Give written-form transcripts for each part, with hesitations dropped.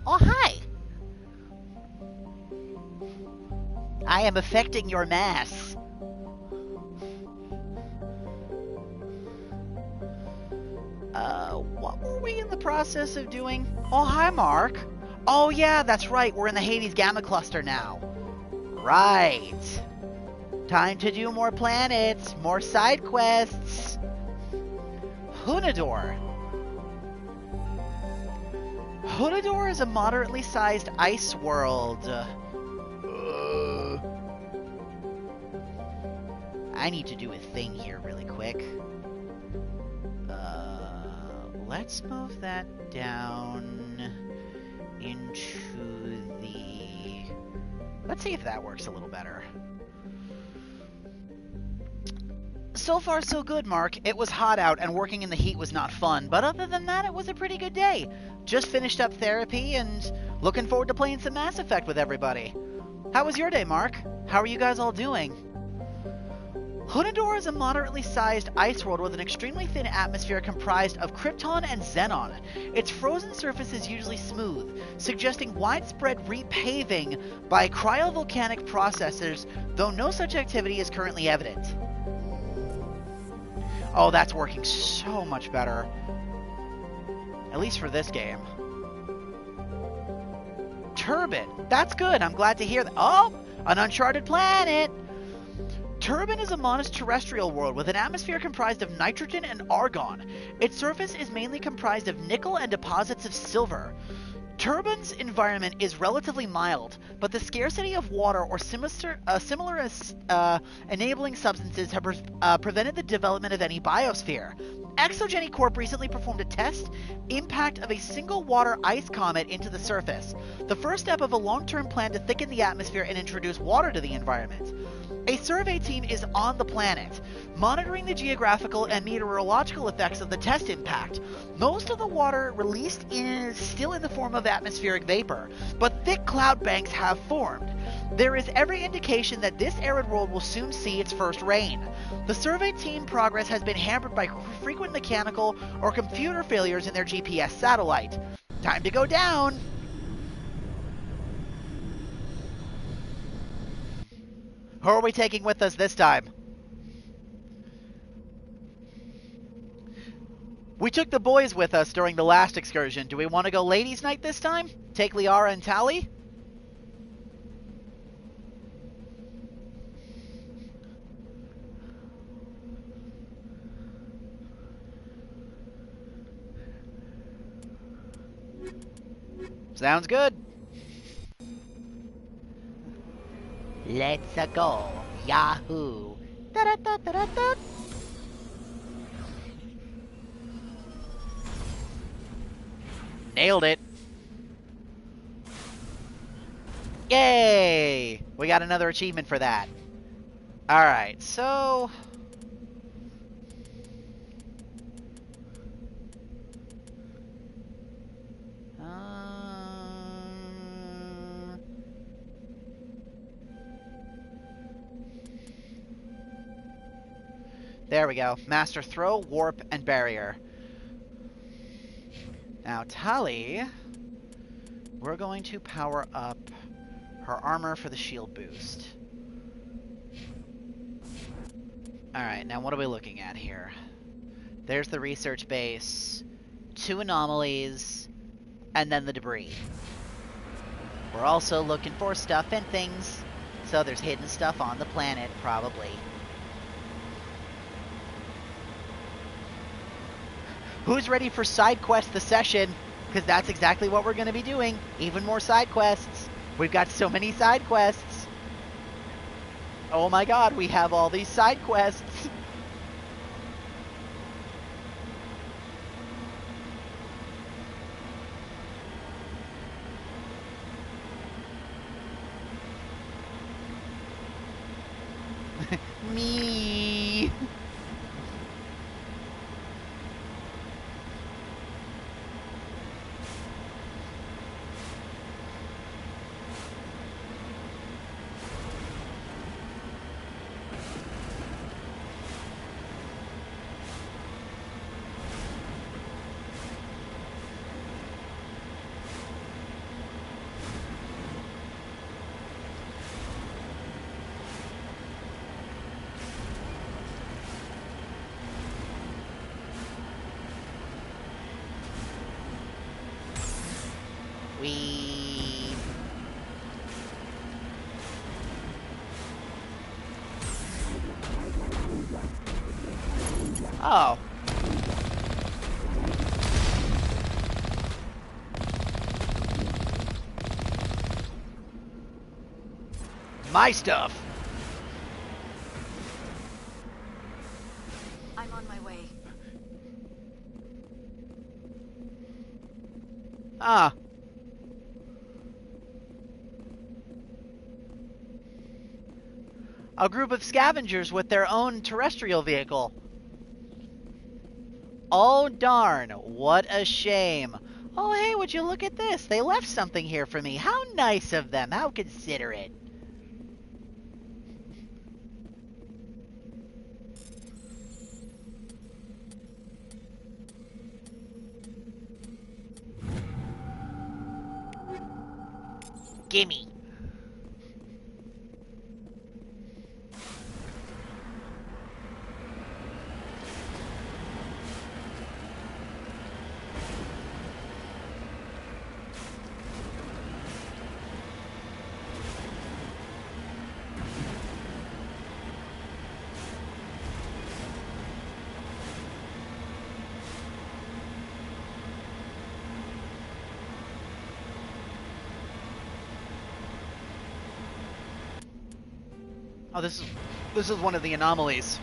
Oh, hi! I am affecting your mass. What were we in the process of doing? Oh, hi, Mark. Oh, yeah, that's right. We're in the Hades Gamma Cluster now. Right. Time to do more planets, more side quests. Hunador. Hunador is a moderately sized ice world. I need to do a thing here really quick. Let's move that down into the... Let's see if that works a little better. So far, so good, Mark. It was hot out, and working in the heat was not fun, but other than that, it was a pretty good day. Just finished up therapy, and looking forward to playing some Mass Effect with everybody. How was your day, Mark? How are you guys all doing? Hunador is a moderately sized ice world with an extremely thin atmosphere comprised of krypton and xenon. Its frozen surface is usually smooth, suggesting widespread repaving by cryovolcanic processes, though no such activity is currently evident. Oh, that's working so much better. At least for this game. Turbin. That's good. I'm glad to hear that. Oh, an uncharted planet. Turbin is a modest terrestrial world with an atmosphere comprised of nitrogen and argon. Its surface is mainly comprised of nickel and deposits of silver. Turbin's environment is relatively mild, but the scarcity of water or similar enabling substances have prevented the development of any biosphere. Exogeny Corp recently performed a test impact of a single water ice comet into the surface, the first step of a long-term plan to thicken the atmosphere and introduce water to the environment. A survey team is on the planet, monitoring the geographical and meteorological effects of the test impact. Most of the water released is still in the form of atmospheric vapor, but thick cloud banks have formed. There is every indication that this arid world will soon see its first rain. The survey team progress has been hampered by frequent mechanical or computer failures in their GPS satellite. Time to go down! Who are we taking with us this time? We took the boys with us during the last excursion. Do we want to go ladies' night this time? Take Liara and Tali? Sounds good. Let's go. Yahoo. Da-da-da-da-da-da. Nailed it. Yay! We got another achievement for that. Alright, so... There we go. Master Throw, Warp, and Barrier. Now, Tali, we're going to power up her armor for the shield boost. Alright, now what are we looking at here? There's the research base, 2 anomalies, and then the debris. We're also looking for stuff and things, so there's hidden stuff on the planet, probably. Who's ready for side quest the session? Because that's exactly what we're going to be doing. Even more side quests. We've got so many side quests. Oh my god, we have all these side quests. Me. Oh. My stuff. I'm on my way. Ah. A group of scavengers with their own terrestrial vehicle. Oh darn, what a shame. Oh hey, would you look at this? They left something here for me. How nice of them. How considerate. Gimme. Oh, this is one of the anomalies.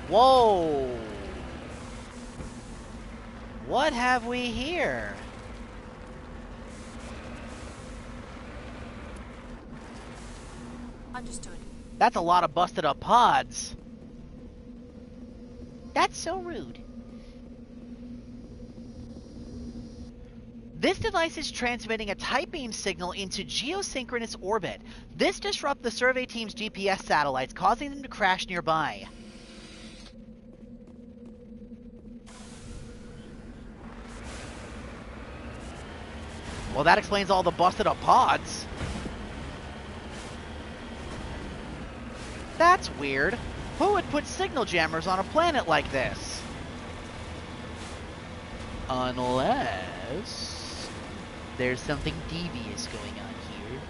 Whoa! What have we here? Understood. That's a lot of busted up pods. That's so rude. This device is transmitting a tight beam signal into geosynchronous orbit. This disrupts the survey team's GPS satellites, causing them to crash nearby. Well, that explains all the busted up pods. That's weird. Who would put signal jammers on a planet like this? Unless there's something devious going on here.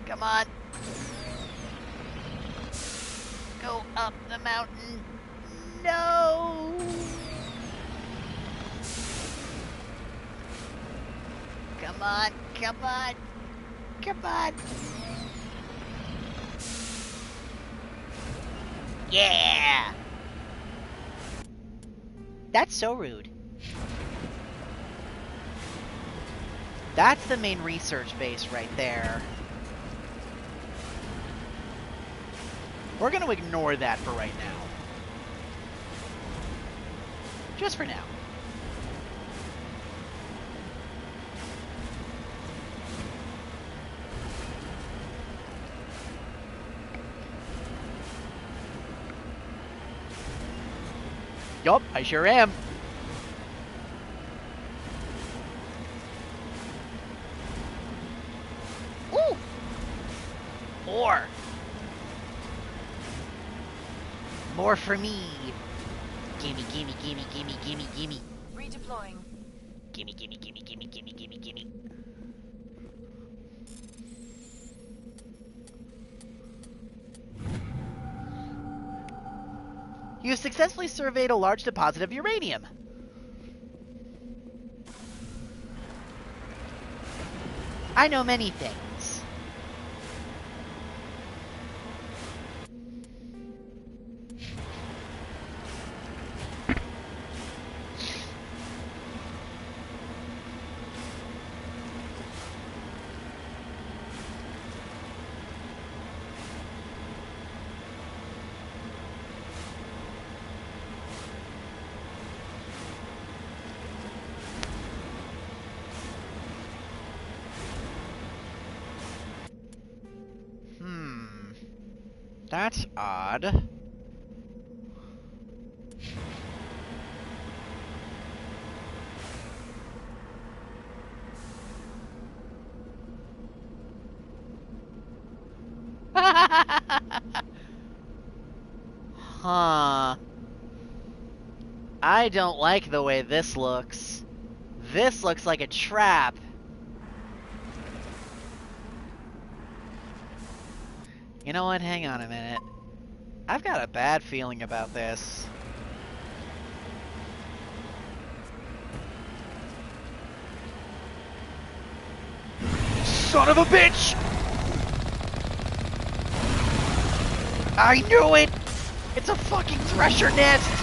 Come on. Go up the mountain. No. Come on, come on. Come on. Yeah. That's so rude. That's the main research base right there. We're going to ignore that for right now. Just for now. Yup, I sure am. Ooh! More! More for me! Gimme, gimme, gimme, gimme, gimme, gimme. Redeploying. Gimme, gimme, gimme, gimme, gimme, gimme, gimme. You have successfully surveyed a large deposit of uranium. I know many things. That's odd. Huh. I don't like the way this looks. This looks like a trap. You know what? Hang on a minute. I've got a bad feeling about this. Son of a bitch! I knew it! It's a fucking thresher nest!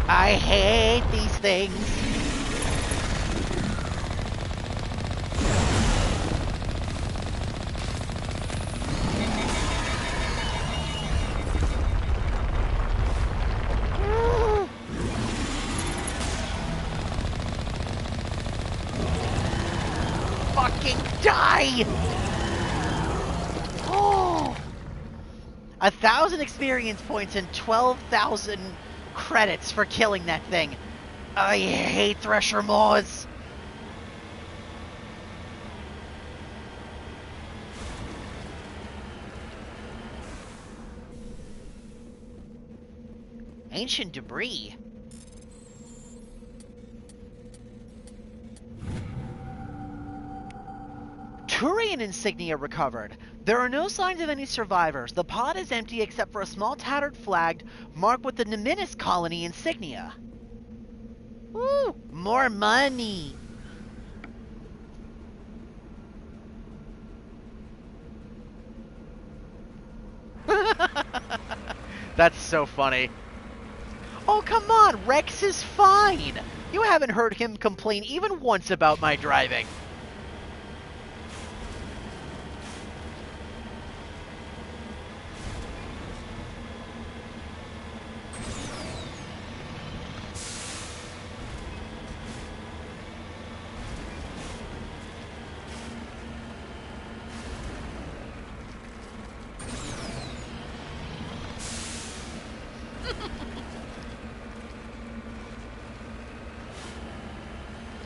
I hate these things. Fucking die! Oh! 1,000 experience points and 12,000 credits for killing that thing. I hate Thresher Maws. Ancient debris. Turian insignia recovered. There are no signs of any survivors. The pod is empty except for a small tattered flag marked with the Nemesis colony insignia. Woo! More money! That's so funny. Oh, come on! Rex is fine! You haven't heard him complain even once about my driving.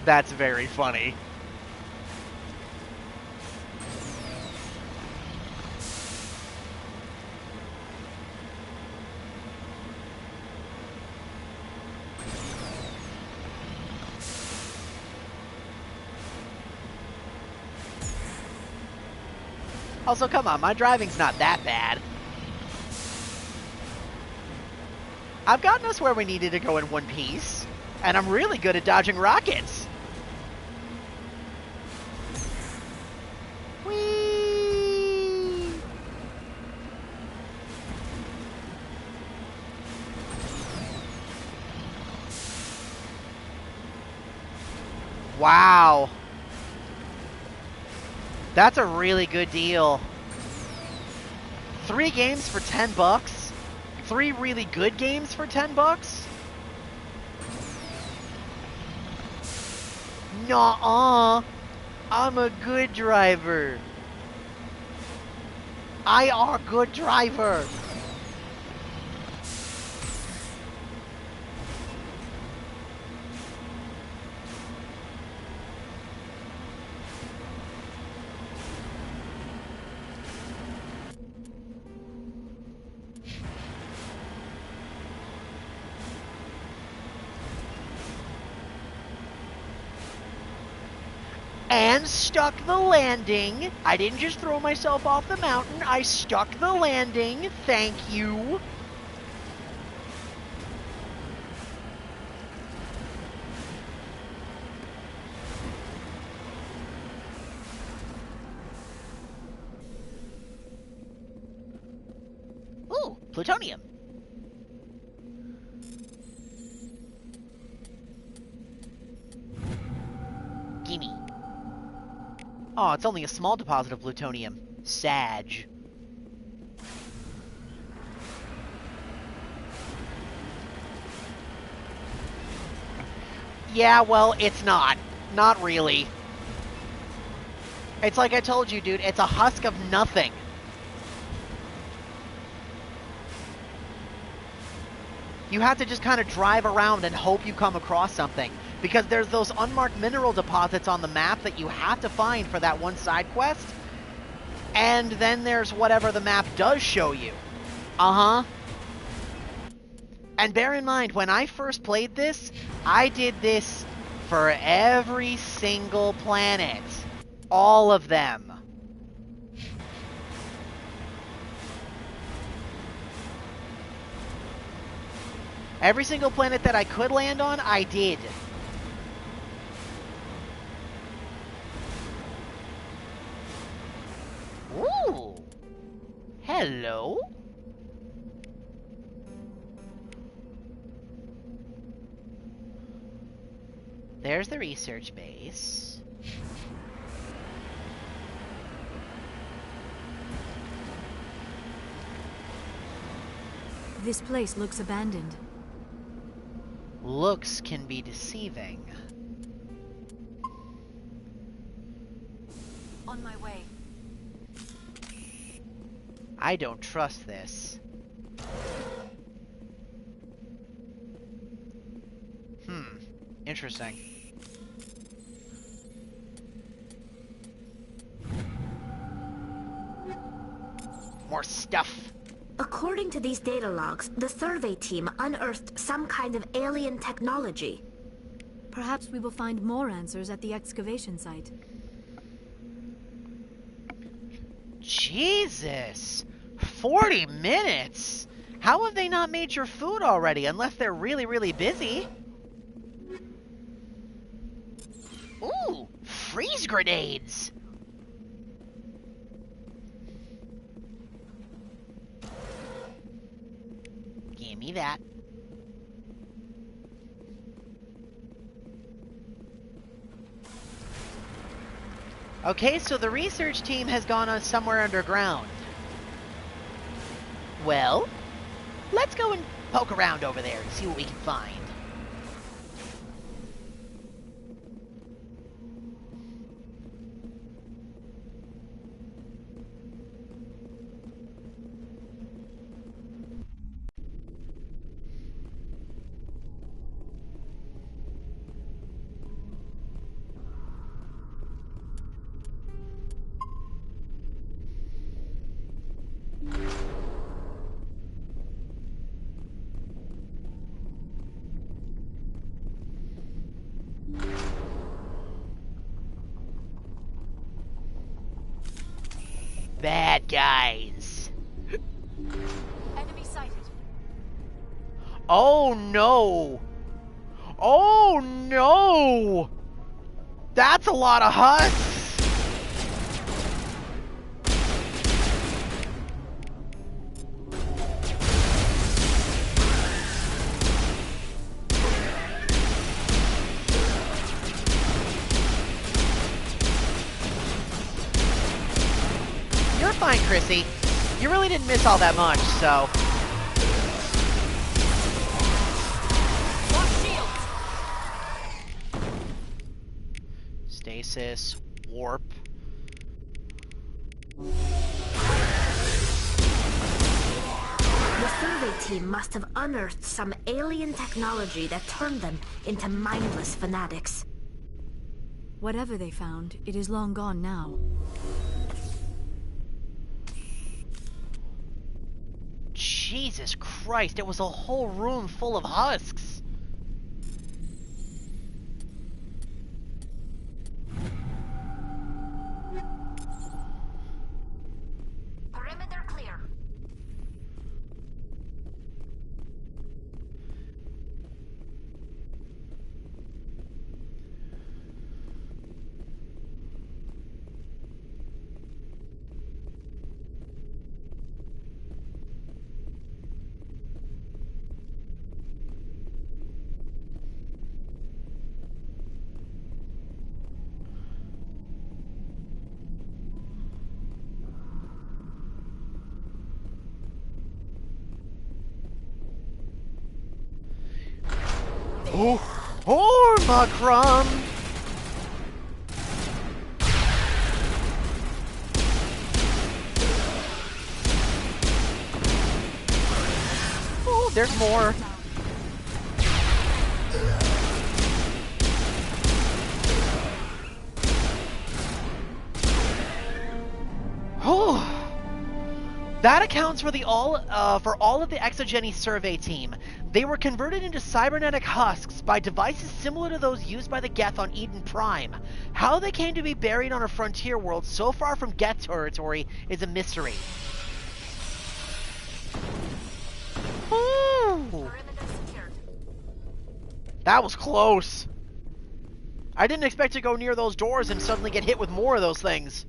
That's very funny. Also, come on, my driving's not that bad. I've gotten us where we needed to go in one piece, and I'm really good at dodging rockets. Whee! Wow. That's a really good deal. 3 games for $10? 3 really good games for $10? Nuh-uh. I'm a good driver. I are good driver. And stuck the landing. I didn't just throw myself off the mountain. I stuck the landing. Thank you. plutonium. Gimme. Oh, it's only a small deposit of plutonium. Sag. Yeah, well, it's not. Not really. It's like I told you, dude. It's a husk of nothing. You have to just kind of drive around and hope you come across something. Because there's those unmarked mineral deposits on the map that you have to find for that one side quest. And then there's whatever the map does show you. Uh-huh. And bear in mind, when I first played this, I did this for every single planet. All of them. Every single planet that I could land on, I did. Ooh. Hello? There's the research base. This place looks abandoned. Looks can be deceiving. On my way. I don't trust this. Interesting. More stuff. According to these data logs, the survey team unearthed some kind of alien technology. Perhaps we will find more answers at the excavation site. Jesus! 40 minutes? How have they not made your food already, unless they're really, really busy? Ooh! Freeze grenades! Give me that. Okay, so the research team has gone on somewhere underground. Well, let's go and poke around over there and see what we can find. Bad guys. Enemy sighted. Oh no! Oh no! That's a lot of husks! You're fine, Chrissy. You really didn't miss all that much, so... Stasis, warp. The survey team must have unearthed some alien technology that turned them into mindless fanatics. Whatever they found, it is long gone now. Jesus Christ, it was a whole room full of husks. Perimeter clear. Oh, Macron! Oh, there's more. Oh. That accounts for all of the Exogeny survey team. They were converted into cybernetic husks by devices similar to those used by the Geth on Eden Prime. How they came to be buried on a frontier world so far from Geth territory is a mystery. Ooh. That was close. I didn't expect to go near those doors and suddenly get hit with more of those things.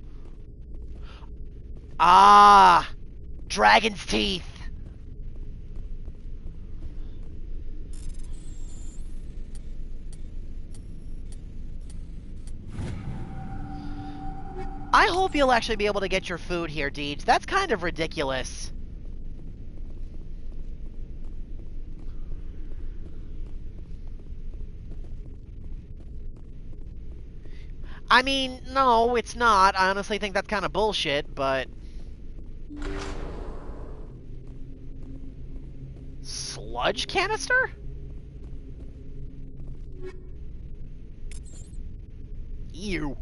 Ah! Dragon's teeth! I hope you'll actually be able to get your food here, Deej. That's kind of ridiculous. I mean, no, it's not. I honestly think that's kind of bullshit, but... Sludge canister? Ew.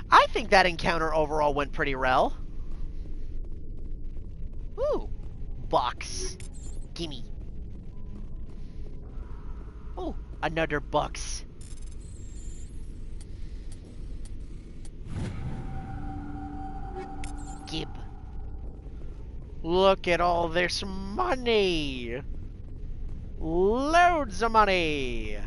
I think that encounter overall went pretty well. Ooh. Box. Gimme. Oh, another box. Gib. Look at all this money. Loads of money.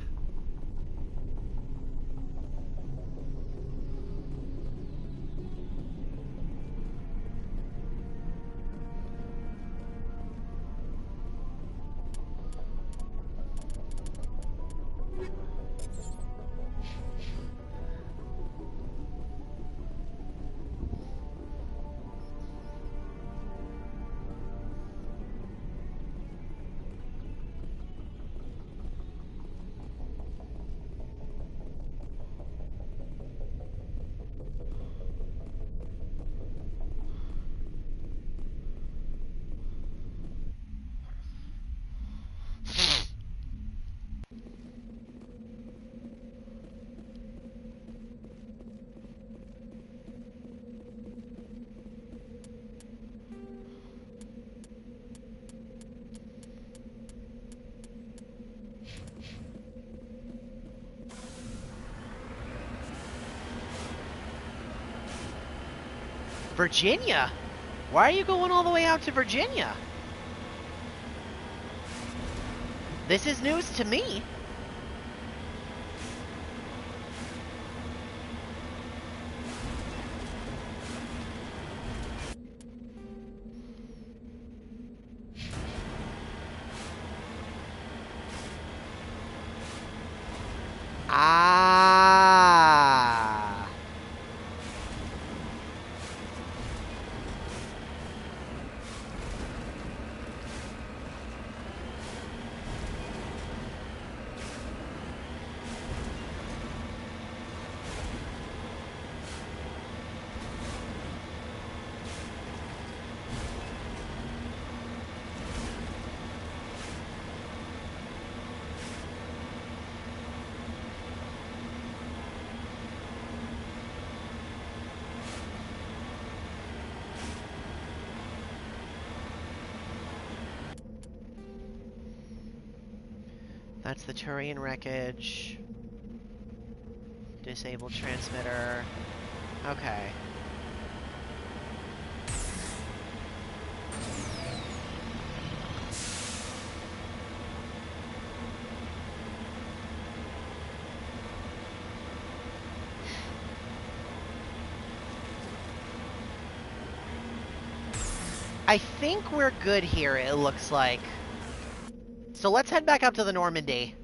Virginia? Why are you going all the way out to Virginia? This is news to me. Ah. That's the Turian wreckage. Disabled transmitter. Okay. I think we're good here, it looks like. So let's head back up to the Normandy.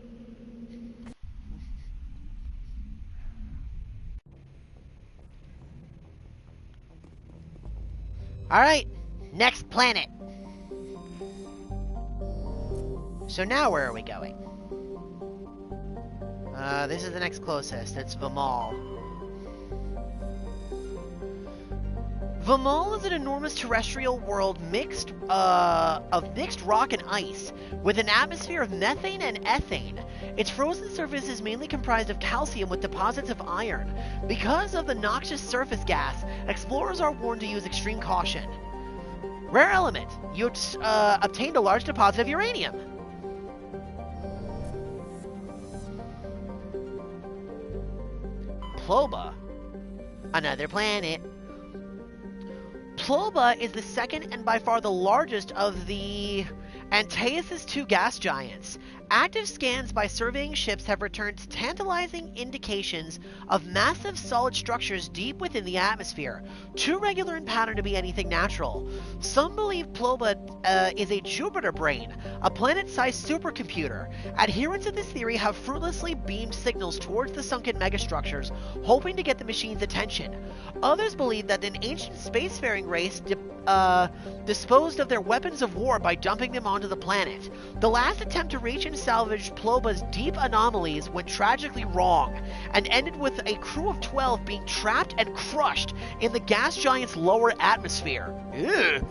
Alright, next planet. So now where are we going? This is the next closest. It's Vamal. Vamal is an enormous terrestrial world of mixed rock and ice, with an atmosphere of methane and ethane. Its frozen surface is mainly comprised of calcium with deposits of iron. Because of the noxious surface gas, explorers are warned to use extreme caution. Rare element. You obtained a large deposit of uranium. Ploba. Another planet. Ploba is the second and by far the largest of the Antaeus' two gas giants. Active scans by surveying ships have returned tantalizing indications of massive solid structures deep within the atmosphere, too regular in pattern to be anything natural. Some believe Ploba is a Jupiter brain, a planet-sized supercomputer. Adherents of this theory have fruitlessly beamed signals towards the sunken megastructures, hoping to get the machine's attention. Others believe that an ancient spacefaring race disposed of their weapons of war by dumping them onto the planet. The last attempt to reach and salvage Ploba's deep anomalies went tragically wrong, and ended with a crew of 12 being trapped and crushed in the gas giant's lower atmosphere. Ew.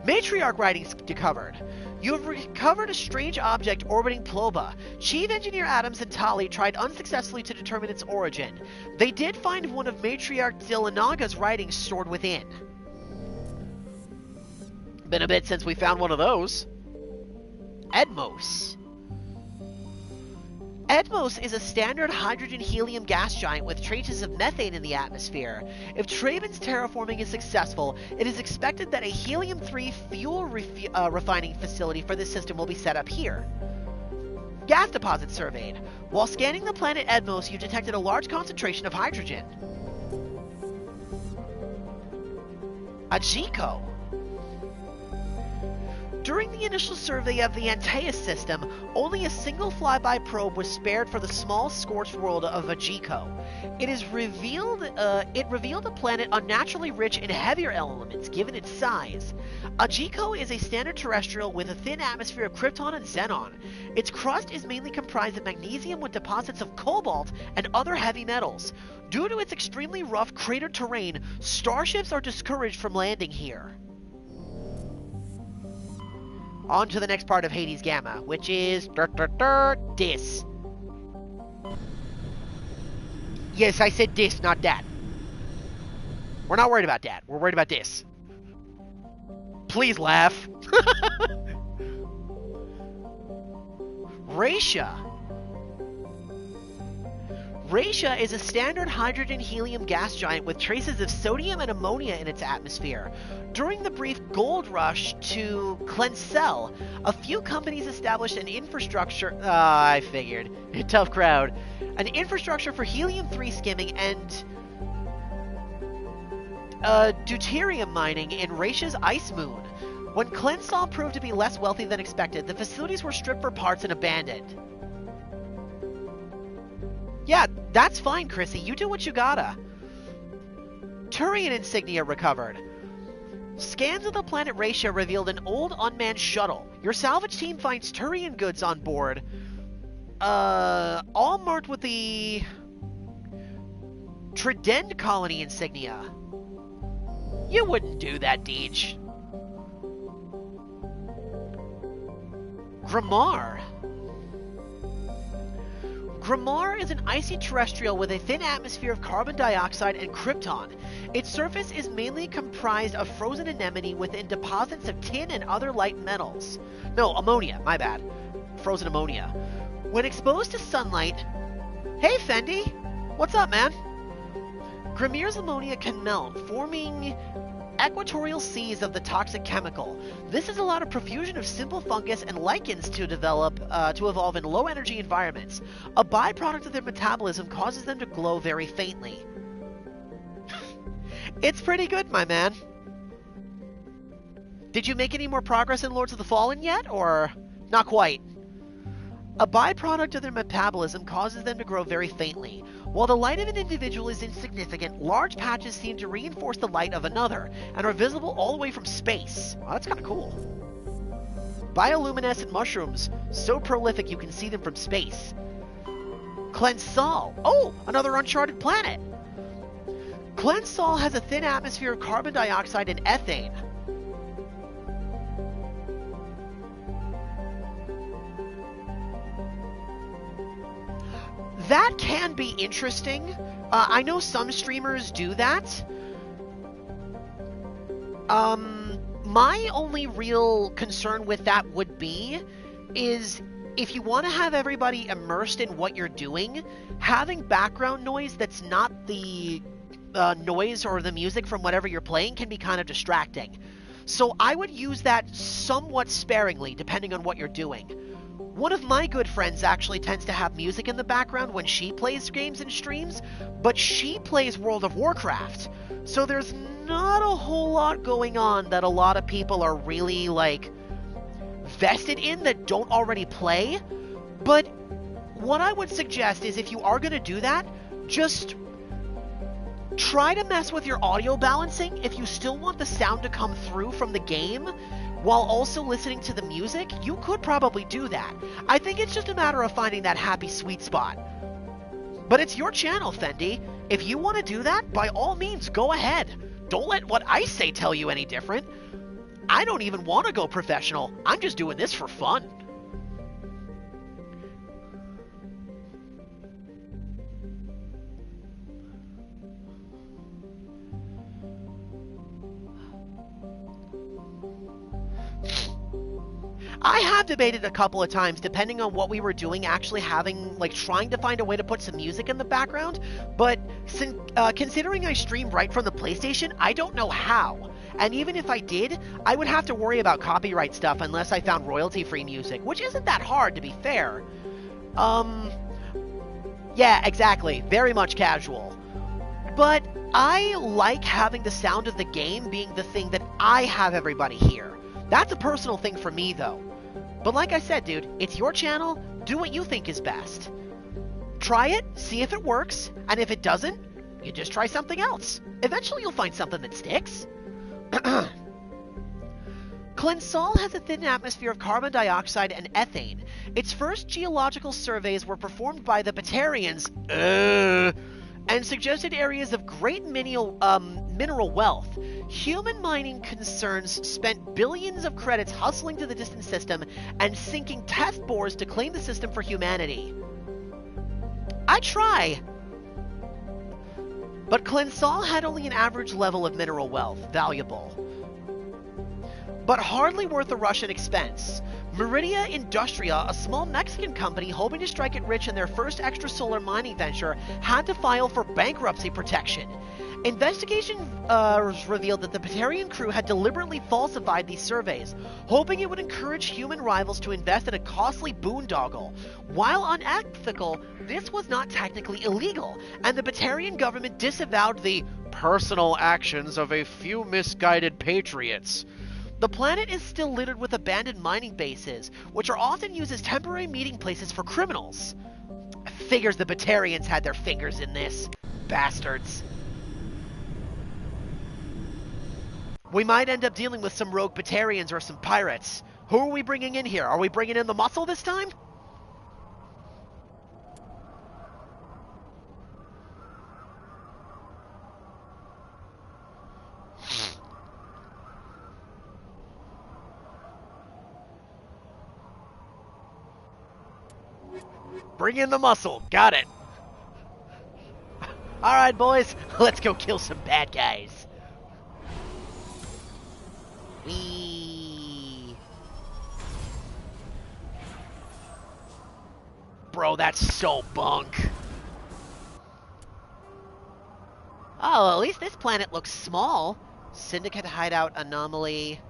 Matriarch writings discovered. You have recovered a strange object orbiting Ploba. Chief Engineer Adams and Tali tried unsuccessfully to determine its origin. They did find one of Matriarch Dilanaga's writings stored within. Been a bit since we found one of those. Edmos. Edmos is a standard hydrogen-helium gas giant with traces of methane in the atmosphere. If Traven's terraforming is successful, it is expected that a helium-3 fuel refining facility for this system will be set up here. Gas deposits surveyed. While scanning the planet Edmos, you detected a large concentration of hydrogen. Ajiko. During the initial survey of the Antaeus system, only a single flyby probe was spared for the small scorched world of Ajiko. It revealed a planet unnaturally rich in heavier elements, given its size. Ajiko is a standard terrestrial with a thin atmosphere of krypton and xenon. Its crust is mainly comprised of magnesium with deposits of cobalt and other heavy metals. Due to its extremely rough, cratered terrain, starships are discouraged from landing here. On to the next part of Hades Gamma, which is Dis. Yes, I said Dis, not that. We're not worried about that. We're worried about this. Please laugh. Raisha. Raisha is a standard hydrogen-helium gas giant with traces of sodium and ammonia in its atmosphere. During the brief gold rush to Clencel, a few companies established an infrastructure... I figured. Tough crowd. An infrastructure for helium-3 skimming and deuterium mining in Raisha's ice moon. When Clencel proved to be less wealthy than expected, the facilities were stripped for parts and abandoned. Yeah, that's fine, Chrissy. You do what you gotta. Turian insignia recovered. Scans of the planet Raisha revealed an old unmanned shuttle. Your salvage team finds Turian goods on board. All marked with the Trident colony insignia. You wouldn't do that, Deej. Grimar. Grimar is an icy terrestrial with a thin atmosphere of carbon dioxide and krypton. Its surface is mainly comprised of frozen anemone within deposits of tin and other light metals. No, ammonia, my bad. Frozen ammonia. When exposed to sunlight... Hey, Fendi! What's up, man? Grimir's ammonia can melt, forming equatorial seas of the toxic chemical. This has allowed a profusion of simple fungus and lichens to evolve in low-energy environments. A byproduct of their metabolism causes them to glow very faintly. It's pretty good, my man. Did you make any more progress in Lords of the Fallen yet, or not quite? A byproduct of their metabolism causes them to grow very faintly. While the light of an individual is insignificant, large patches seem to reinforce the light of another and are visible all the way from space. Oh, that's kind of cool. Bioluminescent mushrooms, so prolific you can see them from space. Klensal. Oh, another uncharted planet. Klensal has a thin atmosphere of carbon dioxide and ethane. That can be interesting. I know some streamers do that. My only real concern with that would be is if you want to have everybody immersed in what you're doing, having background noise that's not the noise or the music from whatever you're playing can be kind of distracting. So I would use that somewhat sparingly, depending on what you're doing. One of my good friends actually tends to have music in the background when she plays games and streams, but she plays World of Warcraft. So there's not a whole lot going on that a lot of people are really, like, vested in that don't already play. But what I would suggest is if you are going to do that, just try to mess with your audio balancing if you still want the sound to come through from the game while also listening to the music. You could probably do that. I think it's just a matter of finding that happy sweet spot. But it's your channel, Fendi. If you want to do that, by all means, go ahead. Don't let what I say tell you any different. I don't even want to go professional. I'm just doing this for fun. I have debated a couple of times, depending on what we were doing, actually trying to find a way to put some music in the background, but considering I stream right from the PlayStation, I don't know how. And even if I did, I would have to worry about copyright stuff unless I found royalty-free music, which isn't that hard, to be fair. Yeah, exactly. Very much casual. But I like having the sound of the game being the thing that I have everybody hear. That's a personal thing for me, though. But like I said, dude, it's your channel. Do what you think is best. Try it, see if it works, and if it doesn't, you just try something else. Eventually you'll find something that sticks. Klensal has a thin atmosphere of carbon dioxide and ethane. Its first geological surveys were performed by the Batarians, and suggested areas of great mineral wealth. Human mining concerns spent billions of credits hustling to the distant system and sinking test bores to claim the system for humanity. I try. But Klensal had only an average level of mineral wealth, valuable, but hardly worth the Russian expense. Meridia Industria, a small Mexican company hoping to strike it rich in their first extrasolar mining venture, had to file for bankruptcy protection. Investigation revealed that the Batarian crew had deliberately falsified these surveys, hoping it would encourage human rivals to invest in a costly boondoggle. While unethical, this was not technically illegal, and the Batarian government disavowed the personal actions of a few misguided patriots. The planet is still littered with abandoned mining bases, which are often used as temporary meeting places for criminals. Figures the Batarians had their fingers in this. Bastards. We might end up dealing with some rogue Batarians or some pirates. Who are we bringing in here? Are we bringing in the muscle this time? Bring in the muscle. Got it. Alright, boys. Let's go kill some bad guys. Whee. Bro, that's so bunk. Oh, at least this planet looks small. Syndicate hideout anomaly.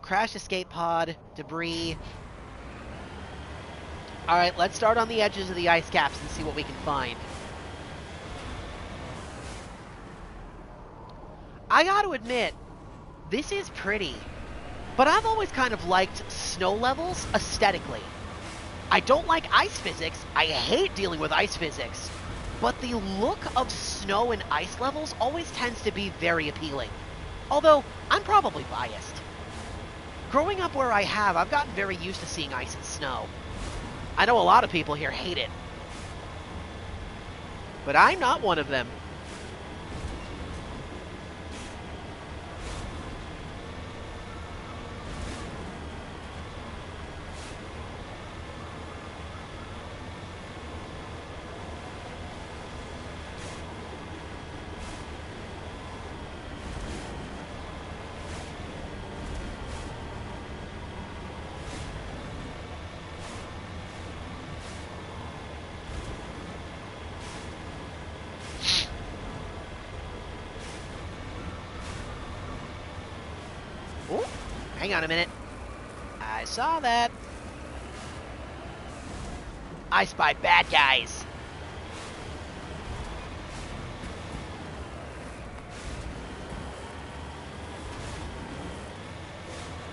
Crash escape pod. Debris. Alright, let's start on the edges of the ice caps and see what we can find. I gotta admit, this is pretty, but I've always kind of liked snow levels aesthetically. I don't like ice physics. I hate dealing with ice physics. But the look of snow and ice levels always tends to be very appealing. Although, I'm probably biased. Growing up where I have, I've gotten very used to seeing ice and snow. I know a lot of people here hate it. But I'm not one of them. Ooh, hang on a minute. I saw that. I spy bad guys.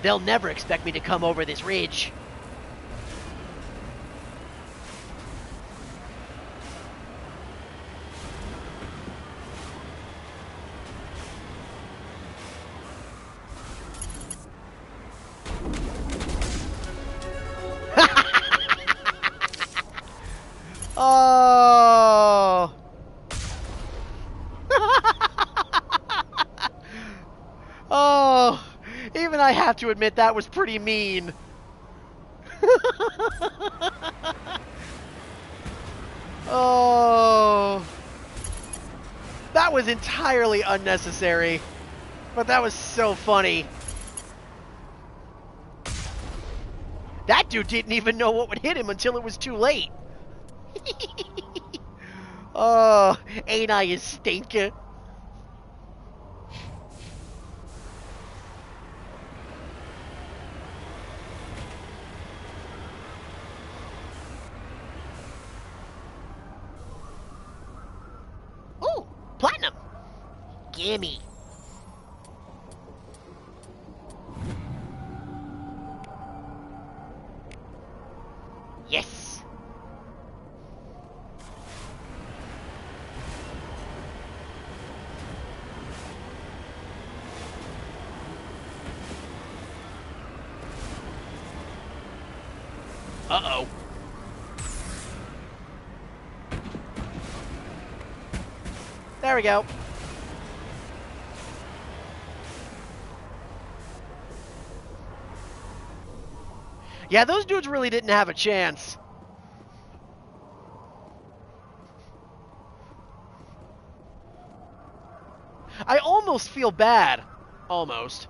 They'll never expect me to come over this ridge. Oh. Oh. Even I have to admit that was pretty mean. Oh. That was entirely unnecessary. But that was so funny. That dude didn't even know what would hit him until it was too late. Oh, ain't I a stinker? Ooh, platinum. Gimme. Yes. Uh-oh. There we go. Yeah, those dudes really didn't have a chance. I almost feel bad. Almost.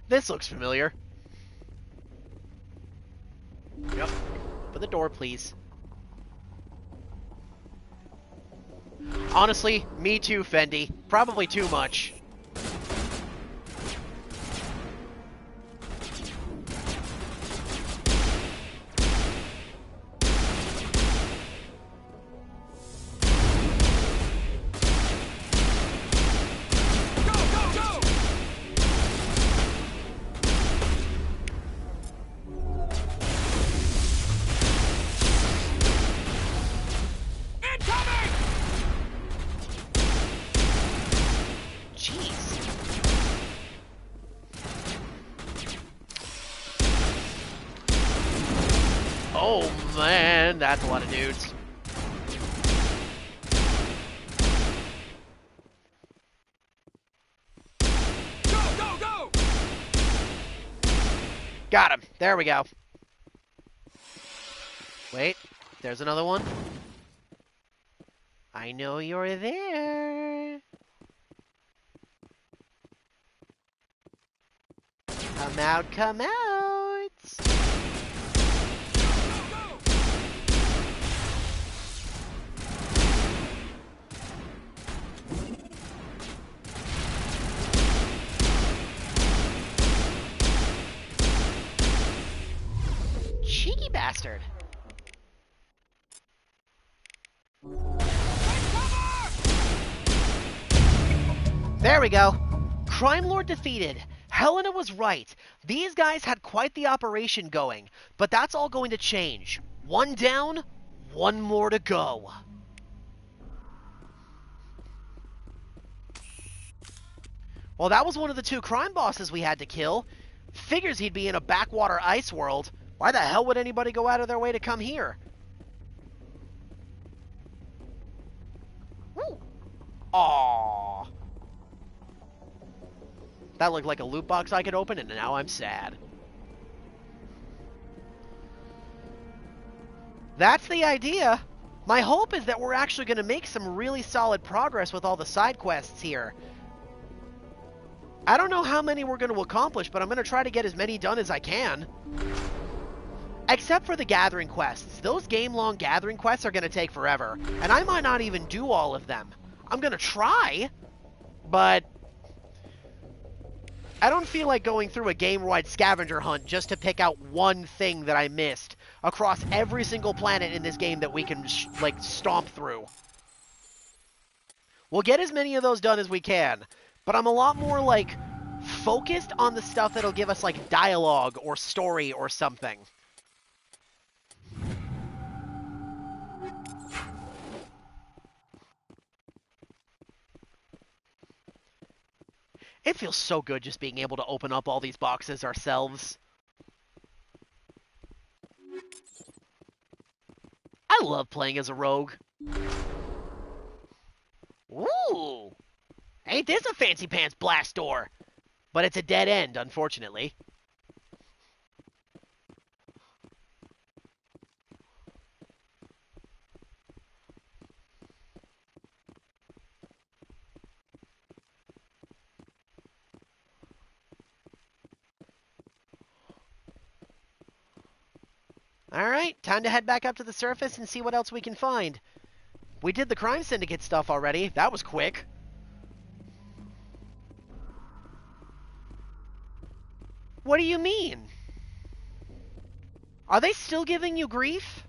This looks familiar. Yep. Open the door, please. Honestly, me too, Fendi. Probably too much. Oh man, that's a lot of dudes. Go, go, go! Got him. There we go. Wait, there's another one. I know you're there. Come out, come out. There we go. Crime Lord defeated. Helena was right. These guys had quite the operation going, but that's all going to change. One down, one more to go. Well, that was one of the 2 crime bosses we had to kill. Figures he'd be in a backwater ice world. Why the hell would anybody go out of their way to come here? Woo! Aww. That looked like a loot box I could open, and now I'm sad. That's the idea. My hope is that we're actually going to make some really solid progress with all the side quests here. I don't know how many we're going to accomplish, but I'm going to try to get as many done as I can. Except for the gathering quests. Those game-long gathering quests are going to take forever, and I might not even do all of them. I'm going to try, but I don't feel like going through a game-wide scavenger hunt just to pick out one thing that I missed across every single planet in this game that we can, stomp through. We'll get as many of those done as we can, but I'm a lot more, focused on the stuff that'll give us, dialogue or story or something. It feels so good just being able to open up all these boxes ourselves. I love playing as a rogue. Ooh! Ain't this a fancy pants blast door? But it's a dead end, unfortunately. Alright, time to head back up to the surface and see what else we can find. We did the Crime Syndicate stuff already. That was quick. What do you mean? Are they still giving you grief?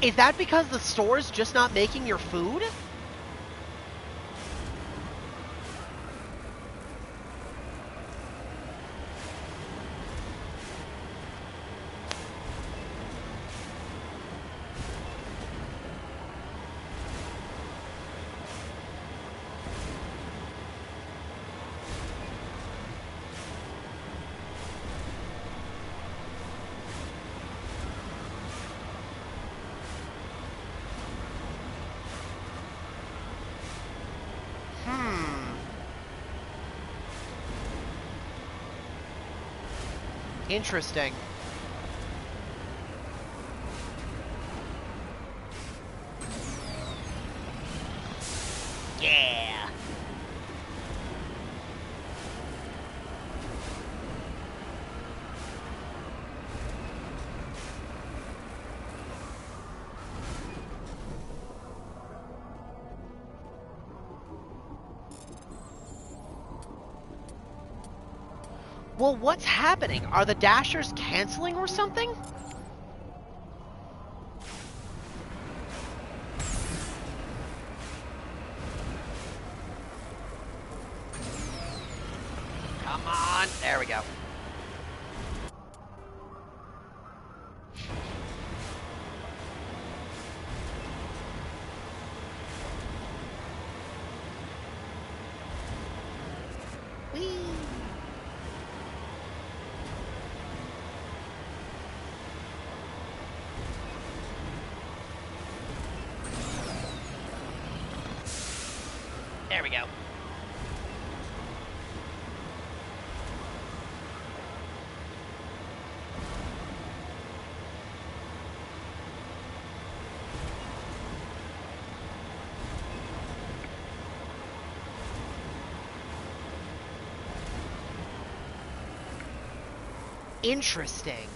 Is that because the store's just not making your food? Interesting. Yeah. Well, what's happening? Are the Dashers canceling or something? Come on. There we go. Whee! There we go. Interesting.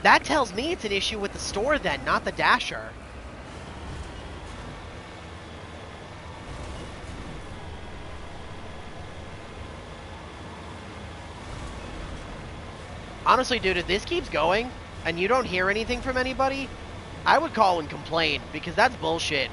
That tells me it's an issue with the store then, not the Dasher. Honestly, dude, if this keeps going and you don't hear anything from anybody, I would call and complain, because that's bullshit.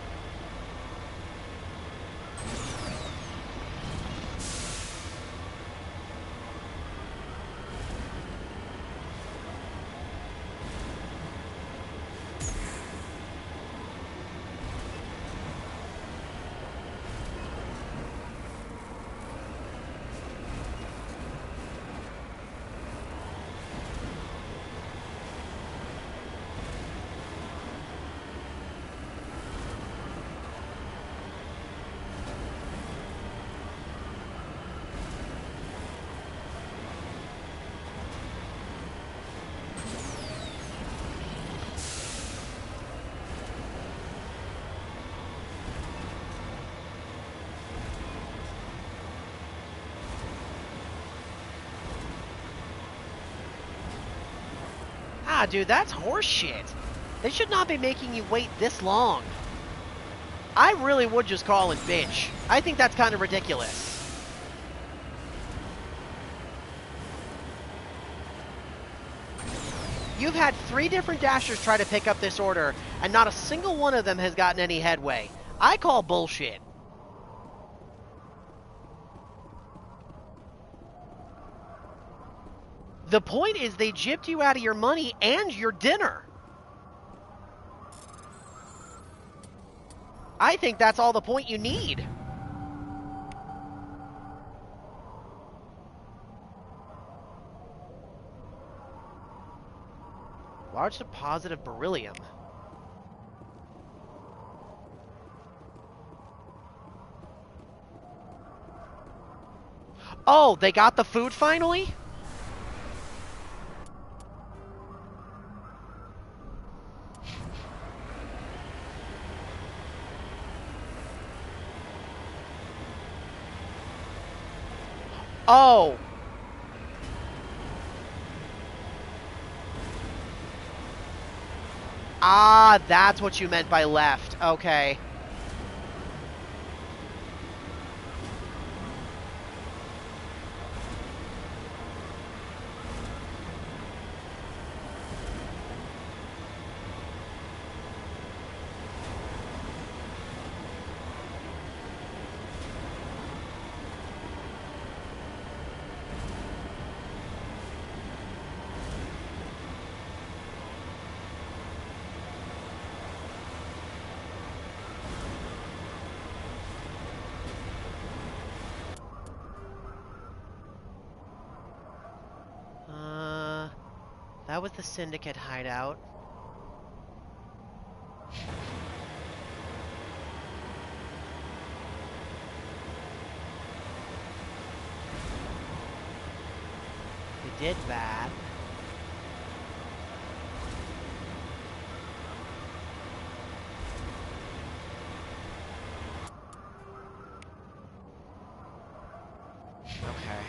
Ah, dude, that's horseshit. They should not be making you wait this long. I really would just call and bitch. I think that's kind of ridiculous. You've had 3 different Dashers try to pick up this order, and not a single one of them has gotten any headway. I call bullshit. The point is they gypped you out of your money and your dinner. I think that's all the point you need. Large deposit of beryllium. Oh, they got the food finally? Oh. Ah, that's what you meant by left. Okay. That was the Syndicate hideout. We did that. Okay.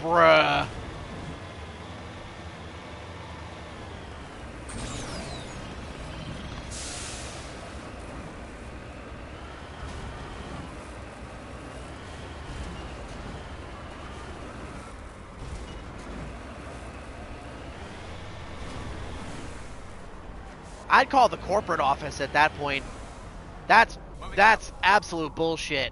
Bruh. I'd call the corporate office at that point. That's absolute bullshit.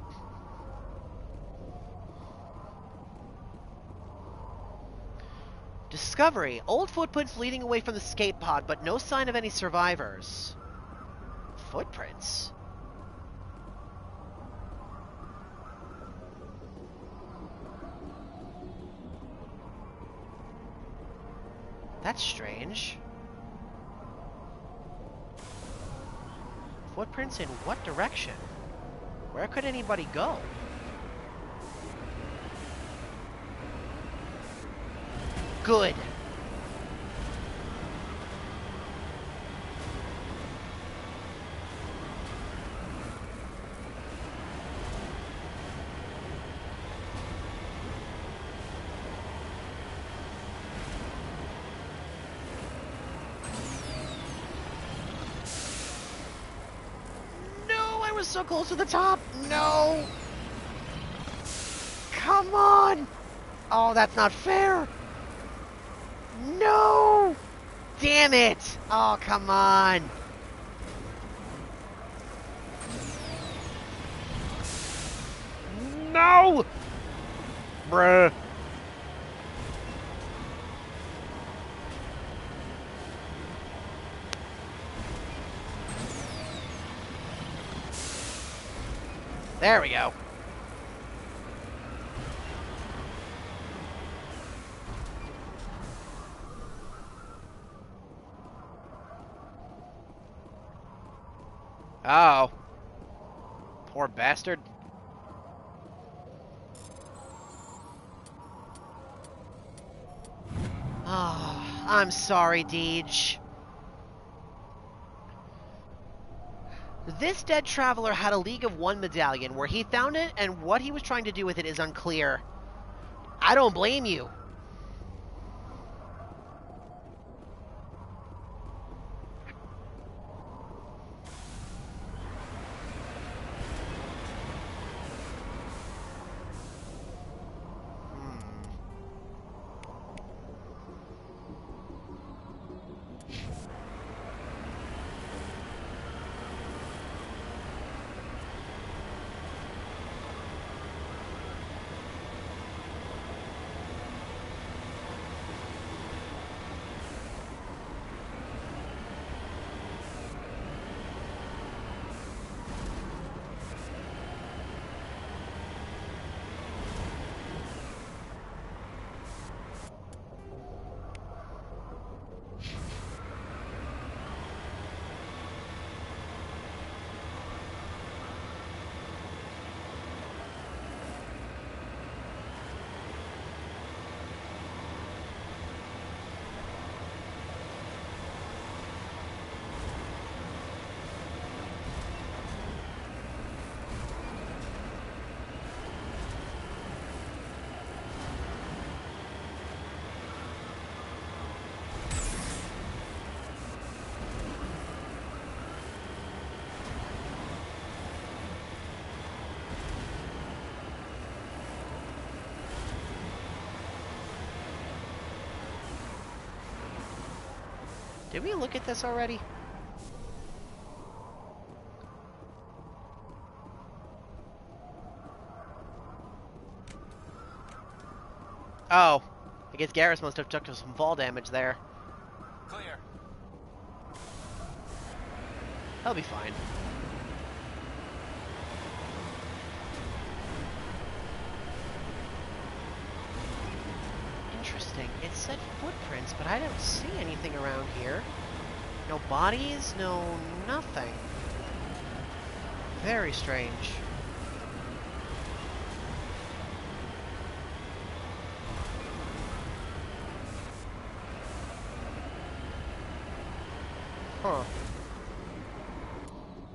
Discovery. Old footprints leading away from the escape pod, but no sign of any survivors. Footprints? That's strange. Footprints in what direction? Where could anybody go? Good. No, I was so close to the top. No. Come on. Oh, that's not fair. No! Damn it! Oh, come on! No! Bruh. There we go. Oh. Poor bastard. Oh, I'm sorry, Deej. This dead traveler had a League of One medallion. Where he found it and what he was trying to do with it is unclear. I don't blame you. Did we look at this already? Oh. I guess Garrus must have took some fall damage there. Clear. He'll be fine. Interesting. It said footprints, but I don't see anything around here. No bodies, no nothing. Very strange. Huh.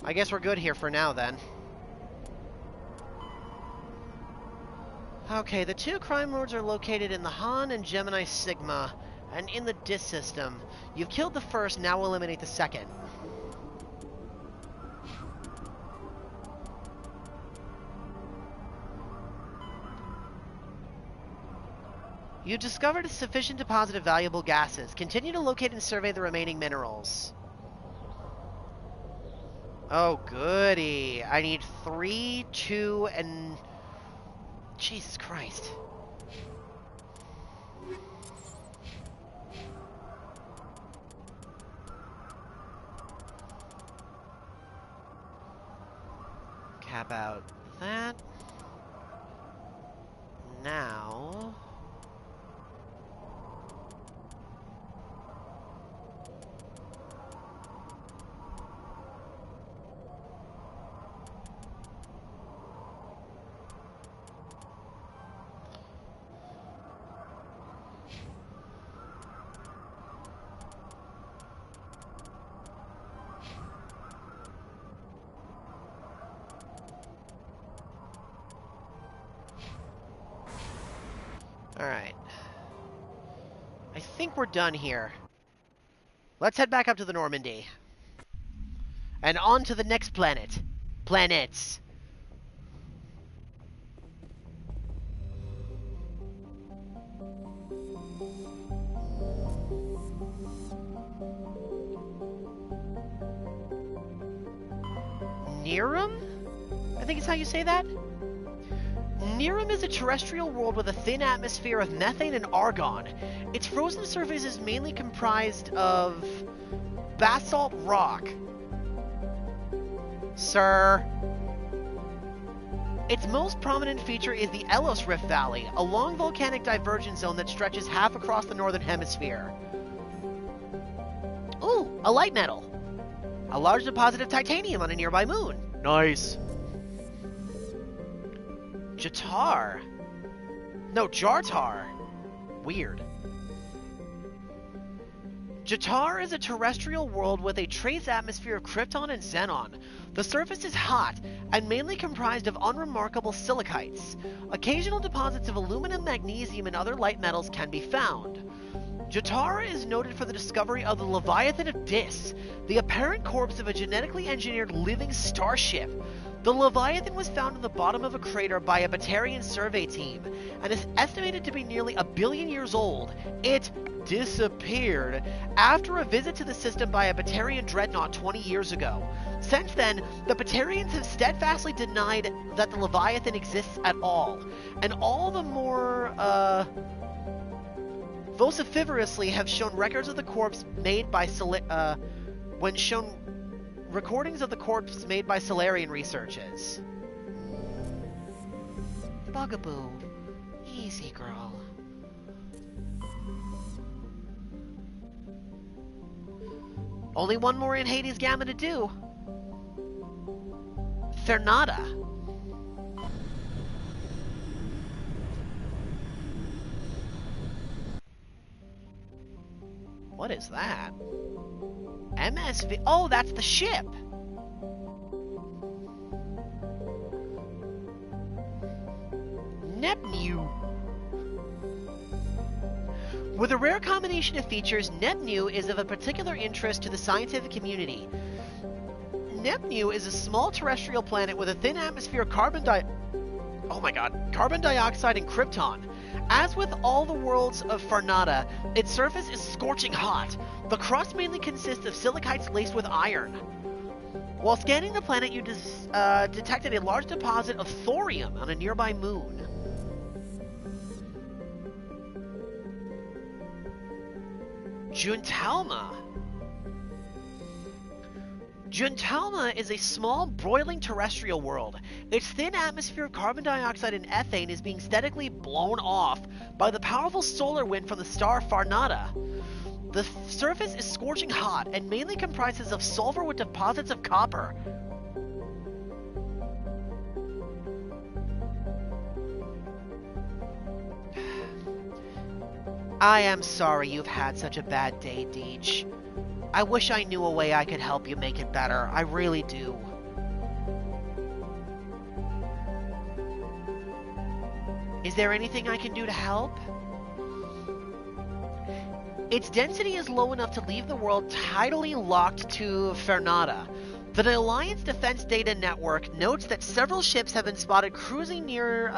I guess we're good here for now, then. Okay, the two crime lords are located in the Han and Gemini Sigma, and in the DIS system. You've killed the first, now eliminate the second. You've discovered a sufficient deposit of valuable gases. Continue to locate and survey the remaining minerals. Oh, goody. I need 3, 2, and... Jesus Christ. Cap out that. Now... Alright. I think we're done here. Let's head back up to the Normandy. And on to the next planet. Planets. Niram? I think is how you say that? Niram is a terrestrial world with a thin atmosphere of methane and argon. Its frozen surface is mainly comprised of basalt rock. Sir. Its most prominent feature is the Elos Rift Valley, a long volcanic divergence zone that stretches half across the northern hemisphere. Ooh, a light metal. A large deposit of titanium on a nearby moon. Nice. Jatar. No, Jartar. Weird. Jatar is a terrestrial world with a trace atmosphere of krypton and xenon. The surface is hot and mainly comprised of unremarkable silicates. Occasional deposits of aluminum, magnesium, and other light metals can be found. Jatar is noted for the discovery of the Leviathan of Dis, the apparent corpse of a genetically engineered living starship. The Leviathan was found in the bottom of a crater by a Batarian survey team, and is estimated to be nearly 1 billion years old. It disappeared after a visit to the system by a Batarian dreadnought 20 years ago. Since then, the Batarians have steadfastly denied that the Leviathan exists at all, and all the more, vociferously have shown records of the corpse made by recordings of the corpse made by Solarian researchers. Bugaboo. Easy, girl. Only one more in Hades Gamma to do. Fernata. What is that? MSV. Oh, that's the ship. Nepnew. With a rare combination of features, Nepnew is of a particular interest to the scientific community. Nepnew is a small terrestrial planet with a thin atmosphere of carbon dioxide and krypton. As with all the worlds of Fernata, its surface is scorching hot. The crust mainly consists of silicates laced with iron. While scanning the planet, you detected a large deposit of thorium on a nearby moon. Juntalma. Juntalma is a small, broiling terrestrial world. Its thin atmosphere of carbon dioxide and ethane is being steadily blown off by the powerful solar wind from the star Fernata. The surface is scorching hot and mainly comprises of sulfur with deposits of copper. I am sorry you've had such a bad day, Deej. I wish I knew a way I could help you make it better. I really do. Is there anything I can do to help? Its density is low enough to leave the world tidally locked to Fernata. The Alliance Defense Data Network notes that several ships have been spotted cruising near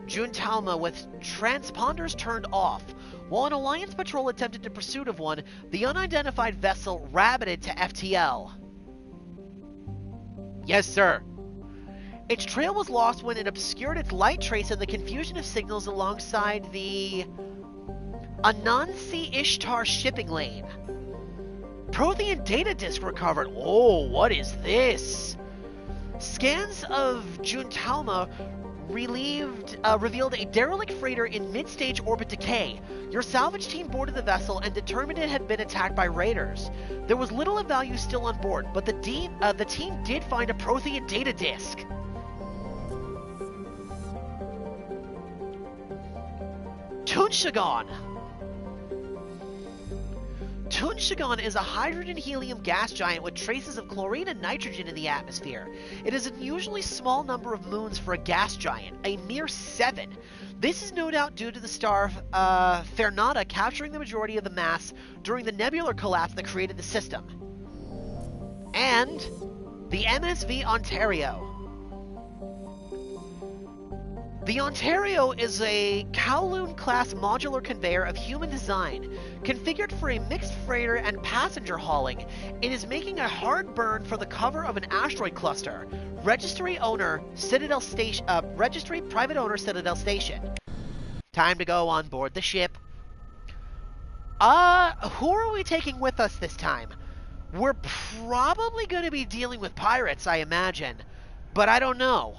Juntalma with transponders turned off. While an Alliance patrol attempted the pursuit of one, the unidentified vessel rabbited to FTL. Yes, sir. Its trail was lost when it obscured its light trace in the confusion of signals alongside the Anansi Ishtar shipping lane. Prothean data disk recovered. Oh, what is this? Scans of Juntalma revealed a derelict freighter in mid-stage orbit decay. Your salvage team boarded the vessel and determined it had been attacked by raiders. There was little of value still on board, but the team did find a Prothean data disk. Tunshagon. Tunshagon is a hydrogen-helium gas giant with traces of chlorine and nitrogen in the atmosphere. It is an unusually small number of moons for a gas giant, a mere 7. This is no doubt due to the star Fernata capturing the majority of the mass during the nebular collapse that created the system. And the MSV Ontario. The Ontario is a Kowloon-class modular conveyor of human design, configured for a mixed freighter and passenger hauling. It is making a hard burn for the cover of an asteroid cluster. Registry private owner Citadel Station. Time to go on board the ship. Who are we taking with us this time? We're probably going to be dealing with pirates, I imagine, but I don't know.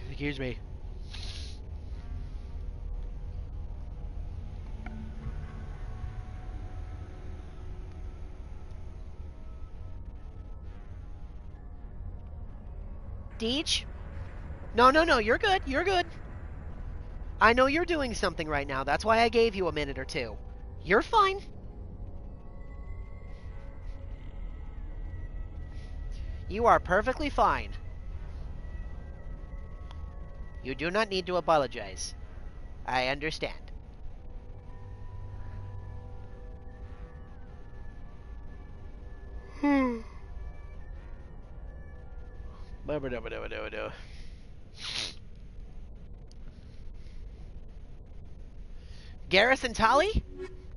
Excuse me. Deej? No, you're good, you're good. I know you're doing something right now, that's why I gave you a minute or two. You're fine. You are perfectly fine. You do not need to apologize. I understand. Garrison Tali?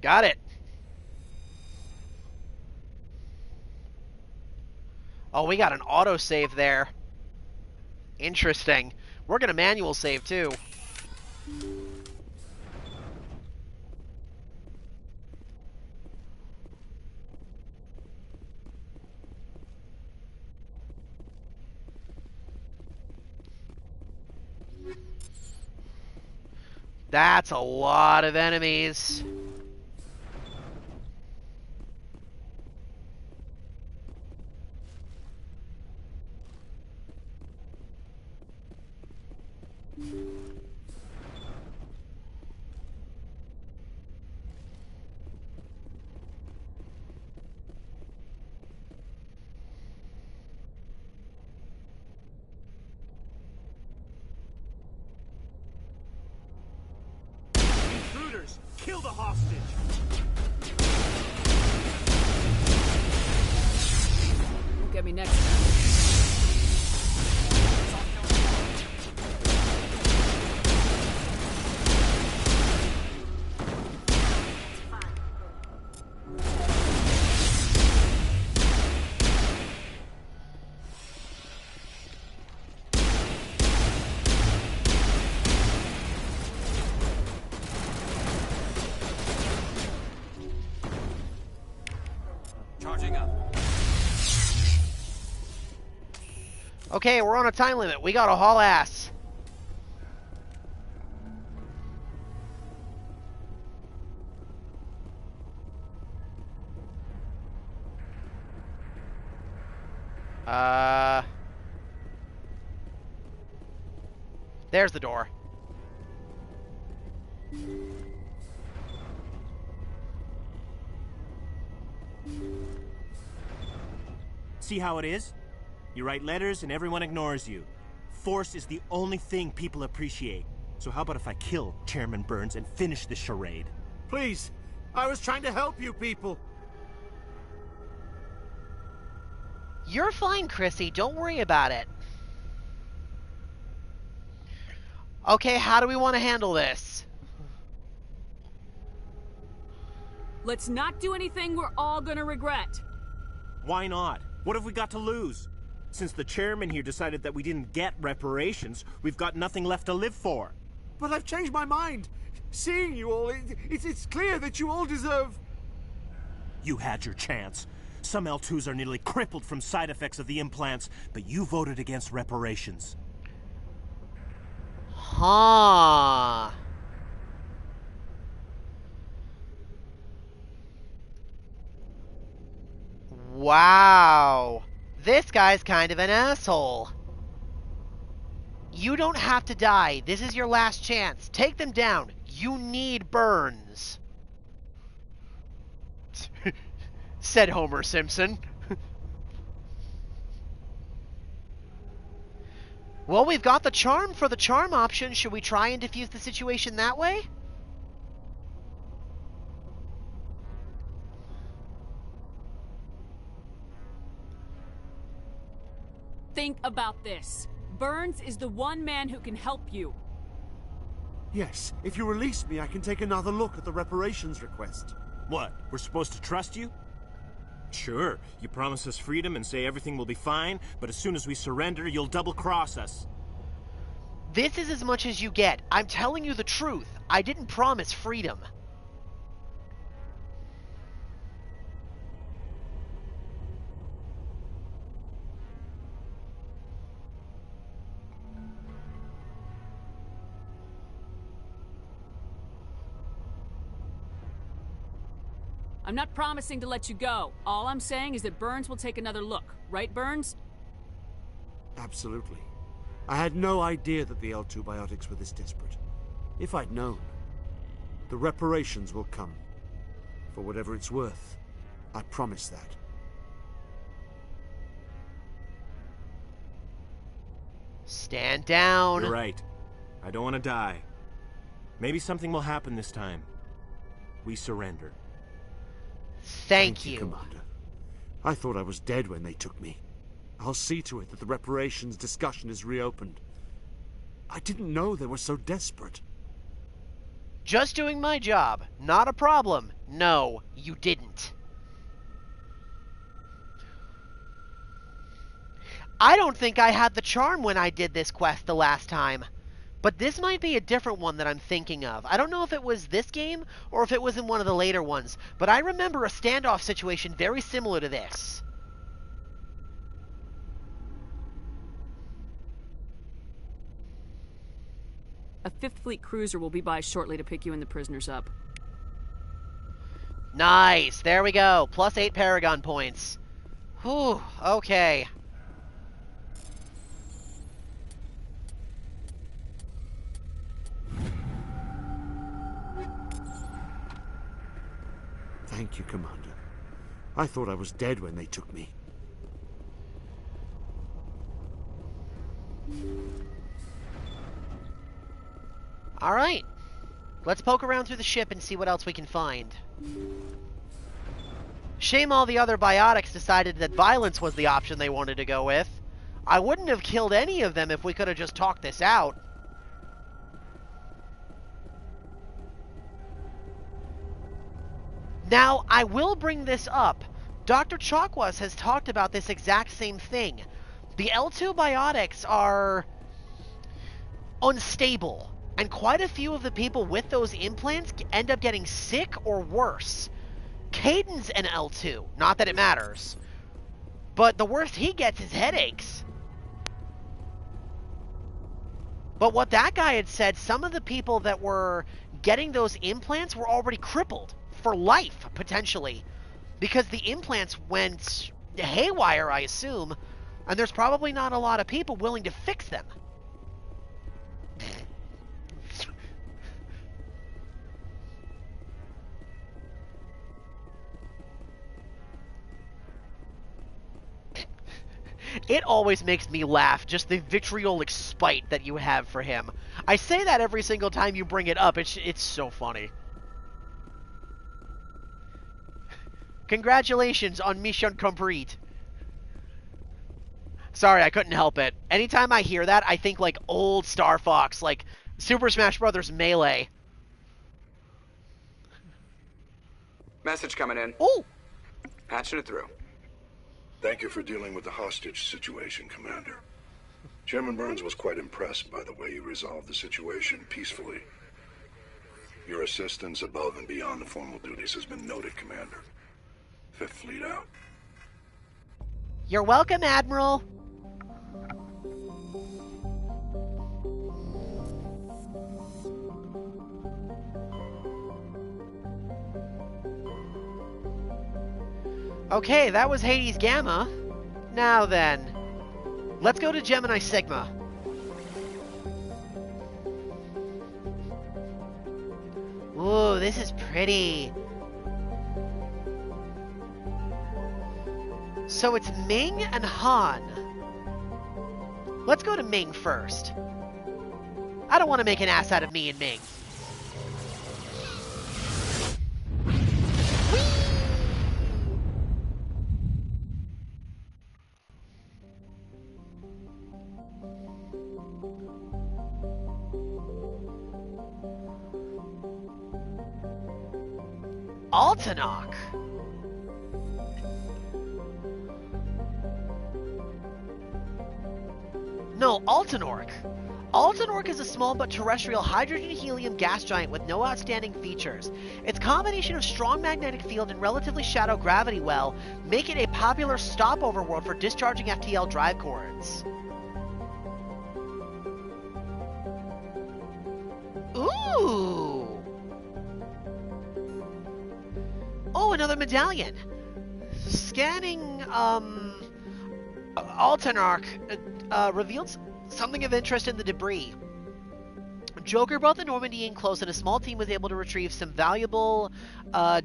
Got it. Oh, we got an autosave there. Interesting. We're gonna manual save too. That's a lot of enemies. Intruders! Kill the hostage! Won't get me next time. Charging up. Okay, we're on a time limit. We gotta haul ass. There's the door. See how it is? You write letters and everyone ignores you. Force is the only thing people appreciate. So how about if I kill Chairman Burns and finish this charade? Please, I was trying to help you people. You're fine, Chrissy. Don't worry about it. Okay, how do we want to handle this? Let's not do anything we're all gonna regret. Why not? What have we got to lose? Since the chairman here decided that we didn't get reparations, we've got nothing left to live for. But I've changed my mind. Seeing you all, it's clear that you all deserve... You had your chance. Some L2s are nearly crippled from side effects of the implants, but you voted against reparations. Huh. Wow. This guy's kind of an asshole. You don't have to die. This is your last chance. Take them down. You need Burns. Said Homer Simpson. Well, we've got the charm for the charm option. Should we try and defuse the situation that way? Think about this. Burns is the one man who can help you. Yes, if you release me, I can take another look at the reparations request. What? We're supposed to trust you? Sure, you promise us freedom and say everything will be fine, but as soon as we surrender, you'll double-cross us. This is as much as you get. I'm telling you the truth. I didn't promise freedom. I'm not promising to let you go. All I'm saying is that Burns will take another look. Right, Burns? Absolutely. I had no idea that the L2 biotics were this desperate. If I'd known, the reparations will come. For whatever it's worth. I promise that. Stand down. You're right. I don't want to die. Maybe something will happen this time. We surrender. Thank you. Commander. I thought I was dead when they took me. I'll see to it that the reparations discussion is reopened. I didn't know they were so desperate. Just doing my job. Not a problem. No, you didn't. I don't think I had the charm when I did this quest the last time. But this might be a different one that I'm thinking of. I don't know if it was this game or if it was in one of the later ones, but I remember a standoff situation very similar to this. A Fifth Fleet cruiser will be by shortly to pick you and the prisoners up. Nice. There we go. Plus 8 Paragon points. Whew. Okay. Thank you, Commander. I thought I was dead when they took me. Alright. Let's poke around through the ship and see what else we can find. Shame all the other biotics decided that violence was the option they wanted to go with. I wouldn't have killed any of them if we could have just talked this out. Now, I will bring this up. Dr. Chakwas has talked about this exact same thing. The L2 biotics are unstable, and quite a few of the people with those implants end up getting sick or worse. Caden's an L2, not that it matters, but the worst he gets is headaches. But what that guy had said, some of the people that were getting those implants were already crippled. For life, potentially. Because the implants went haywire, I assume. And there's probably not a lot of people willing to fix them. It always makes me laugh, just the vitriolic spite that you have for him. I say that every single time you bring it up. It's so funny. Congratulations on Mission Complete. Sorry, I couldn't help it. Anytime I hear that, I think like old Star Fox, like Super Smash Bros. Melee. Message coming in. Oh! Patching it through. Thank you for dealing with the hostage situation, Commander. Chairman Burns was quite impressed by the way you resolved the situation peacefully. Your assistance above and beyond the formal duties has been noted, Commander. Fifth Fleet out. You're welcome, Admiral. Okay, that was Hades Gamma. Now then, let's go to Gemini Sigma. Ooh, this is pretty. So it's Ming and Han. Let's go to Ming first. I don't want to make an ass out of me and Ming. Altanok. No, Altanork. Altanork is a small but terrestrial hydrogen-helium gas giant with no outstanding features. Its combination of strong magnetic field and relatively shallow gravity well make it a popular stopover world for discharging FTL drive cords. Ooh! Oh, another medallion! Scanning, Altanarch revealed something of interest in the debris. Joker brought the Normandy in close, and a small team was able to retrieve some valuable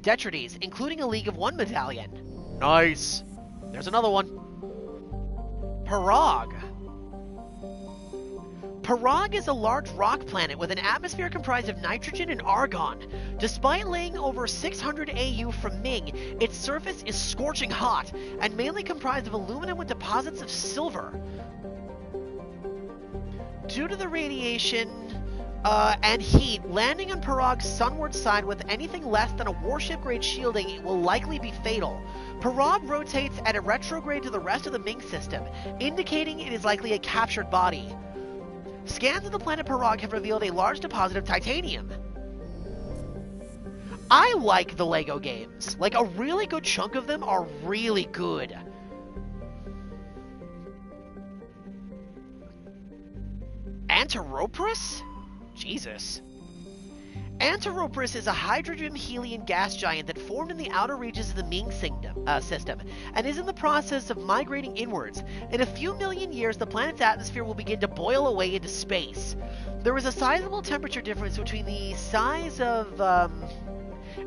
detritus, including a League of One medallion. Nice! There's another one. Parag. Parag is a large rock planet with an atmosphere comprised of nitrogen and argon. Despite laying over 600 AU from Ming, its surface is scorching hot and mainly comprised of aluminum with deposits of silver. Due to the radiation and heat, landing on Parag's sunward side with anything less than a warship-grade shielding will likely be fatal. Parag rotates at a retrograde to the rest of the Ming system, indicating it is likely a captured body. Scans of the planet Parag have revealed a large deposit of titanium. I like the LEGO games. Like, a really good chunk of them are really good. Anteropris? Jesus. Anteropris is a hydrogen-helium gas giant that formed in the outer reaches of the Ming system, and is in the process of migrating inwards. In a few million years, the planet's atmosphere will begin to boil away into space. There is a sizable temperature difference between the size of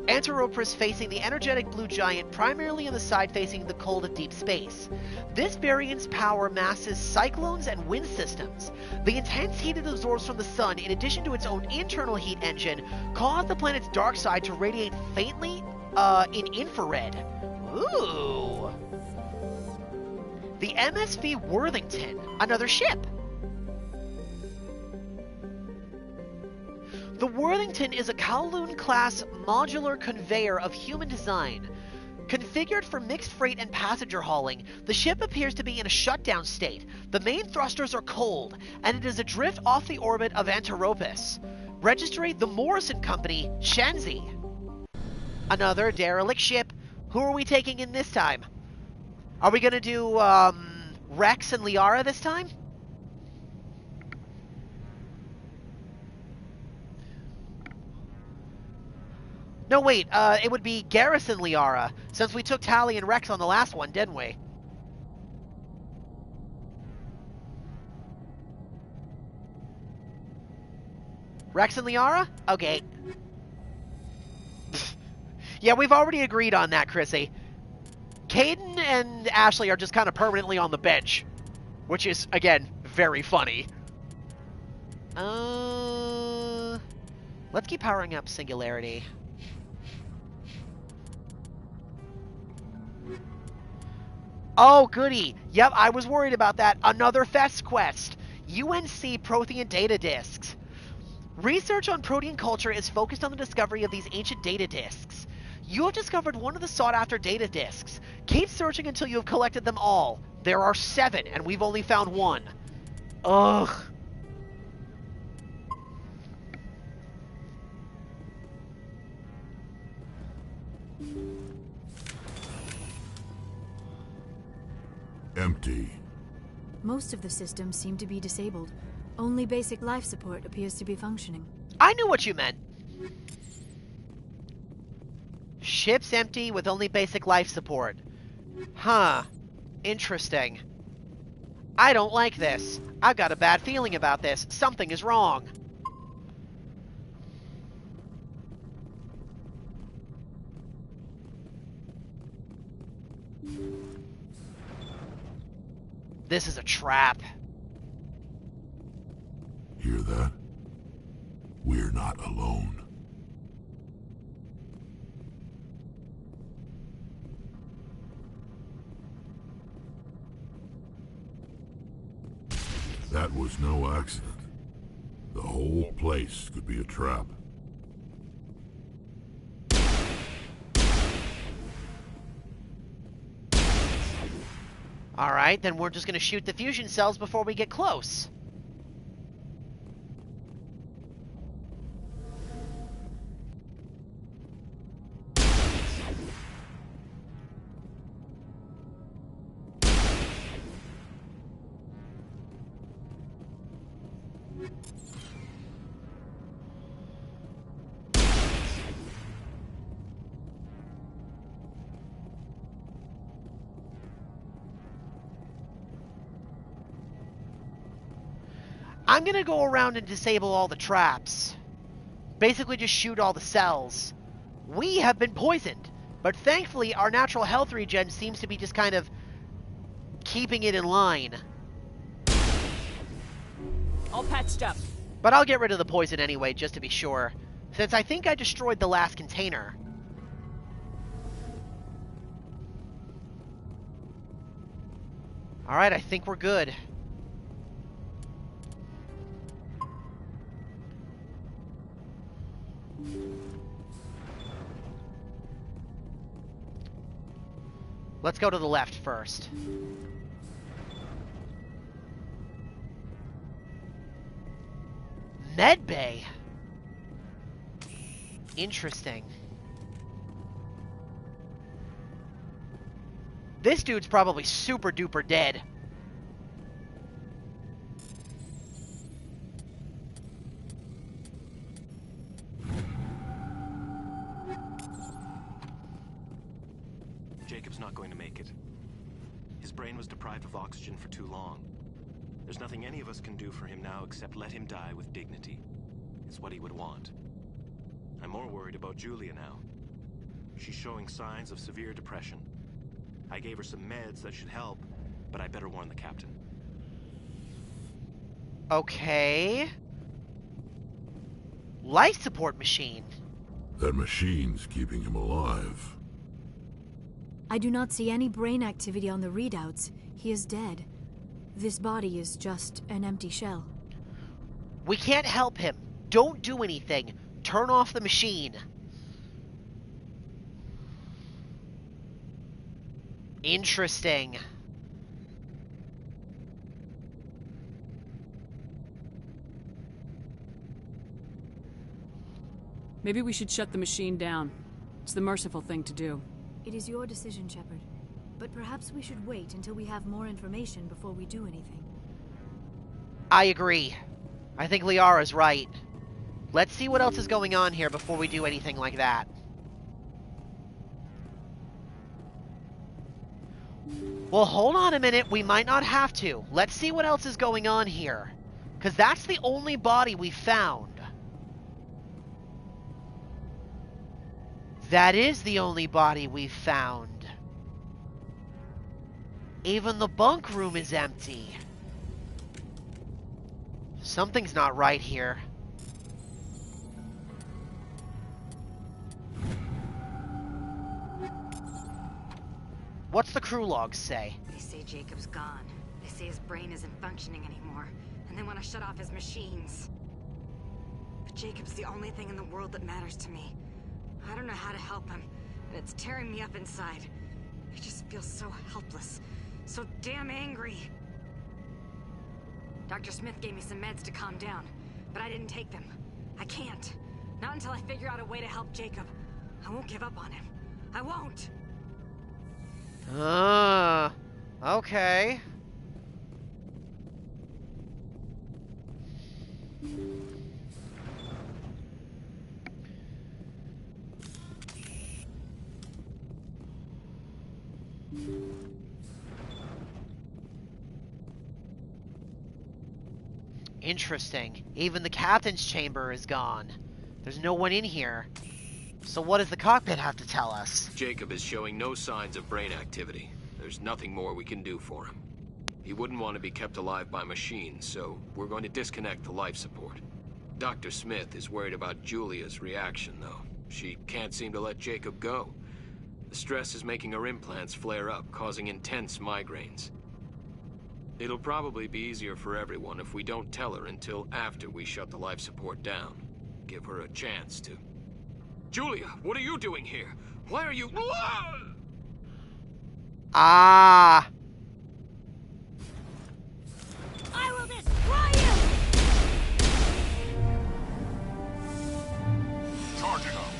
Anteropris facing the energetic blue giant, primarily on the side facing the cold and deep space. This variant's power masses cyclones and wind systems. The intense heat it absorbs from the sun, in addition to its own internal heat engine, cause the planet's dark side to radiate faintly in infrared. Ooh! The MSV Worthington, another ship. The Worthington is a Kowloon-class modular conveyor of human design. Configured for mixed freight and passenger hauling, the ship appears to be in a shutdown state. The main thrusters are cold, and it is adrift off the orbit of Anteropis. Registry the Morrison Company, Shanxi. Another derelict ship. Who are we taking in this time? Are we gonna do, Rex and Liara this time? No, wait, it would be Garrison Liara, since we took Tali and Rex on the last one, didn't we? Rex and Liara? Okay. Yeah, we've already agreed on that, Chrissy. Caden and Ashley are just kind of permanently on the bench, which is, again, very funny. Let's keep powering up Singularity. Oh, goody. Yep, I was worried about that. Another Fest quest. UNC Prothean data disks. Research on Protean culture is focused on the discovery of these ancient data disks. You have discovered one of the sought-after data disks. Keep searching until you have collected them all. There are 7, and we've only found 1. Ugh. Empty. Most of the systems seem to be disabled. Only basic life support appears to be functioning. I knew what you meant. Ship's empty with only basic life support. Huh. Interesting. I don't like this. I've got a bad feeling about this. Something is wrong. This is a trap. Hear that? We're not alone. That was no accident. The whole place could be a trap. Alright, then we're just gonna shoot the fusion cells before we get close. I'm gonna go around and disable all the traps. Basically just shoot all the cells. We have been poisoned, but thankfully our natural health regen seems to be just kind of keeping it in line. All patched up. But I'll get rid of the poison anyway, just to be sure, since I think I destroyed the last container. Alright, I think we're good. Let's go to the left first. Medbay. Interesting. This dude's probably super duper dead. Jacob's not going to make it. His brain was deprived of oxygen for too long. There's nothing any of us can do for him now except let him die with dignity. It's what he would want. I'm more worried about Julia now. She's showing signs of severe depression. I gave her some meds that should help, but I better warn the captain. Okay. Life support machine. That machine's keeping him alive. I do not see any brain activity on the readouts. He is dead. This body is just an empty shell. We can't help him. Don't do anything. Turn off the machine. Interesting. Maybe we should shut the machine down. It's the merciful thing to do. It is your decision, Shepard. But perhaps we should wait until we have more information before we do anything. I agree. I think Liara's right. Let's see what else is going on here before we do anything like that. Well, hold on a minute. We might not have to. Let's see what else is going on here. Because that's the only body we found. That is the only body we've found. Even the bunk room is empty. Something's not right here. What's the crew logs say? They say Jacob's gone. They say his brain isn't functioning anymore, and they want to shut off his machines. But Jacob's the only thing in the world that matters to me. I don't know how to help him, and it's tearing me up inside. I just feel so helpless, so damn angry. Dr. Smith gave me some meds to calm down, but I didn't take them. I can't. Not until I figure out a way to help Jacob. I won't give up on him. I won't. Okay. Interesting. Even the captain's chamber is gone. There's no one in here. So what does the cockpit have to tell us? Jacob is showing no signs of brain activity. There's nothing more we can do for him. He wouldn't want to be kept alive by machines, so we're going to disconnect the life support. Dr. Smith is worried about Julia's reaction, though. She can't seem to let Jacob go. The stress is making her implants flare up, causing intense migraines. It'll probably be easier for everyone if we don't tell her until after we shut the life support down. Give her a chance to... Julia, what are you doing here? Why are you... Ah! I will destroy you! Charging up.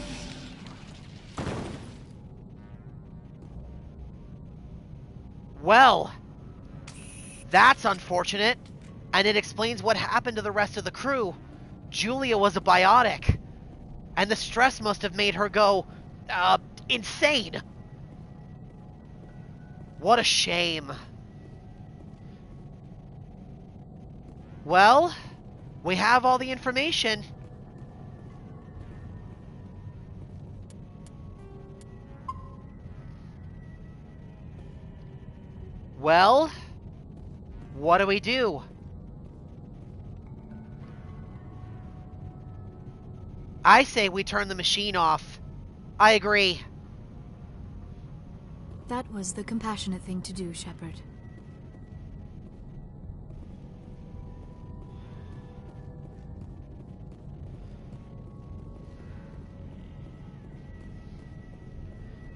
Well, that's unfortunate, and it explains what happened to the rest of the crew. Julia was a biotic, and the stress must have made her go, insane. What a shame. Well, we have all the information. Well, what do we do? I say we turn the machine off. I agree. That was the compassionate thing to do, Shepard.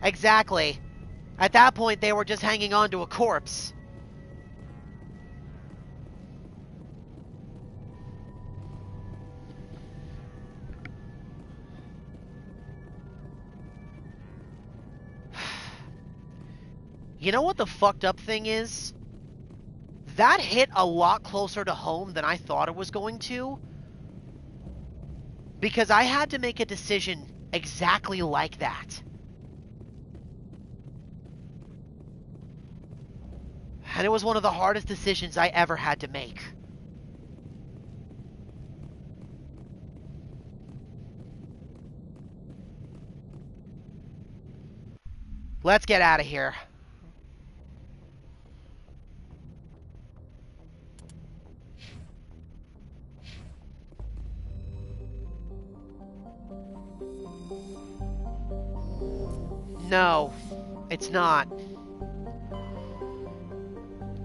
Exactly. At that point, they were just hanging on to a corpse. You know what the fucked up thing is? That hit a lot closer to home than I thought it was going to. Because I had to make a decision exactly like that. And it was one of the hardest decisions I ever had to make. Let's get out of here. No, it's not.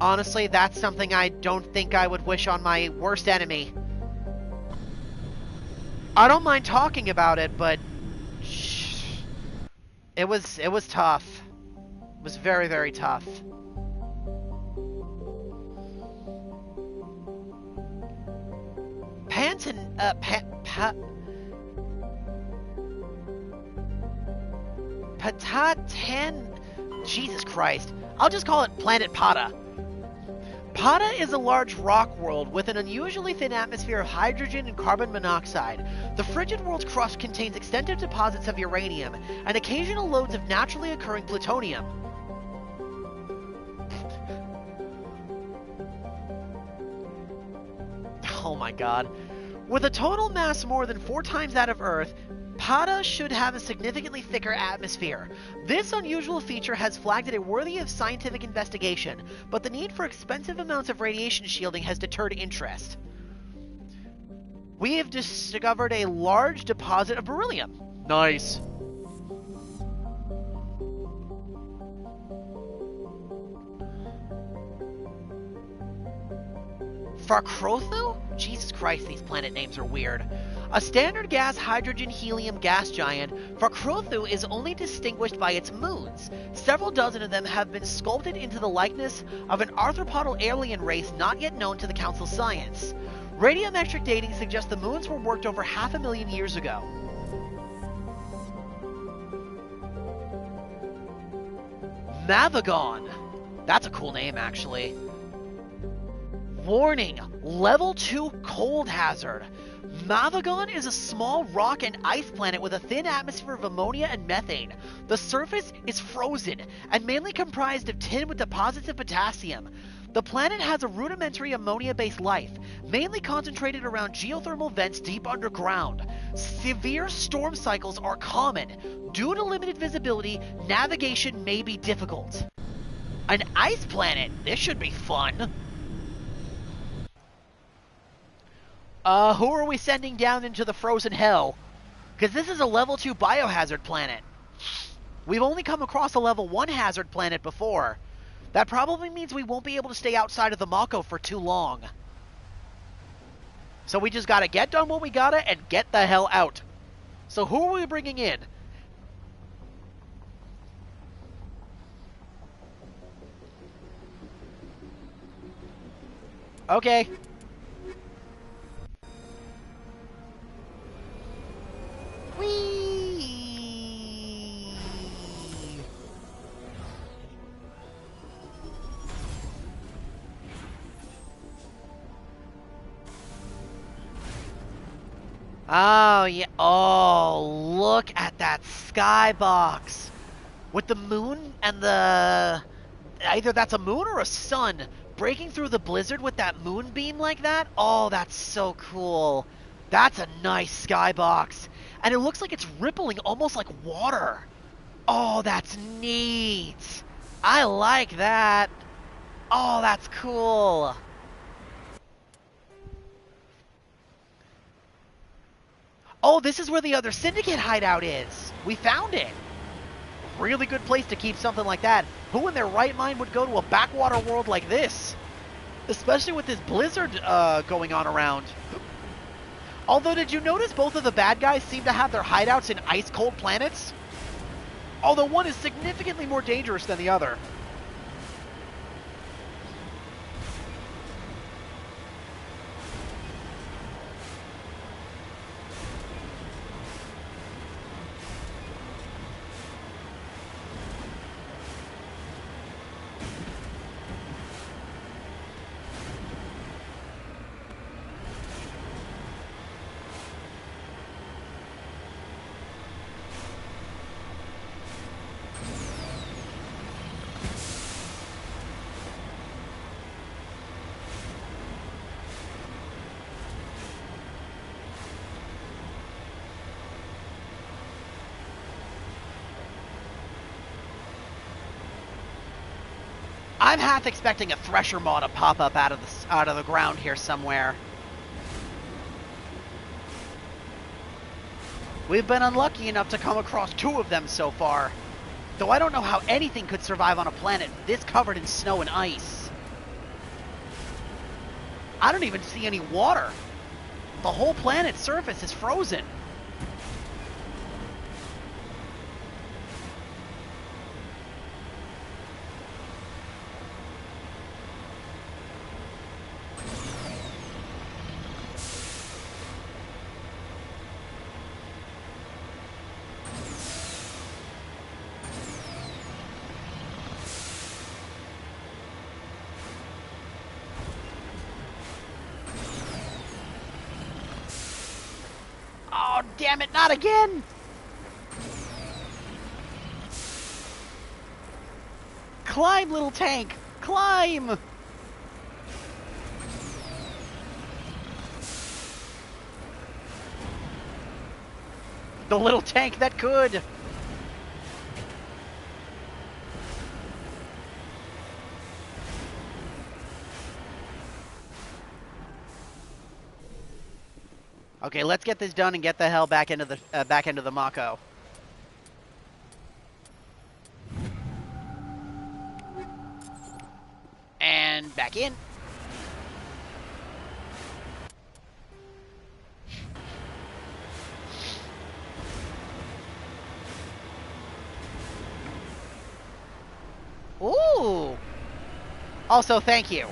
Honestly, that's something I don't think I would wish on my worst enemy. I don't mind talking about it, but it was tough. It was very, very tough. Patatan... Jesus Christ. I'll just call it Planet Pata. Pata is a large rock world with an unusually thin atmosphere of hydrogen and carbon monoxide. The frigid world's crust contains extensive deposits of uranium and occasional loads of naturally occurring plutonium. Oh my god. With a total mass more than 4 times that of Earth, Pata should have a significantly thicker atmosphere. This unusual feature has flagged it worthy of scientific investigation, but the need for expensive amounts of radiation shielding has deterred interest. We have discovered a large deposit of beryllium. Nice. Farkrothu? Jesus Christ, these planet names are weird. A standard gas hydrogen-helium gas giant, Farkrothu is only distinguished by its moons. Several dozen of them have been sculpted into the likeness of an arthropodal alien race not yet known to the Council's science. Radiometric dating suggests the moons were worked over 500,000 years ago. Mavagon. That's a cool name, actually. Warning, level 2 cold hazard. Mavagon is a small rock and ice planet with a thin atmosphere of ammonia and methane. The surface is frozen and mainly comprised of tin with deposits of potassium. The planet has a rudimentary ammonia-based life, mainly concentrated around geothermal vents deep underground. Severe storm cycles are common. Due to limited visibility, navigation may be difficult. An ice planet? This should be fun. Who are we sending down into the frozen hell? Because this is a level 2 biohazard planet. We've only come across a level 1 hazard planet before. That probably means we won't be able to stay outside of the Mako for too long. So we just gotta get done what we gotta and get the hell out. So who are we bringing in? Okay. Whee! Oh, yeah. Oh, look at that skybox. With the moon and the... Either that's a moon or a sun breaking through the blizzard with that moonbeam like that. Oh, that's so cool. That's a nice skybox. And it looks like it's rippling almost like water. Oh, that's neat. I like that. Oh, that's cool. Oh, this is where the other Syndicate hideout is. We found it. Really good place to keep something like that. Who in their right mind would go to a backwater world like this? Especially with this blizzard going on around. Although, did you notice both of the bad guys seem to have their hideouts in ice-cold planets? Although one is significantly more dangerous than the other. I'm half expecting a Thresher Maw to pop up out of the ground here somewhere. We've been unlucky enough to come across 2 of them so far. Though I don't know how anything could survive on a planet this covered in snow and ice. I don't even see any water. The whole planet's surface is frozen. Damn it, not again! Climb, little tank! Climb! The little tank that could! Okay, let's get this done and get the hell back into the Mako. And back in. Ooh. Also, thank you.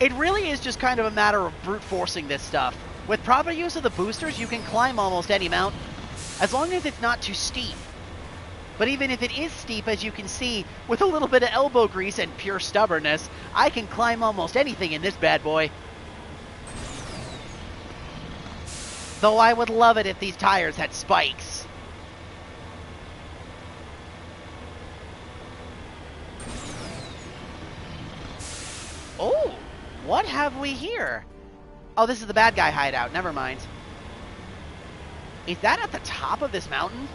It really is just kind of a matter of brute forcing this stuff. With proper use of the boosters, you can climb almost any mountain, as long as it's not too steep. But even if it is steep, as you can see, with a little bit of elbow grease and pure stubbornness, I can climb almost anything in this bad boy. Though I would love it if these tires had spikes. Oh, what have we here? Oh, this is the bad guy hideout. Never mind. Is that at the top of this mountain?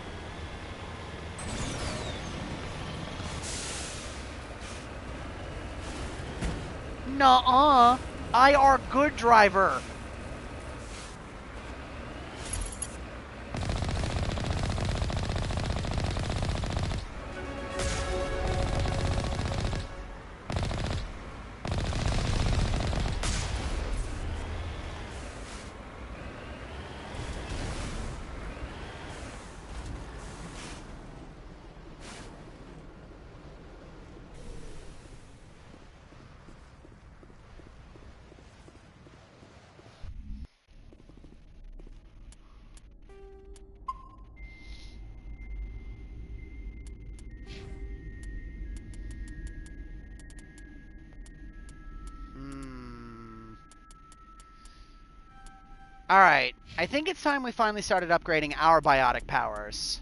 Nuh-uh. I are good driver. Alright, I think it's time we finally started upgrading our biotic powers.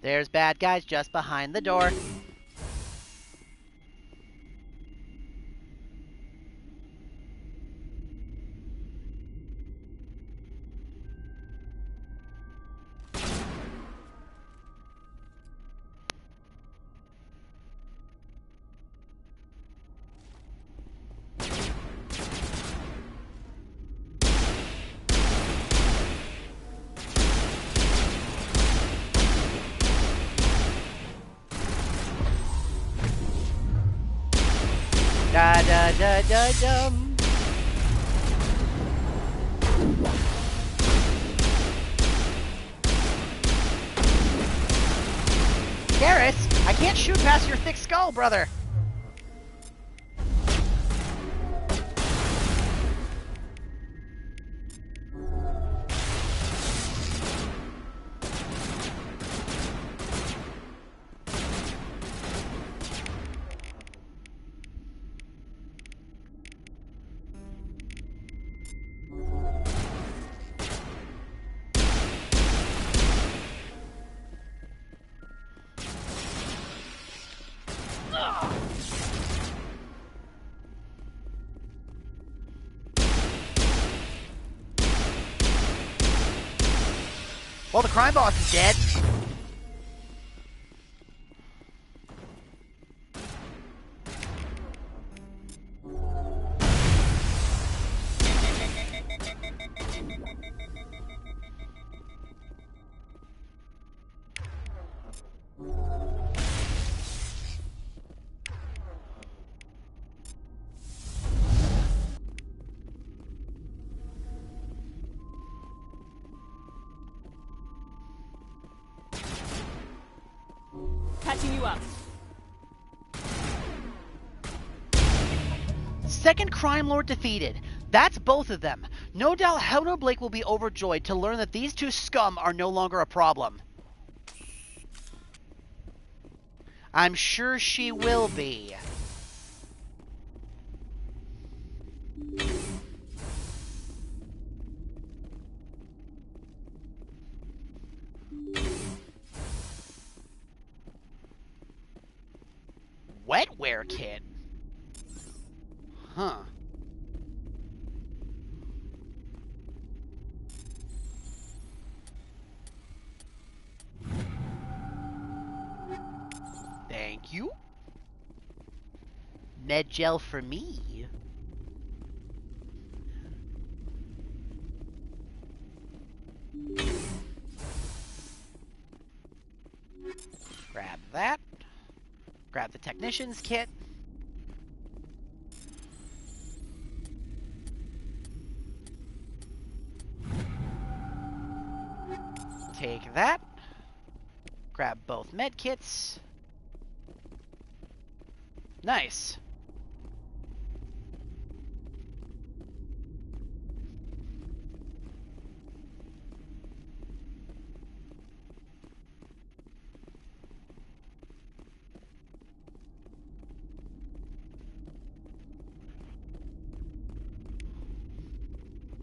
There's bad guys just behind the door. Da da da da dum. Garrus, I can't shoot past your thick skull, brother. Well, the crime boss is dead. Catching you up. Second crime lord defeated. That's both of them. No doubt Helena Blake will be overjoyed to learn that these two scum are no longer a problem. I'm sure she will be. Wetware kit? Huh. Thank you. Med gel for me. Grab that. Grab the technician's kit. Take that. Grab both med kits. Nice.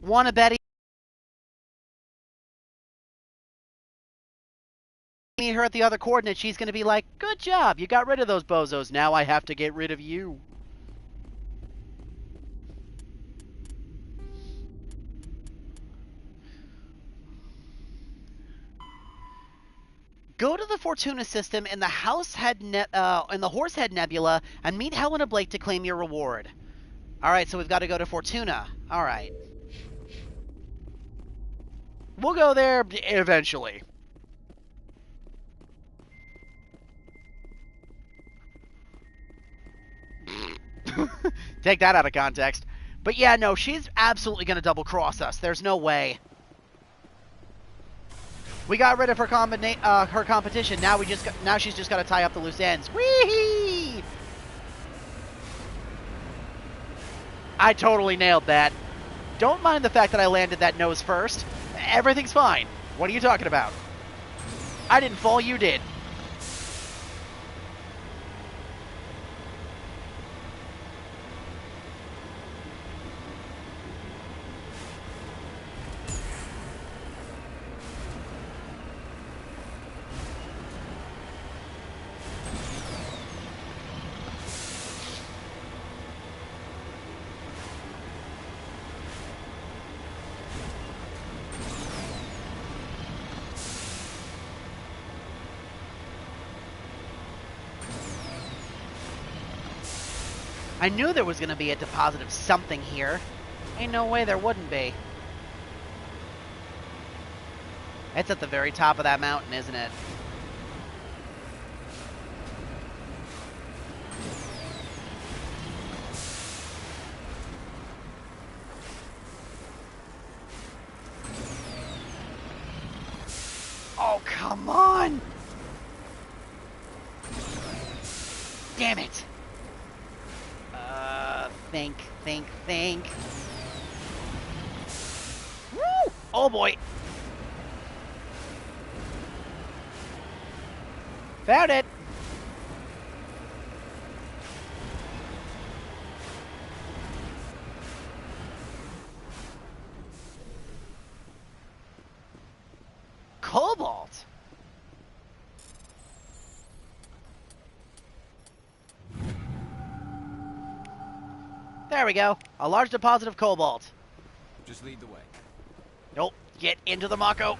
Wanna Betty? Meet her at the other coordinate, she's gonna be like, good job, you got rid of those bozos, now I have to get rid of you. Go to the Fortuna system in the in the Horsehead Nebula and meet Helena Blake to claim your reward. Alright, so we've got to go to Fortuna. Alright. We'll go there eventually. Take that out of context. But yeah, no, she's absolutely going to double-cross us. There's no way. We got rid of her her competition. Now she's just got to tie up the loose ends. Whee! I totally nailed that. Don't mind the fact that I landed that nose first. Everything's fine. What are you talking about? I didn't fall, you did. I knew there was going to be a deposit of something here. Ain't no way there wouldn't be. It's at the very top of that mountain, isn't it? Oh, come on! Damn it! Think. Woo! Oh boy! Found it! Cobalt! There we go. A large deposit of cobalt. Just lead the way. Nope. Get into the Mako.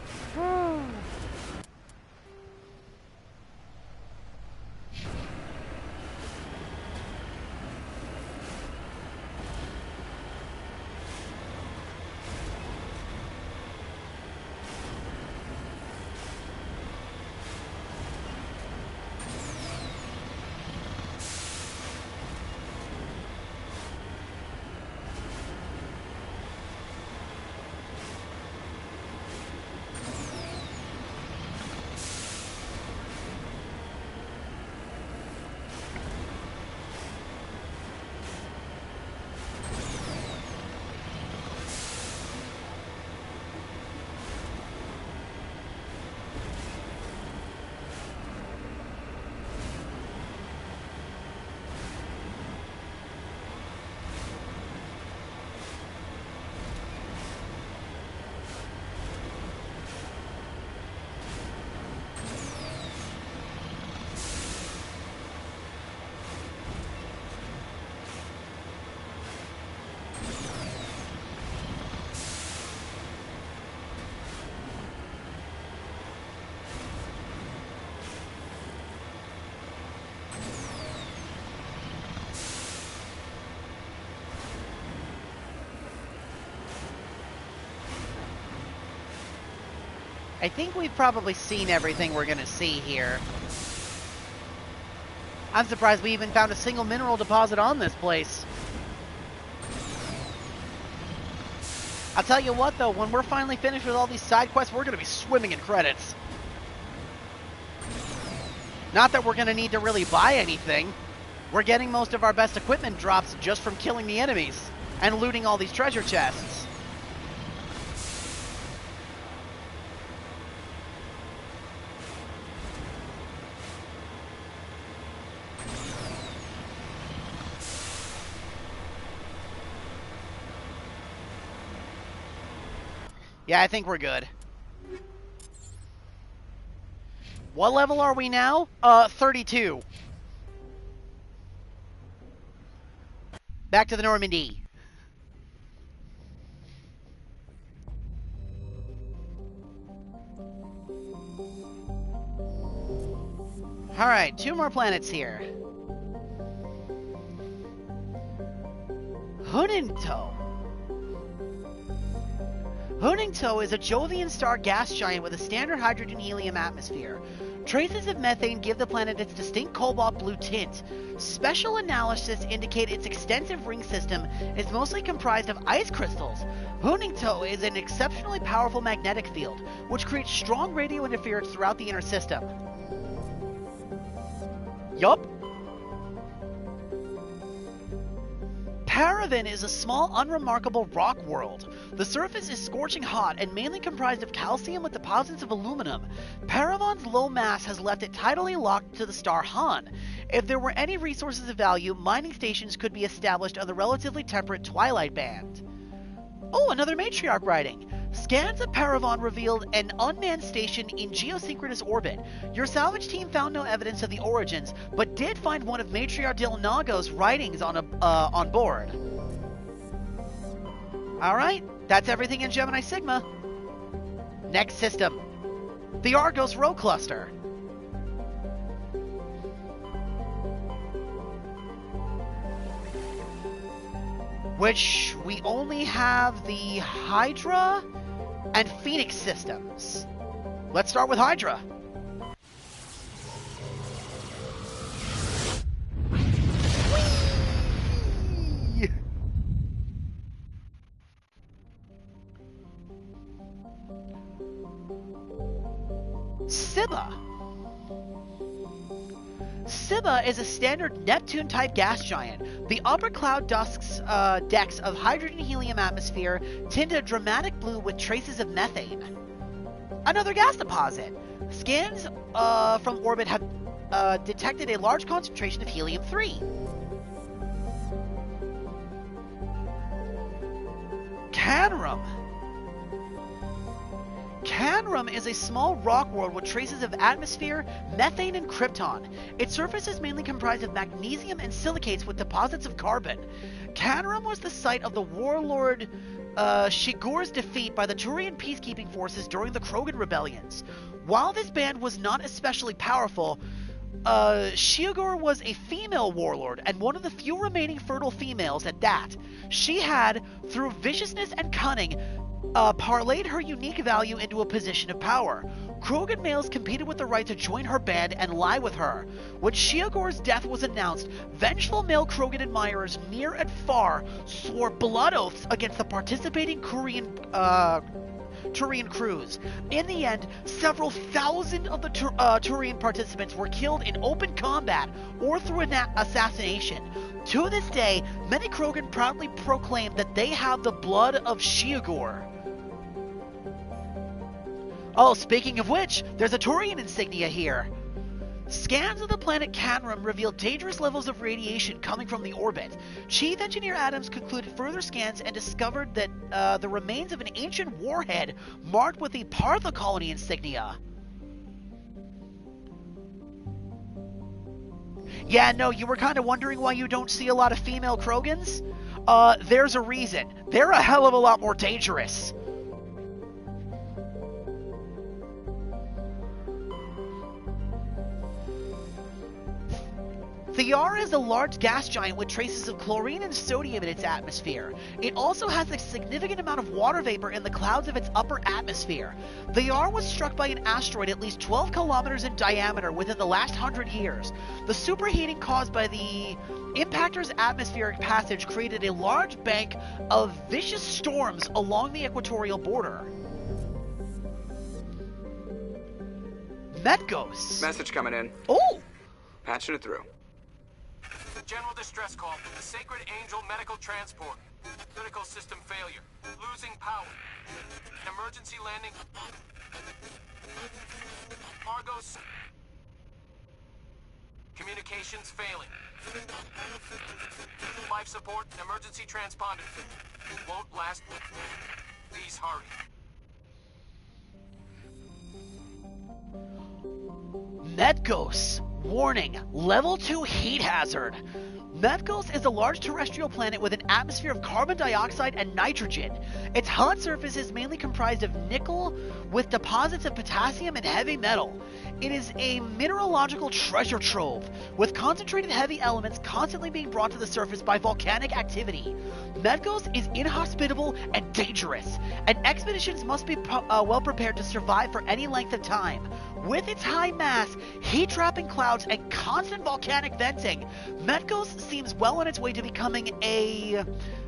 I think we've probably seen everything we're going to see here. I'm surprised we even found a single mineral deposit on this place. I'll tell you what, though, when we're finally finished with all these side quests, we're going to be swimming in credits. Not that we're going to need to really buy anything. We're getting most of our best equipment drops just from killing the enemies and looting all these treasure chests. Yeah, I think we're good. What level are we now? 32. Back to the Normandy. Alright, 2 more planets here. Huningto. Huningto is a Jovian star gas giant with a standard hydrogen-helium atmosphere. Traces of methane give the planet its distinct cobalt blue tint. Special analysis indicate its extensive ring system is mostly comprised of ice crystals. Huningto is an exceptionally powerful magnetic field, which creates strong radio interference throughout the inner system. Yup. Paravan is a small, unremarkable rock world. The surface is scorching hot and mainly comprised of calcium with deposits of aluminum. Paravan's low mass has left it tidally locked to the star Han. If there were any resources of value, mining stations could be established on the relatively temperate Twilight Band. Oh, another matriarch writing. Scans of Paravan revealed an unmanned station in geosynchronous orbit. Your salvage team found no evidence of the origins, but did find one of Matriarch Del Nago's writings on board. Alright, that's everything in Gemini Sigma. Next system. The Argos Rho Cluster. Which we only have the Hydra and Phoenix systems. Let's start with Hydra. Whee! Sibba. Sibba is a standard Neptune-type gas giant. The upper cloud decks of hydrogen-helium atmosphere tint a dramatic blue with traces of methane. Another gas deposit. Scans from orbit have detected a large concentration of helium-3. Canrum. Canrum is a small rock world with traces of atmosphere, methane, and krypton. Its surface is mainly comprised of magnesium and silicates with deposits of carbon. Canrum was the site of the warlord Shigur's defeat by the Turian peacekeeping forces during the Krogan rebellions. While this band was not especially powerful, Shigur was a female warlord and one of the few remaining fertile females at that. She had, through viciousness and cunning, parlayed her unique value into a position of power. Krogan males competed with the right to join her band and lie with her. When Shiogor's death was announced, vengeful male Krogan admirers near and far swore blood oaths against the participating Turian crews. In the end, several thousand of the Turian participants were killed in open combat or through an assassination. To this day, many Krogan proudly proclaim that they have the blood of Shiogor. Oh, speaking of which, there's a Turian insignia here. Scans of the planet Canrum reveal dangerous levels of radiation coming from the orbit. Chief Engineer Adams concluded further scans and discovered that the remains of an ancient warhead marked with the Partha colony insignia. Yeah, no, you were kind of wondering why you don't see a lot of female Krogans? There's a reason. They're a hell of a lot more dangerous. Thear is a large gas giant with traces of chlorine and sodium in its atmosphere. It also has a significant amount of water vapor in the clouds of its upper atmosphere. Thear was struck by an asteroid at least 12 kilometers in diameter within the last 100 years. The superheating caused by the impactor's atmospheric passage created a large bank of vicious storms along the equatorial border. Metgos. Message coming in. Oh! Patching it through. general distress call. The Sacred Angel medical transport. Critical system failure. Losing power. Emergency landing. Argos. Communications failing. Life support, emergency transponder. Won't last. Please hurry. Medgos. Warning, level 2 heat hazard. Medgos is a large terrestrial planet with an atmosphere of carbon dioxide and nitrogen. Its hot surface is mainly comprised of nickel with deposits of potassium and heavy metal. It is a mineralogical treasure trove, with concentrated heavy elements constantly being brought to the surface by volcanic activity. Medgos is inhospitable and dangerous, and expeditions must be well prepared to survive for any length of time. With its high mass, heat-trapping clouds, and constant volcanic venting, Medgos seems well on its way to becoming a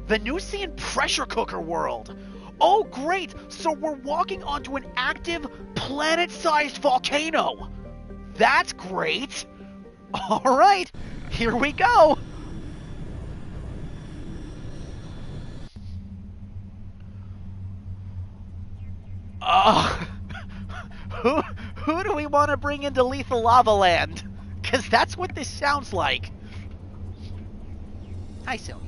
Venusian pressure cooker world. Oh great, so we're walking onto an active, planet-sized volcano! That's great! Alright, here we go! Who do we want to bring into Lethal Lava Land? Because that's what this sounds like. Hi, Sylvia.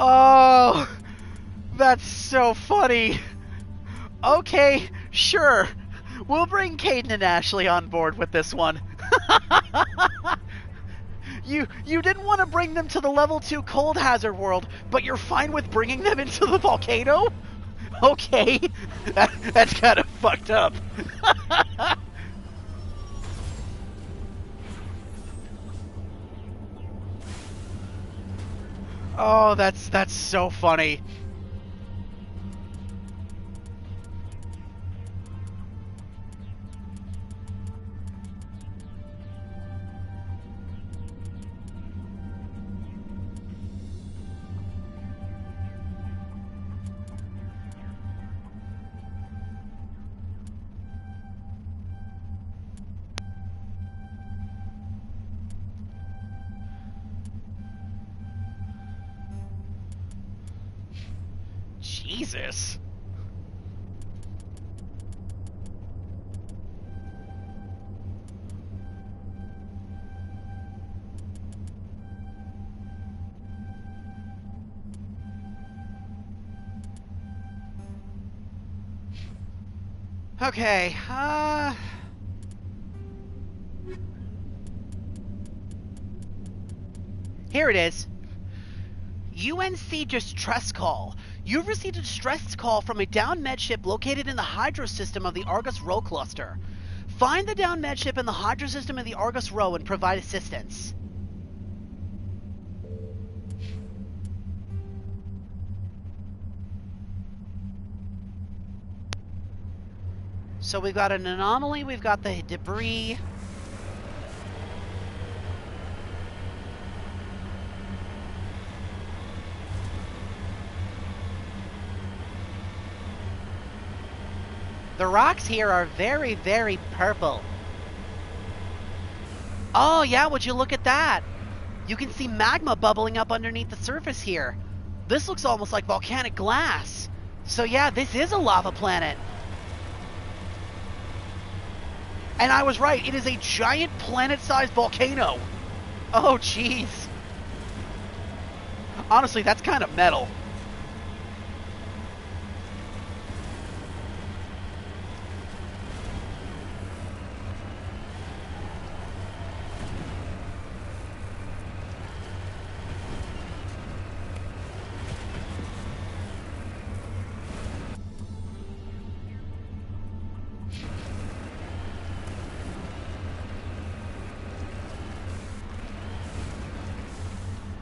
Oh, that's so funny. Okay, sure. We'll bring Caden and Ashley on board with this one. You didn't want to bring them to the level 2 cold hazard world, but you're fine with bringing them into the volcano? Okay, that's kind of fucked up. Oh, that's so funny. Jesus. Okay, here it is. UNC distress call. You've received a distress call from a downed medship located in the hydro system of the Argus Rho cluster. Find the downed medship in the hydro system of the Argus Rho and provide assistance. So we've got an anomaly, we've got the debris. The rocks here are very, very purple. Oh yeah, would you look at that? You can see magma bubbling up underneath the surface here. This looks almost like volcanic glass. So yeah, this is a lava planet. And I was right, it is a giant planet-sized volcano. Oh jeez. Honestly, that's kind of metal.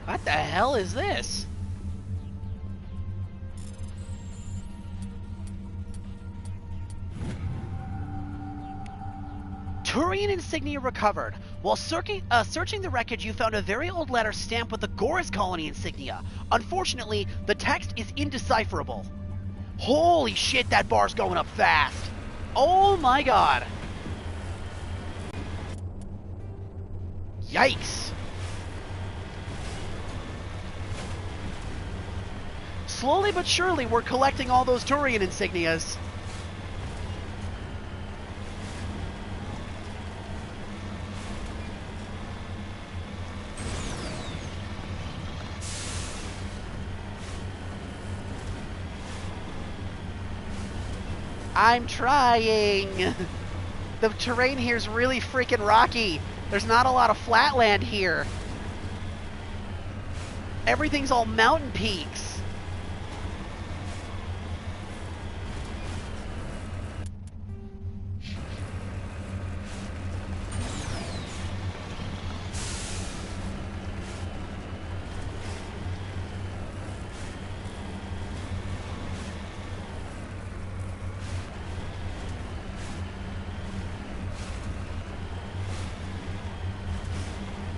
What the hell is this? Turian insignia recovered. While searching the wreckage, you found a very old letter stamped with the Gorus colony insignia. Unfortunately, the text is indecipherable. Holy shit, that bar's going up fast. Oh my god. Yikes. Slowly but surely, we're collecting all those Turian insignias. I'm trying. The terrain here is really freaking rocky. There's not a lot of flat land here. Everything's all mountain peaks.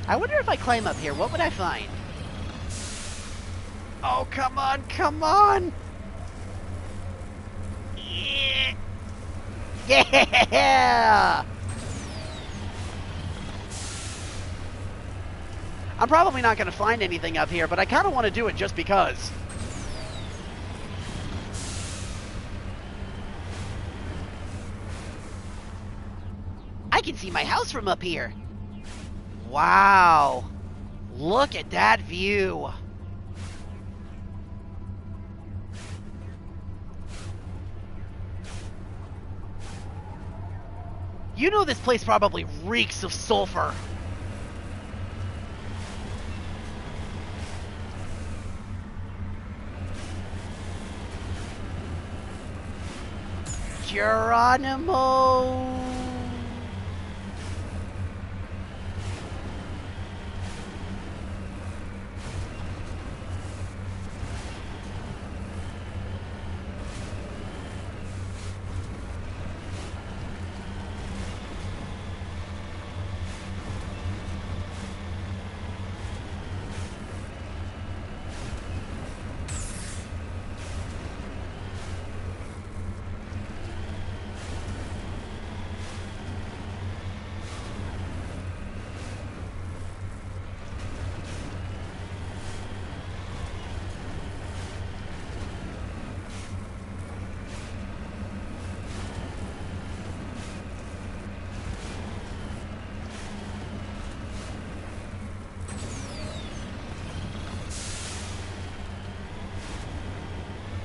I wonder if I climb up here, what would I find? Oh, come on, come on! Yeah! I'm probably not going to find anything up here, but I kind of want to do it just because. I can see my house from up here. Wow. Look at that view. You know this place probably reeks of sulfur. Geronimo.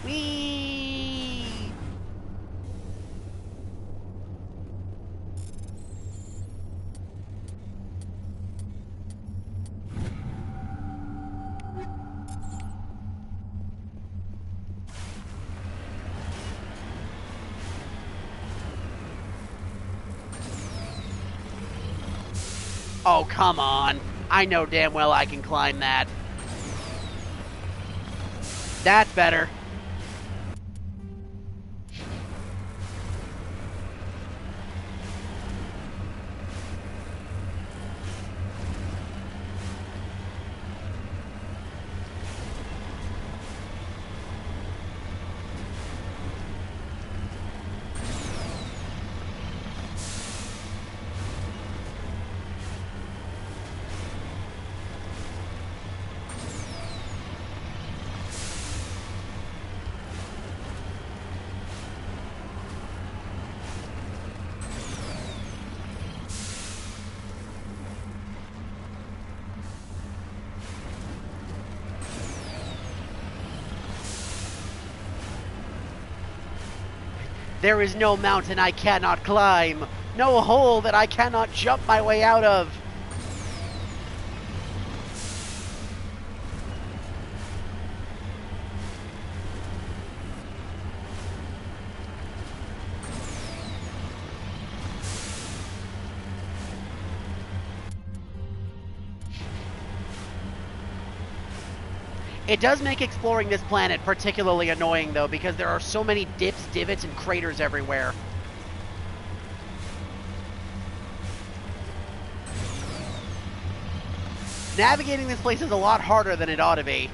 Whee! Oh, come on. I know damn well I can climb that. That's better. There is no mountain I cannot climb, no hole that I cannot jump my way out of. It does make exploring this planet particularly annoying, though, because there are so many dips, divots, and craters everywhere. Navigating this place is a lot harder than it ought to be.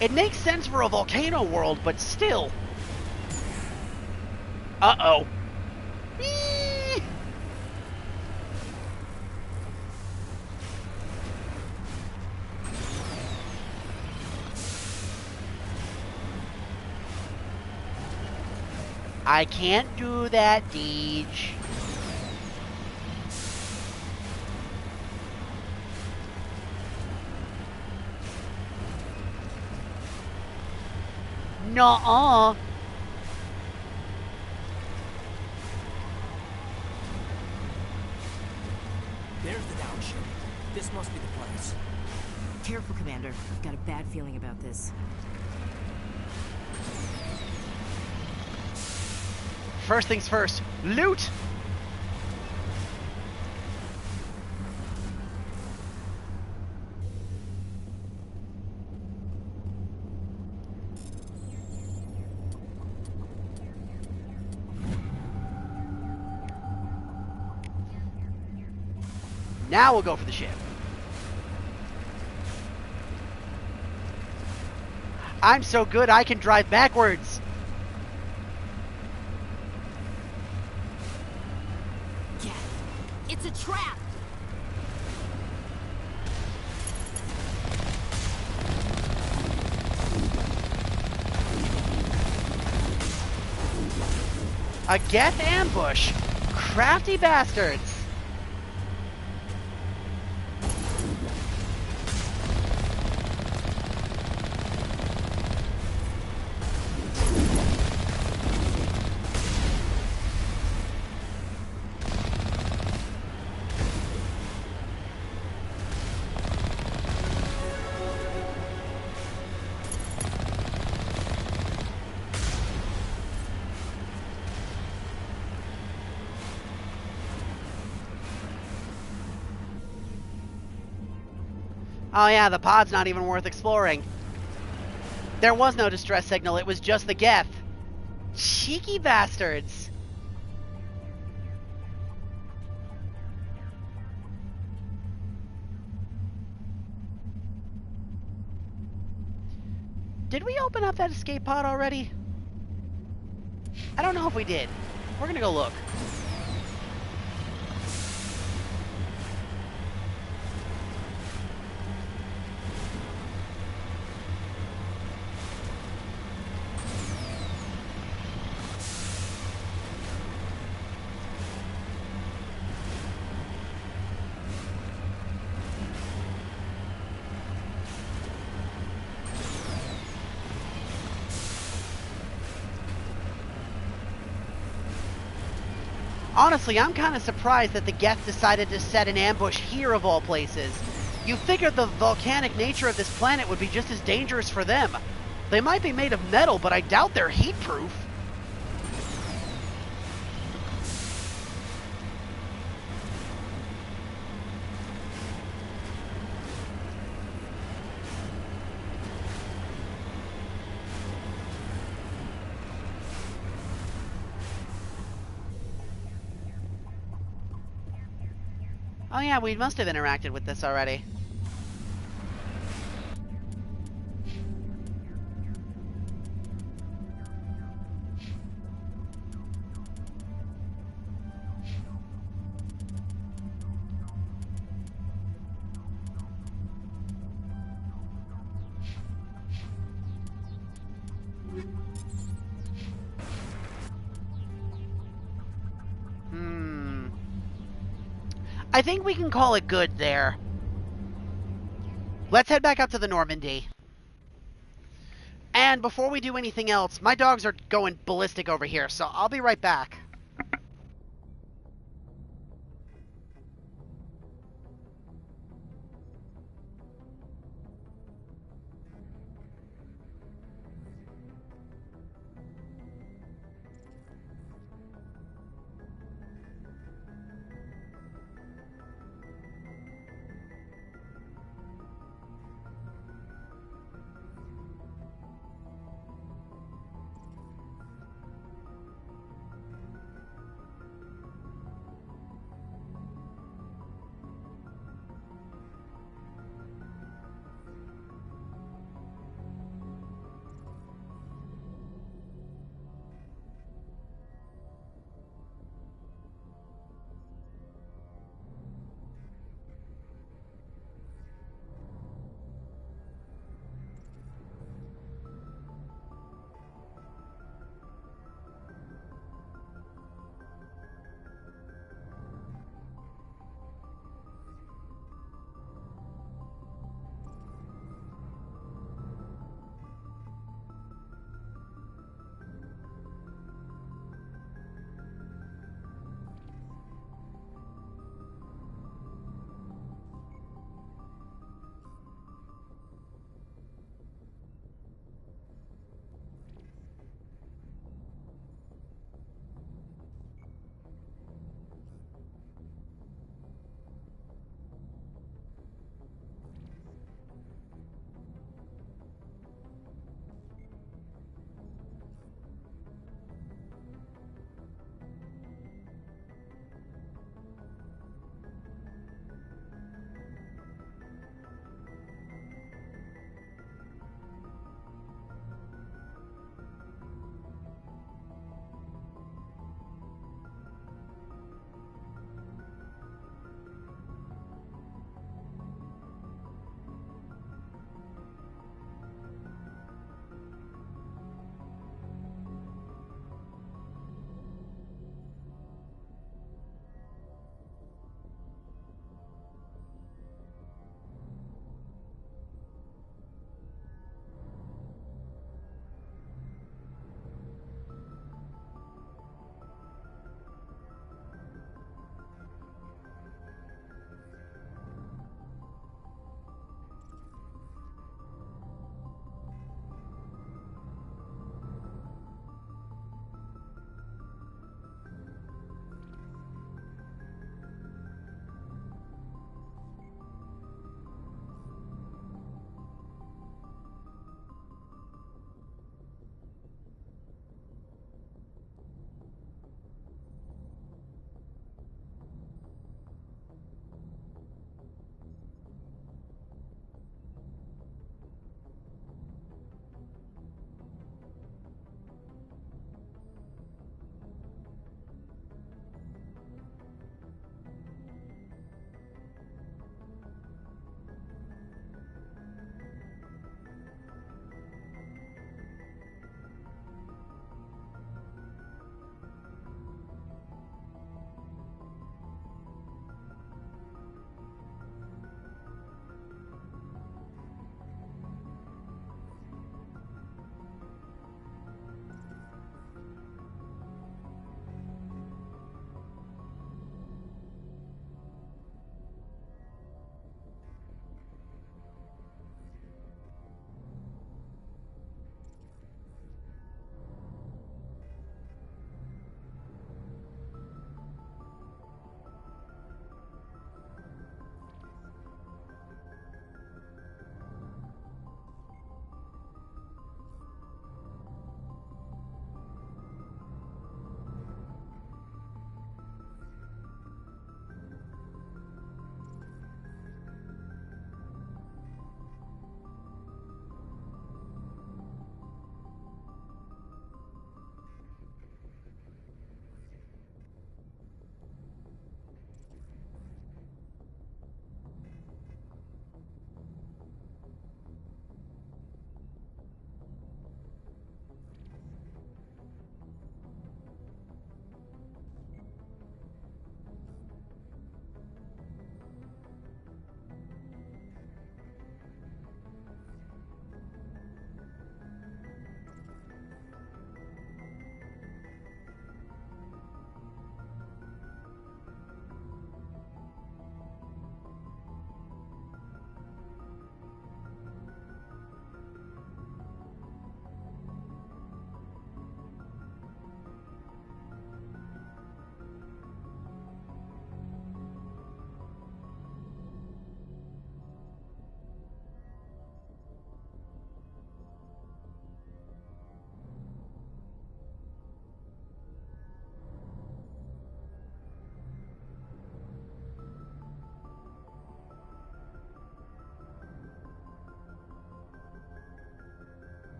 It makes sense for a volcano world, but still. Uh-oh. Whee! I can't do that, Deej. Nuh-uh. There's the downship. This must be the place. Careful, Commander. I've got a bad feeling about this. First things first, loot! Now we'll go for the ship. I'm so good I can drive backwards. It's a trap! A Geth ambush! Crafty bastards! Oh yeah, the pod's not even worth exploring. There was no distress signal, it was just the Geth. Cheeky bastards. Did we open up that escape pod already? I don't know if we did. We're gonna go look. Honestly, I'm kind of surprised that the Geth decided to set an ambush here of all places. You figured the volcanic nature of this planet would be just as dangerous for them. They might be made of metal, but I doubt they're heat-proof. Oh yeah, we must have interacted with this already. I think we can call it good there. Let's head back up to the Normandy. And before we do anything else, my dogs are going ballistic over here, so I'll be right back.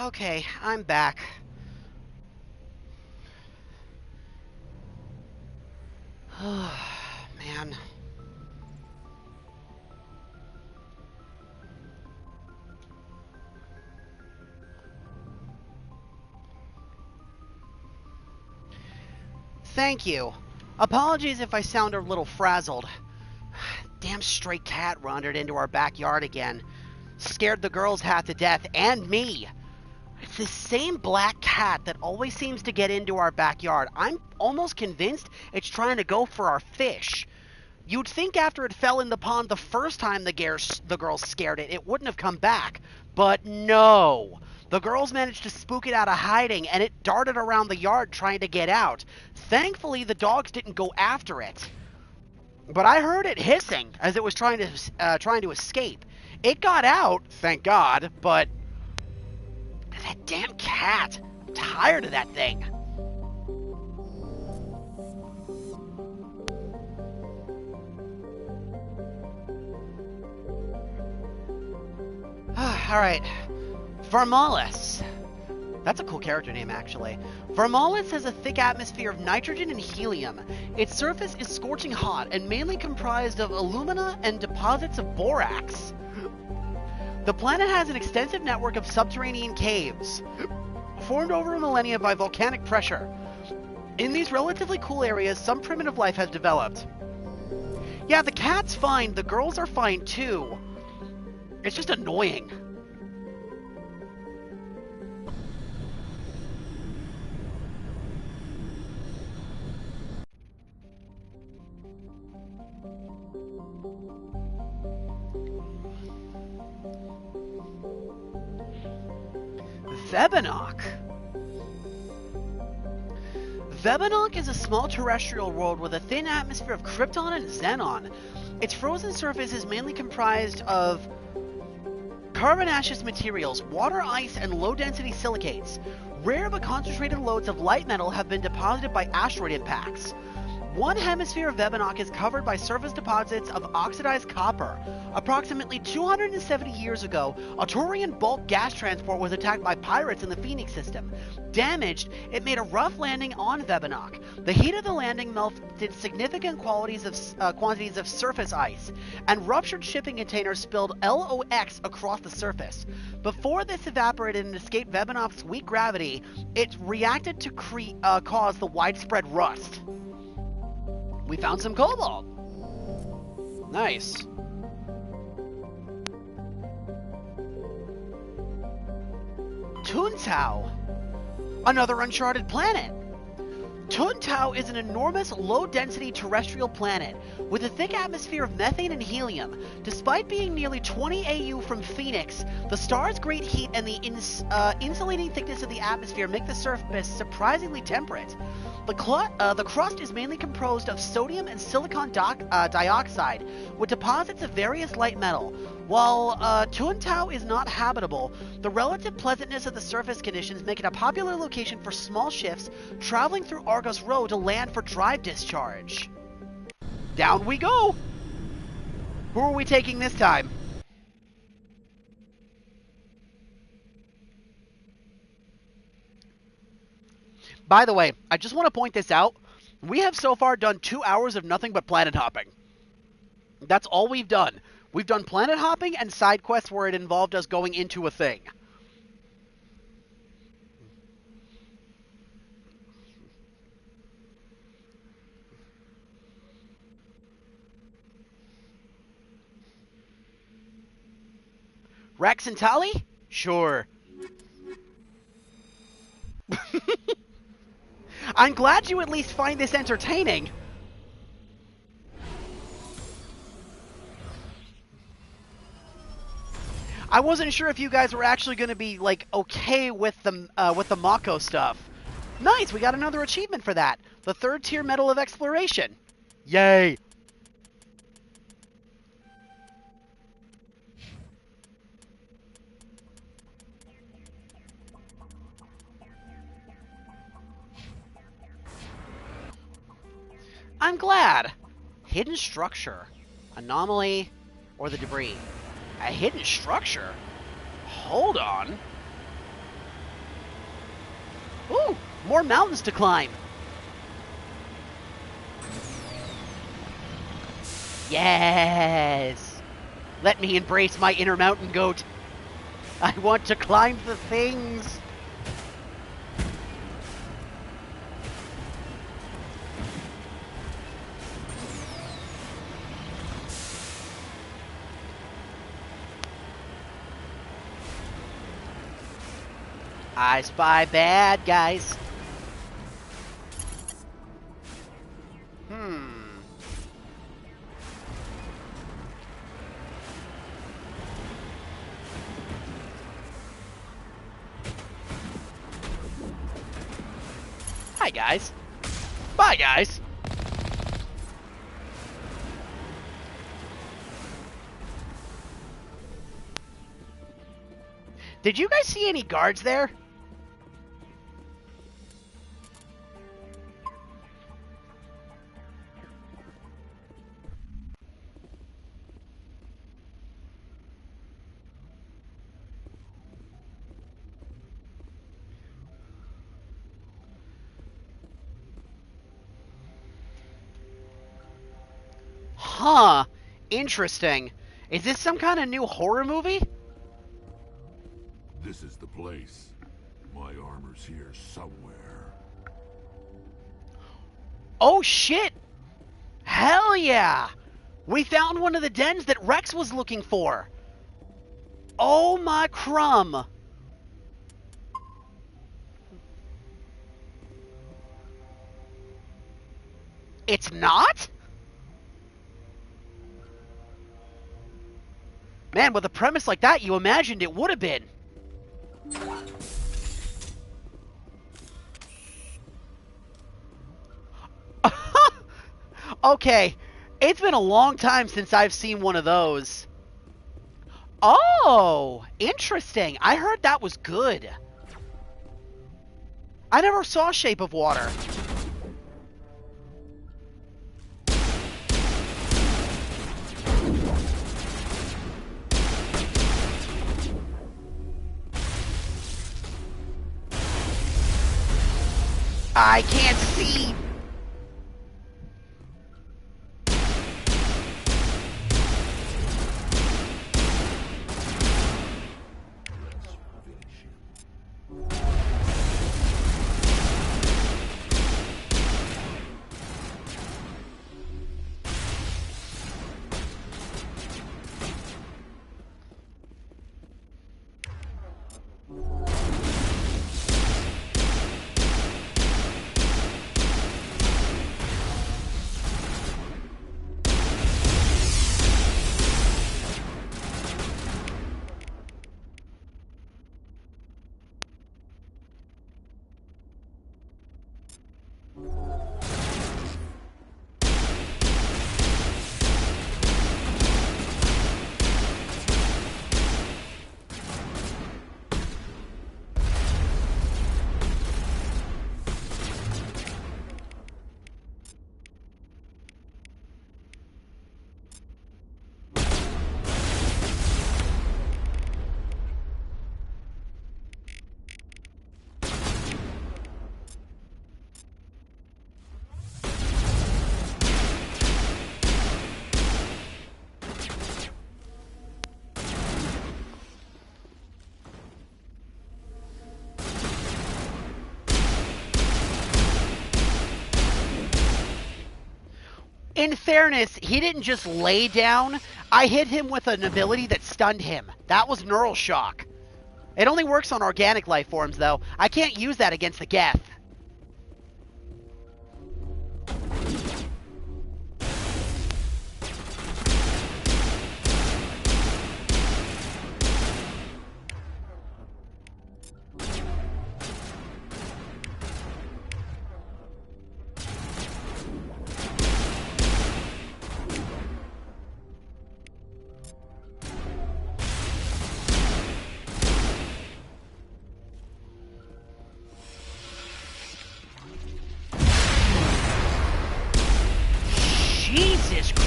Okay, I'm back. Man. Thank you. Apologies if I sound a little frazzled. Damn stray cat wandered into our backyard again. Scared the girls half to death, and me. It's the same black cat that always seems to get into our backyard. I'm almost convinced it's trying to go for our fish. You'd think after it fell in the pond the first time the girls scared it, it wouldn't have come back. But no. The girls managed to spook it out of hiding, and it darted around the yard trying to get out. Thankfully, the dogs didn't go after it. But I heard it hissing as it was trying to escape. It got out, thank God, but that damn cat. I'm tired of that thing. Alright. Vermalis. That's a cool character name, actually. Vermalis has a thick atmosphere of nitrogen and helium. Its surface is scorching hot and mainly comprised of alumina and deposits of borax. The planet has an extensive network of subterranean caves, formed over a millennia by volcanic pressure. In these relatively cool areas, some primitive life has developed. Yeah, the cat's fine, the girls are fine too. It's just annoying. Vebenock. Vebenock is a small terrestrial world with a thin atmosphere of krypton and xenon. Its frozen surface is mainly comprised of carbonaceous materials, water ice, and low-density silicates. Rare but concentrated loads of light metal have been deposited by asteroid impacts. One hemisphere of Vebenock is covered by surface deposits of oxidized copper. Approximately 270 years ago, a Taurian bulk gas transport was attacked by pirates in the Phoenix system. Damaged, it made a rough landing on Vebenock. The heat of the landing melted significant quantities of surface ice, and ruptured shipping containers spilled LOX across the surface. Before this evaporated and escaped Vebenock's weak gravity, it reacted to cause the widespread rust. We found some cobalt. Nice. Tuntau. Another uncharted planet. Tuntau is an enormous, low-density terrestrial planet with a thick atmosphere of methane and helium. Despite being nearly 20 AU from Phoenix, the star's great heat and the insulating thickness of the atmosphere make the surface surprisingly temperate. The crust is mainly composed of sodium and silicon dioxide, with deposits of various light metal. While Tuntau is not habitable, the relative pleasantness of the surface conditions make it a popular location for small ships traveling through Argos Road to land for drive discharge. Down we go! Who are we taking this time? By the way, I just want to point this out. We have so far done 2 hours of nothing but planet hopping. That's all we've done. We've done planet hopping and side quests where it involved us going into a thing. Rex and Tali? Sure. I'm glad you at least find this entertaining. I wasn't sure if you guys were actually going to be, like, okay with the Mako stuff. Nice, we got another achievement for that. The 3rd tier Medal of Exploration. Yay! I'm glad. Hidden structure. Anomaly or the debris. A hidden structure? Hold on. More mountains to climb. Yes! Let me embrace my inner mountain goat. I want to climb the things. I spy bad guys. Hi, guys. Bye, guys. Did you guys see any guards there? Huh. Interesting. Is this some kind of new horror movie? This is the place. My armor's here somewhere. Oh shit! Hell yeah! We found one of the dens that Rex was looking for. Oh my crumb! It's not? Man, with a premise like that, you imagined it would have been. Okay, it's been a long time since I've seen one of those. Oh, interesting. I heard that was good. I never saw Shape of Water. I can't see. In fairness, he didn't just lay down. I hit him with an ability that stunned him. That was Neural Shock. It only works on organic life forms, though. I can't use that against the Geth.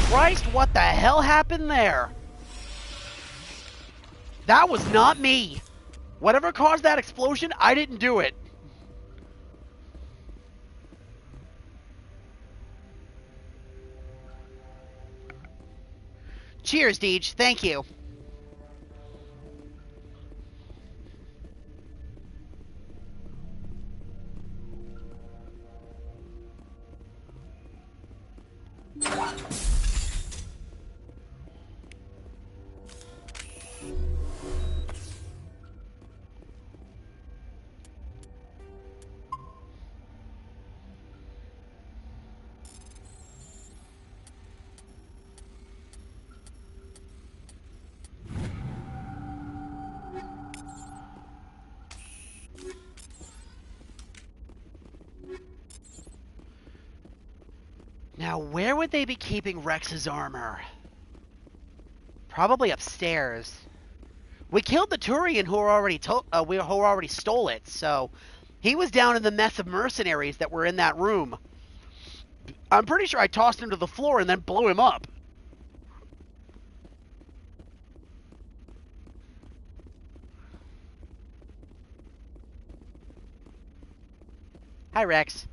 Christ, what the hell happened there? That was not me. Whatever caused that explosion, I didn't do it. Cheers, Deej. Thank you. Now, where would they be keeping Rex's armor? Probably upstairs. We killed the Turian who already stole it, so he was down in the mess of mercenaries that were in that room. I'm pretty sure I tossed him to the floor and then blew him up. Hi, Rex.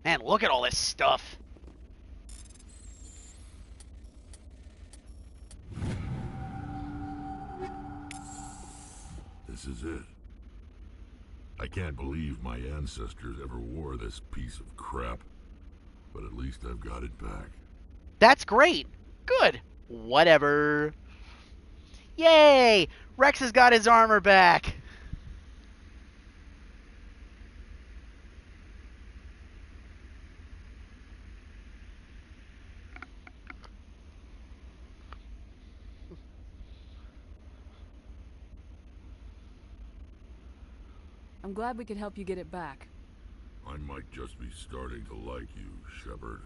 Man, look at all this stuff. This is it. I can't believe my ancestors ever wore this piece of crap, but at least I've got it back. That's great. Good. Whatever. Yay! Rex has got his armor back. I'm glad we could help you get it back. I might just be starting to like you, Shepard.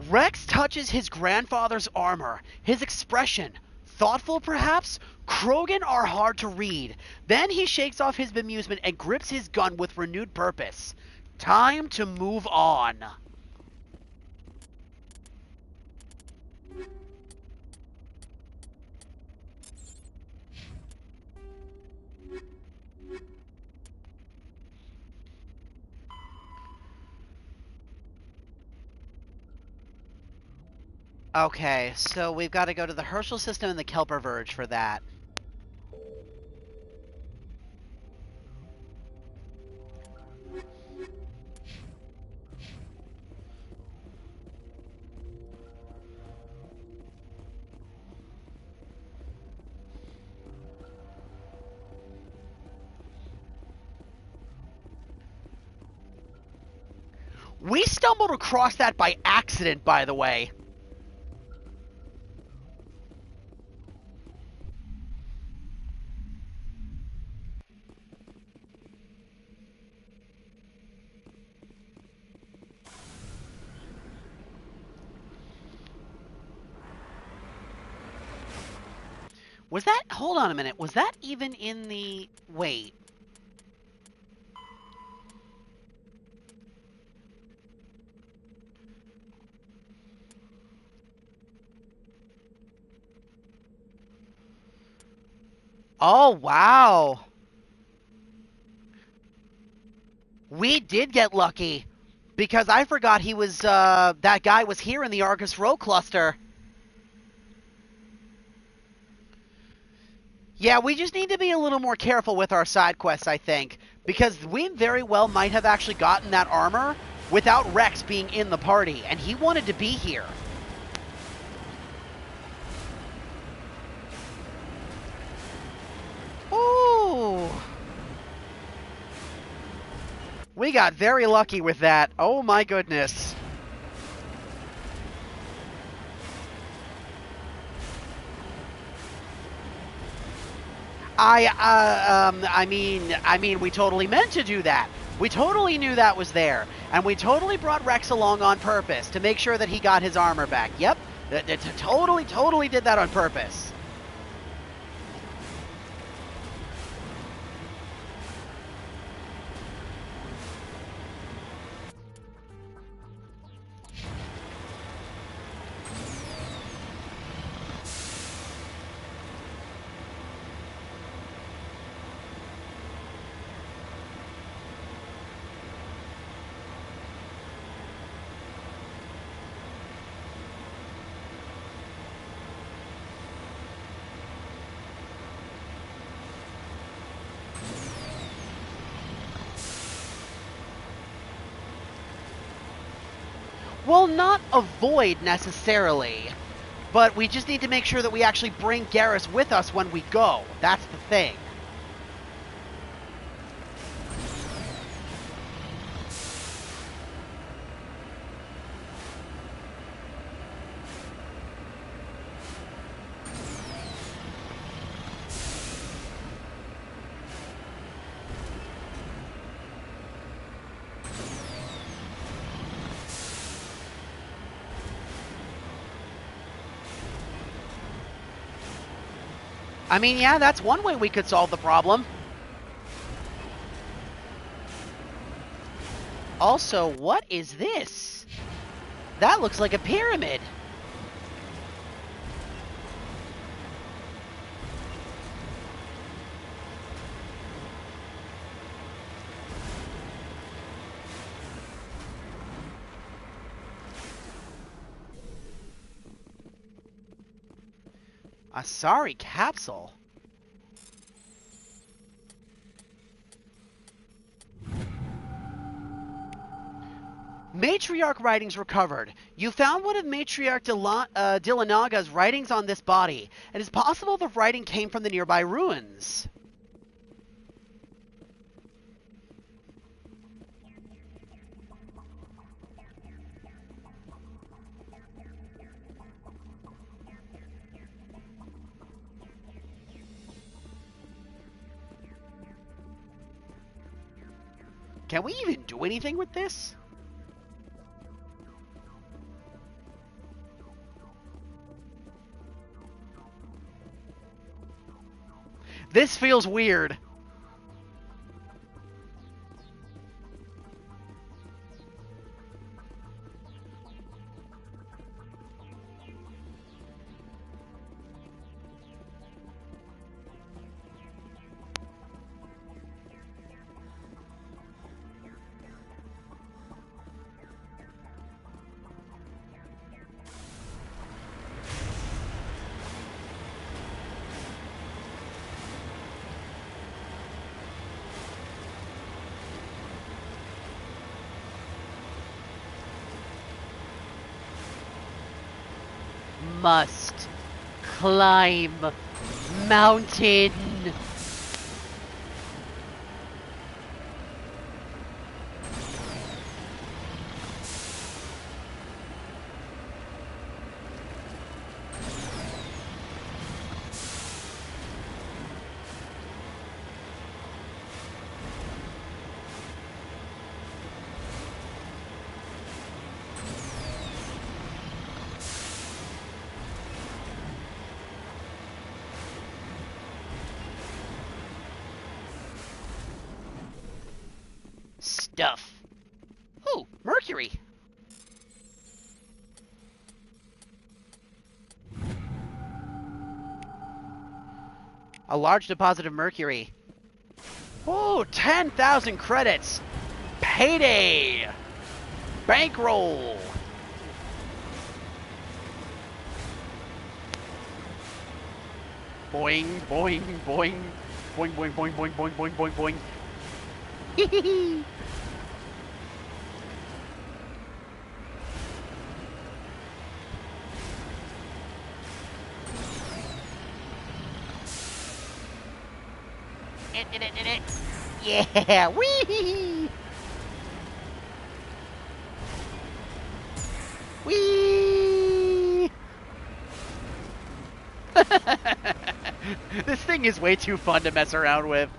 Rex touches his grandfather's armor. His expression, thoughtful perhaps, Krogan are hard to read. Then he shakes off his bemusement and grips his gun with renewed purpose. Time to move on. Okay, so we've got to go to the Herschel system and the Kelper Verge for that. We stumbled across that by accident, by the way. Was that... Hold on a minute. Was that even in the... Wait. Oh, wow. We did get lucky. Because I forgot he was, that guy was here in the Argus Row cluster. Yeah, we just need to be a little more careful with our side quests, I think. Because we very well might have actually gotten that armor without Rex being in the party. And he wanted to be here. Ooh. We got very lucky with that. Oh my goodness. I mean, we totally meant to do that. We totally knew that was there. And we totally brought Rex along on purpose to make sure that he got his armor back. Yep. Totally did that on purpose. Well, not avoid necessarily, but we just need to make sure that we actually bring Garrus with us when we go. That's the thing. I mean, yeah, that's one way we could solve the problem. Also, what is this? That looks like a pyramid. Asari capsule. Matriarch writings recovered. You found one of Matriarch Dillanaga's writings on this body. It is possible the writing came from the nearby ruins. Can we even do anything with this? This feels weird. Must climb mountain. Stuff. Ooh, mercury. A large deposit of mercury. Oh, 10,000 credits. Payday. Bankroll. Boing, boing, boing. Boing, boing, boing, boing, boing, boing, boing, boing. Hee Yeah, wee! Wee! This thing is way too fun to mess around with.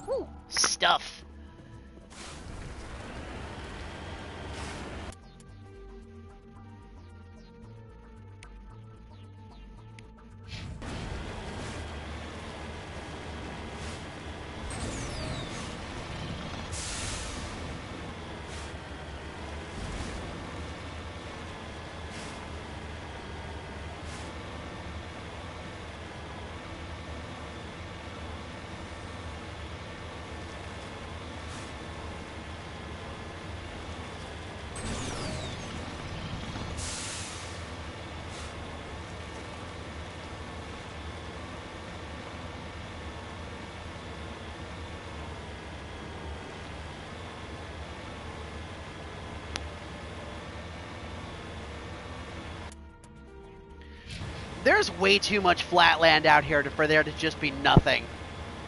Ooh, stuff. There's way too much flat land out here for there to just be nothing.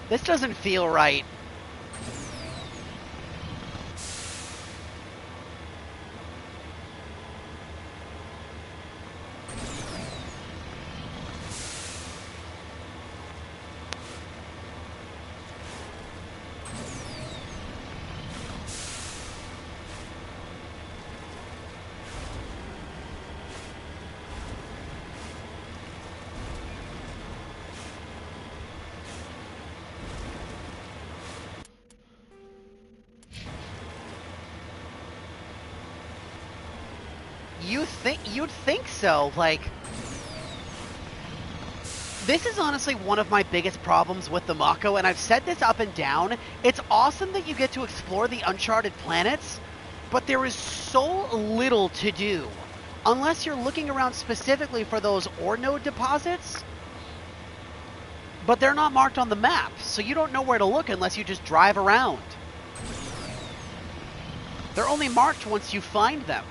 This doesn't feel right. You'd think so, like... This is honestly one of my biggest problems with the Mako, and I've said this up and down. It's awesome that you get to explore the uncharted planets, but there is so little to do. Unless you're looking around specifically for those ore node deposits. But they're not marked on the map, so you don't know where to look unless you just drive around. They're only marked once you find them.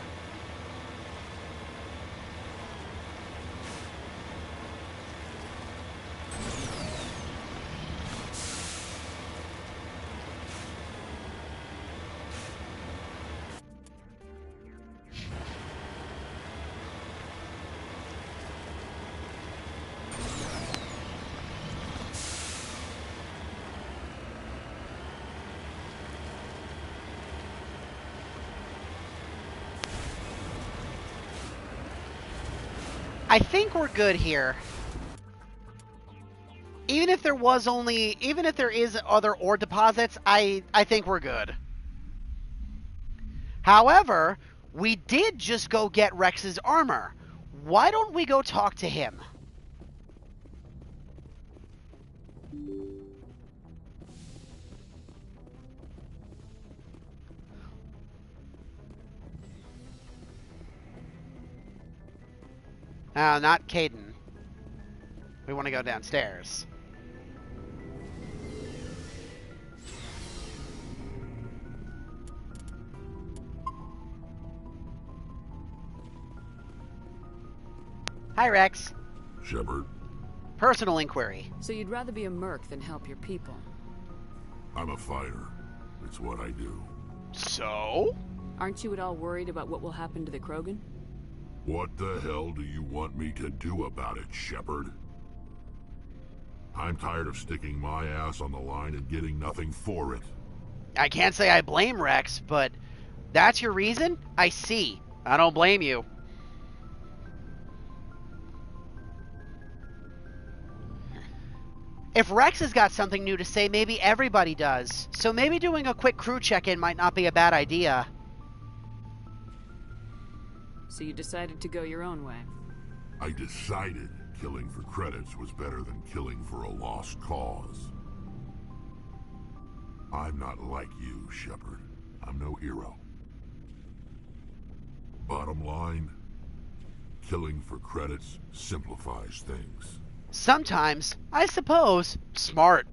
I think we're good here. Even if there is other ore deposits, I think we're good. However, we did just go get Rex's armor. Why don't we go talk to him? Not Caden. We want to go downstairs. Hi, Rex. Shepard. Personal inquiry. So you'd rather be a merc than help your people? I'm a fighter. It's what I do. So? Aren't you at all worried about what will happen to the Krogan? What the hell do you want me to do about it, Shepard? I'm tired of sticking my ass on the line and getting nothing for it. I can't say I blame Rex, but that's your reason? I see. I don't blame you. If Rex has got something new to say, maybe everybody does. So maybe doing a quick crew check-in might not be a bad idea. So you decided to go your own way? I decided killing for credits was better than killing for a lost cause. I'm not like you, Shepard. I'm no hero. Bottom line, killing for credits simplifies things. Sometimes, I suppose, smart.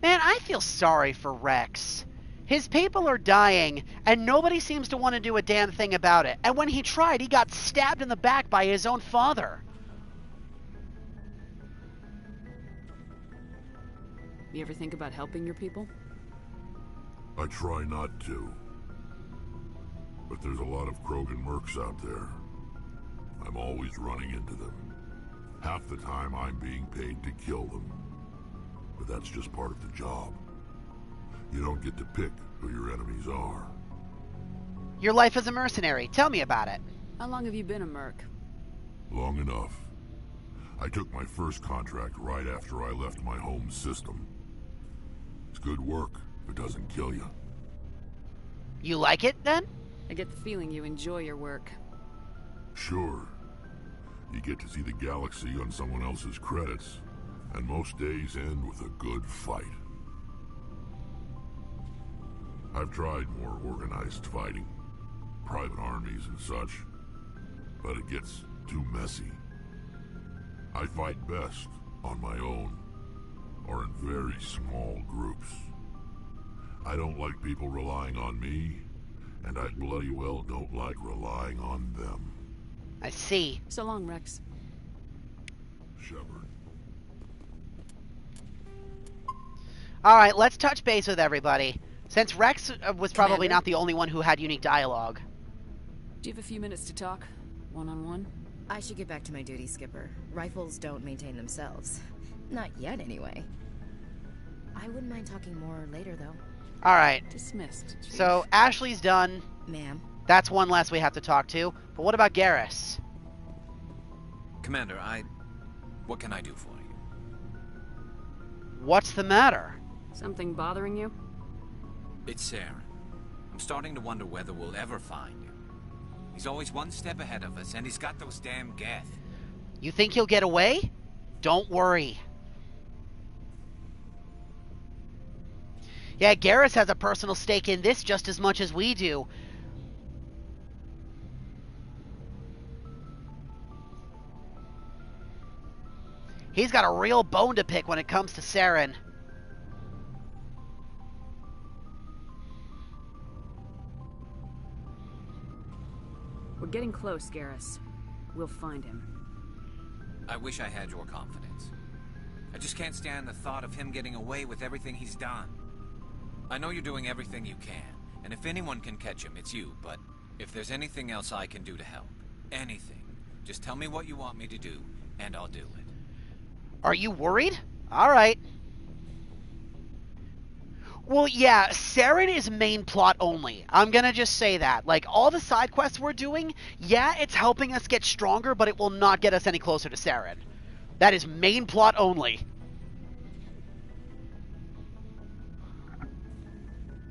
Man, I feel sorry for Rex. His people are dying, and nobody seems to want to do a damn thing about it. And when he tried, he got stabbed in the back by his own father. You ever think about helping your people? I try not to. But there's a lot of Krogan mercs out there. I'm always running into them. Half the time I'm being paid to kill them. But that's just part of the job. You don't get to pick who your enemies are. Your life as a mercenary. Tell me about it. How long have you been a merc? Long enough. I took my first contract right after I left my home system. It's good work if it doesn't kill you. You like it, then? I get the feeling you enjoy your work. Sure. You get to see the galaxy on someone else's credits, and most days end with a good fight. I've tried more organized fighting, private armies and such, but it gets too messy. I fight best on my own, or in very small groups. I don't like people relying on me, and I bloody well don't like relying on them. I see. So long, Rex. Shepard. Alright, let's touch base with everybody. Since Rex was probably Commander? not the only one who had unique dialogue. Do you have a few minutes to talk? One-on-one? I should get back to my duty, Skipper. Rifles don't maintain themselves. Not yet, anyway. I wouldn't mind talking more later, though. Alright. Dismissed. Chief. So, Ashley's done. Ma'am. That's one less we have to talk to. But what about Garrus? Commander, what can I do for you? What's the matter? Something bothering you? It's Saren. I'm starting to wonder whether we'll ever find him. He's always one step ahead of us, and he's got those damn Geth. You think he'll get away? Don't worry. Yeah, Garrus has a personal stake in this just as much as we do. He's got a real bone to pick when it comes to Saren. We're getting close, Garrus. We'll find him. I wish I had your confidence. I just can't stand the thought of him getting away with everything he's done. I know you're doing everything you can, and if anyone can catch him, it's you, but if there's anything else I can do to help, anything, just tell me what you want me to do, and I'll do it. Are you worried? Alright. Well, yeah, Saren is main plot only. I'm gonna just say that. Like, all the side quests we're doing, yeah, it's helping us get stronger, but it will not get us any closer to Saren. That is main plot only.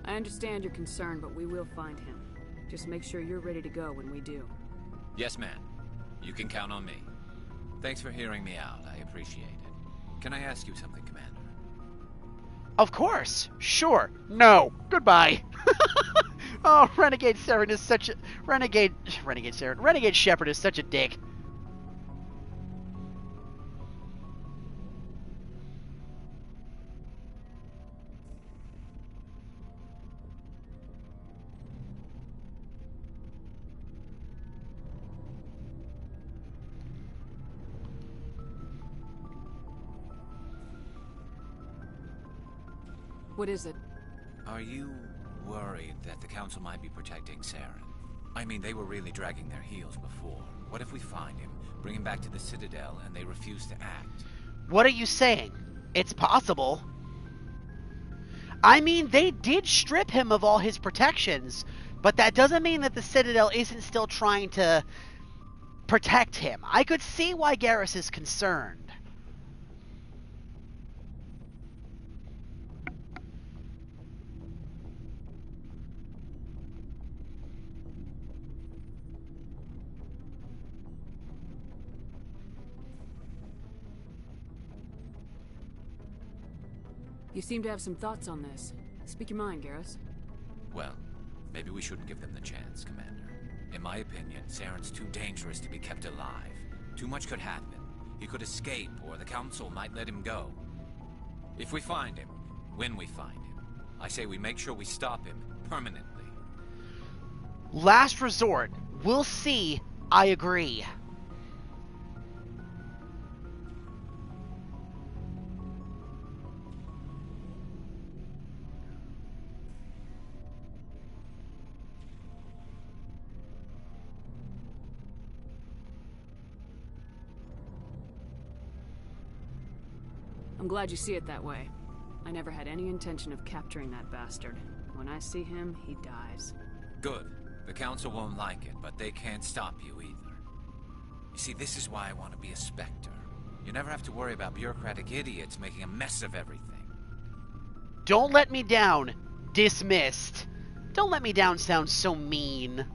I understand your concern, but we will find him. Just make sure you're ready to go when we do. Yes, ma'am. You can count on me. Thanks for hearing me out. I appreciate it. Can I ask you something, Commander? Of course. Sure. No. Goodbye. Oh, Renegade Saren is such a... Renegade Shepard is such a dick. What is it? Are you worried that the Council might be protecting Saren? I mean, they were really dragging their heels before. What if we find him, bring him back to the Citadel, and they refuse to act? What are you saying? It's possible. I mean, they did strip him of all his protections, but that doesn't mean that the Citadel isn't still trying to protect him. I could see why Garrus is concerned. You seem to have some thoughts on this. Speak your mind, Garrus. Well, maybe we shouldn't give them the chance, Commander. In my opinion, Saren's too dangerous to be kept alive. Too much could happen. He could escape, or the Council might let him go. If we find him, when we find him, I say we make sure we stop him permanently. Last resort. We'll see. I agree. I'm glad you see it that way. I never had any intention of capturing that bastard. When I see him, he dies. Good. The Council won't like it, but they can't stop you either. You see, this is why I want to be a Spectre. You never have to worry about bureaucratic idiots making a mess of everything. Don't let me down. Dismissed. Don't let me down sounds so mean.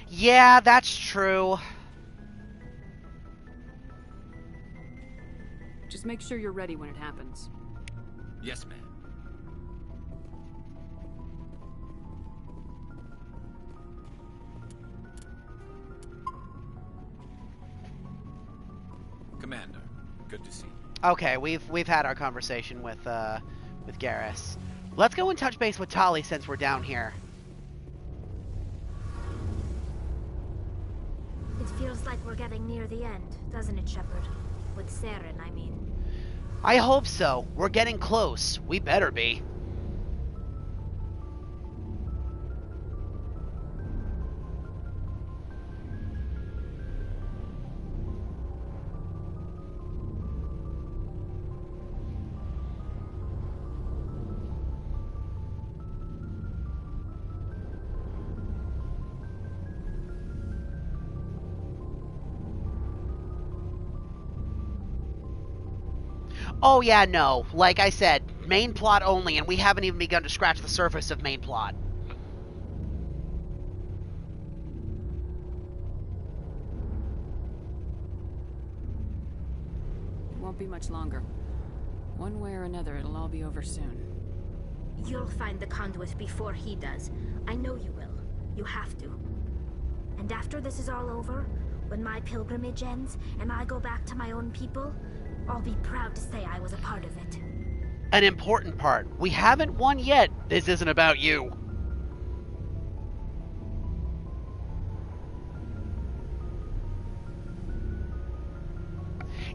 Yeah, that's true. make sure you're ready when it happens. Yes, ma'am. Commander, good to see you. Okay, we've had our conversation with Garrus. Let's go and touch base with Tali since we're down here. It feels like we're getting near the end, doesn't it, Shepard? With Saren, I mean. I hope so. We're getting close. We better be. Oh yeah, no. Like I said, main plot only, and we haven't even begun to scratch the surface of main plot. It won't be much longer. One way or another, it'll all be over soon. You'll find the conduit before he does. I know you will. You have to. And after this is all over, when my pilgrimage ends, and I go back to my own people, I'll be proud to say I was a part of it. An important part. We haven't won yet. This isn't about you.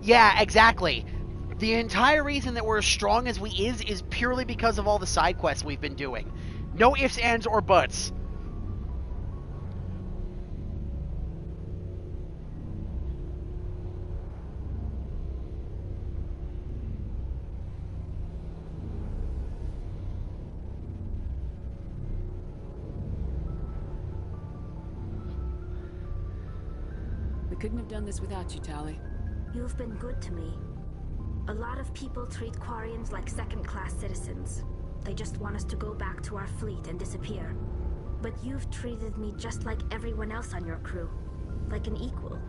Yeah, exactly. The entire reason that we're as strong as we is purely because of all the side quests we've been doing. No ifs, ands, or buts. We couldn't have done this without you, Tali. You've been good to me. A lot of people treat Quarians like second-class citizens. They just want us to go back to our fleet and disappear. But you've treated me just like everyone else on your crew. Like an equal.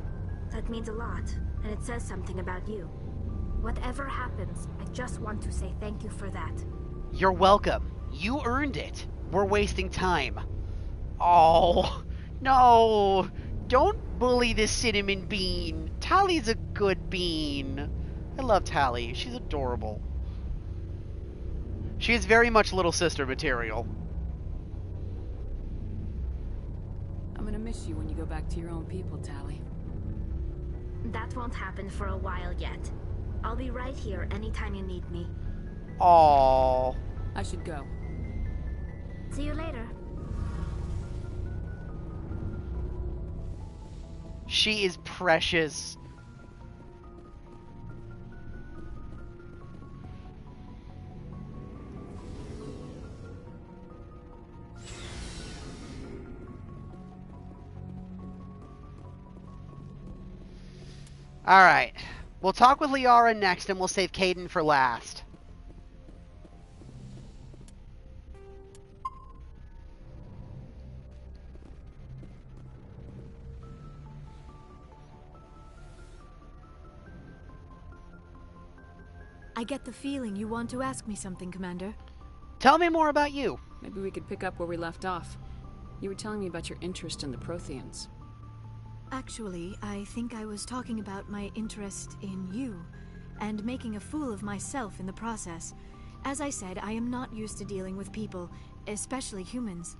That means a lot, and it says something about you. Whatever happens, I just want to say thank you for that. You're welcome. You earned it. We're wasting time. Oh, no. Don't bully this cinnamon bean. Tali's a good bean. I love Tali. She's adorable. She is very much little sister material. I'm gonna miss you when you go back to your own people, Tali. That won't happen for a while yet. I'll be right here anytime you need me. Aww. I should go. See you later. She is precious. Alright. We'll talk with Liara next, and we'll save Kaidan for last. I get the feeling you want to ask me something, Commander. Tell me more about you. Maybe we could pick up where we left off. You were telling me about your interest in the Protheans. Actually, I think I was talking about my interest in you, and making a fool of myself in the process. As I said, I am not used to dealing with people, especially humans.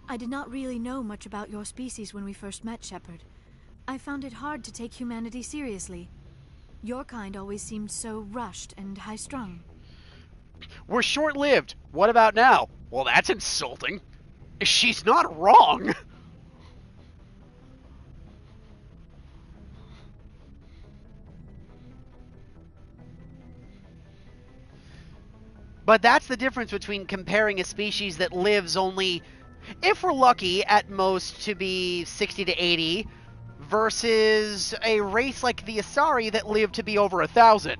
I did not really know much about your species when we first met, Shepard. I found it hard to take humanity seriously. Your kind always seemed so rushed and high-strung. We're short-lived. What about now? Well, that's insulting. She's not wrong. But that's the difference between comparing a species that lives only, if we're lucky, at most to be 60 to 80, versus a race like the Asari that live to be over 1,000.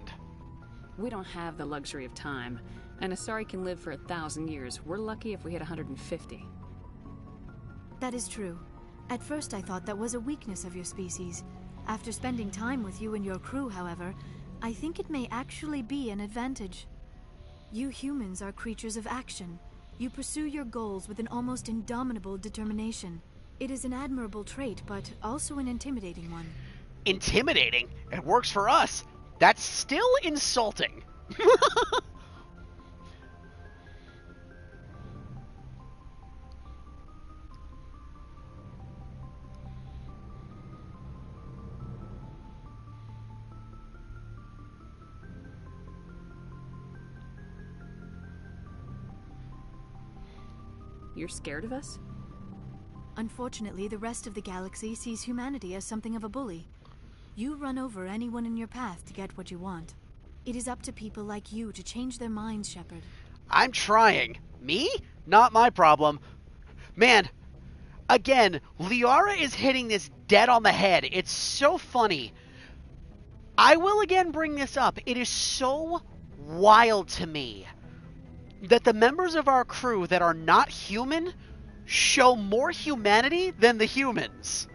We don't have the luxury of time, and Asari can live for 1,000 years. We're lucky if we hit 150. That is true. At first I thought that was a weakness of your species. After spending time with you and your crew, however, I think it may actually be an advantage. You humans are creatures of action. You pursue your goals with an almost indomitable determination. It is an admirable trait, but also an intimidating one. Intimidating? It works for us. That's still insulting. You're scared of us? Unfortunately, the rest of the galaxy sees humanity as something of a bully. You run over anyone in your path to get what you want. It is up to people like you to change their minds, Shepard. I'm trying. Me? Not my problem. Man, again, Liara is hitting this dead on the head. It's so funny. I will again bring this up. It is so wild to me that the members of our crew that are not human show more humanity than the humans.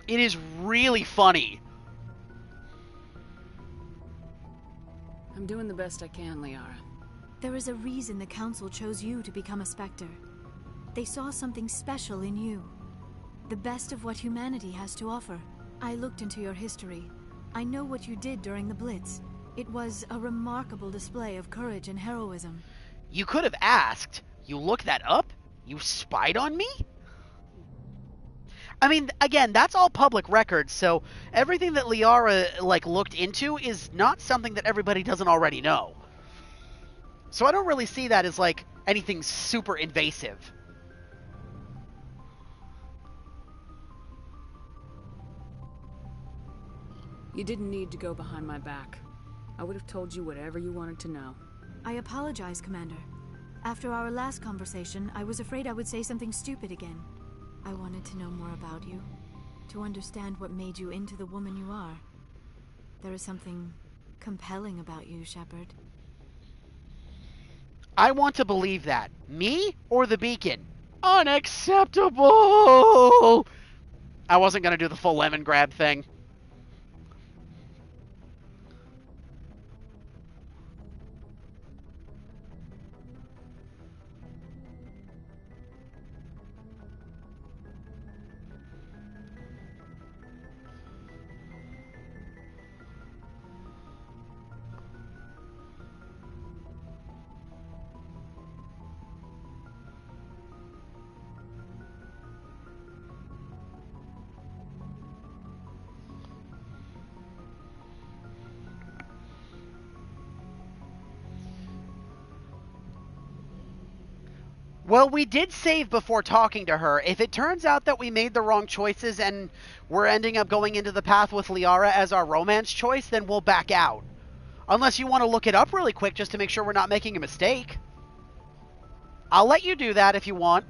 It is really funny. I'm doing the best I can, Liara. There is a reason the Council chose you to become a Spectre. They saw something special in you. The best of what humanity has to offer. I looked into your history. I know what you did during the Blitz. It was a remarkable display of courage and heroism. You could have asked. You looked that up? You spied on me? I mean, again, that's all public record, so everything that Liara, looked into is not something that everybody doesn't already know. So I don't really see that as, anything super invasive. You didn't need to go behind my back. I would have told you whatever you wanted to know. I apologize, Commander. After our last conversation, I was afraid I would say something stupid again. I wanted to know more about you, to understand what made you into the woman you are. There is something compelling about you, Shepard. I want to believe that. Me or the Beacon? Unacceptable! I wasn't going to do the full lemon grab thing. Well, we did save before talking to her. If it turns out that we made the wrong choices and we're ending up going into the path with Liara as our romance choice, then we'll back out. Unless you want to look it up really quick just to make sure we're not making a mistake. I'll let you do that if you want.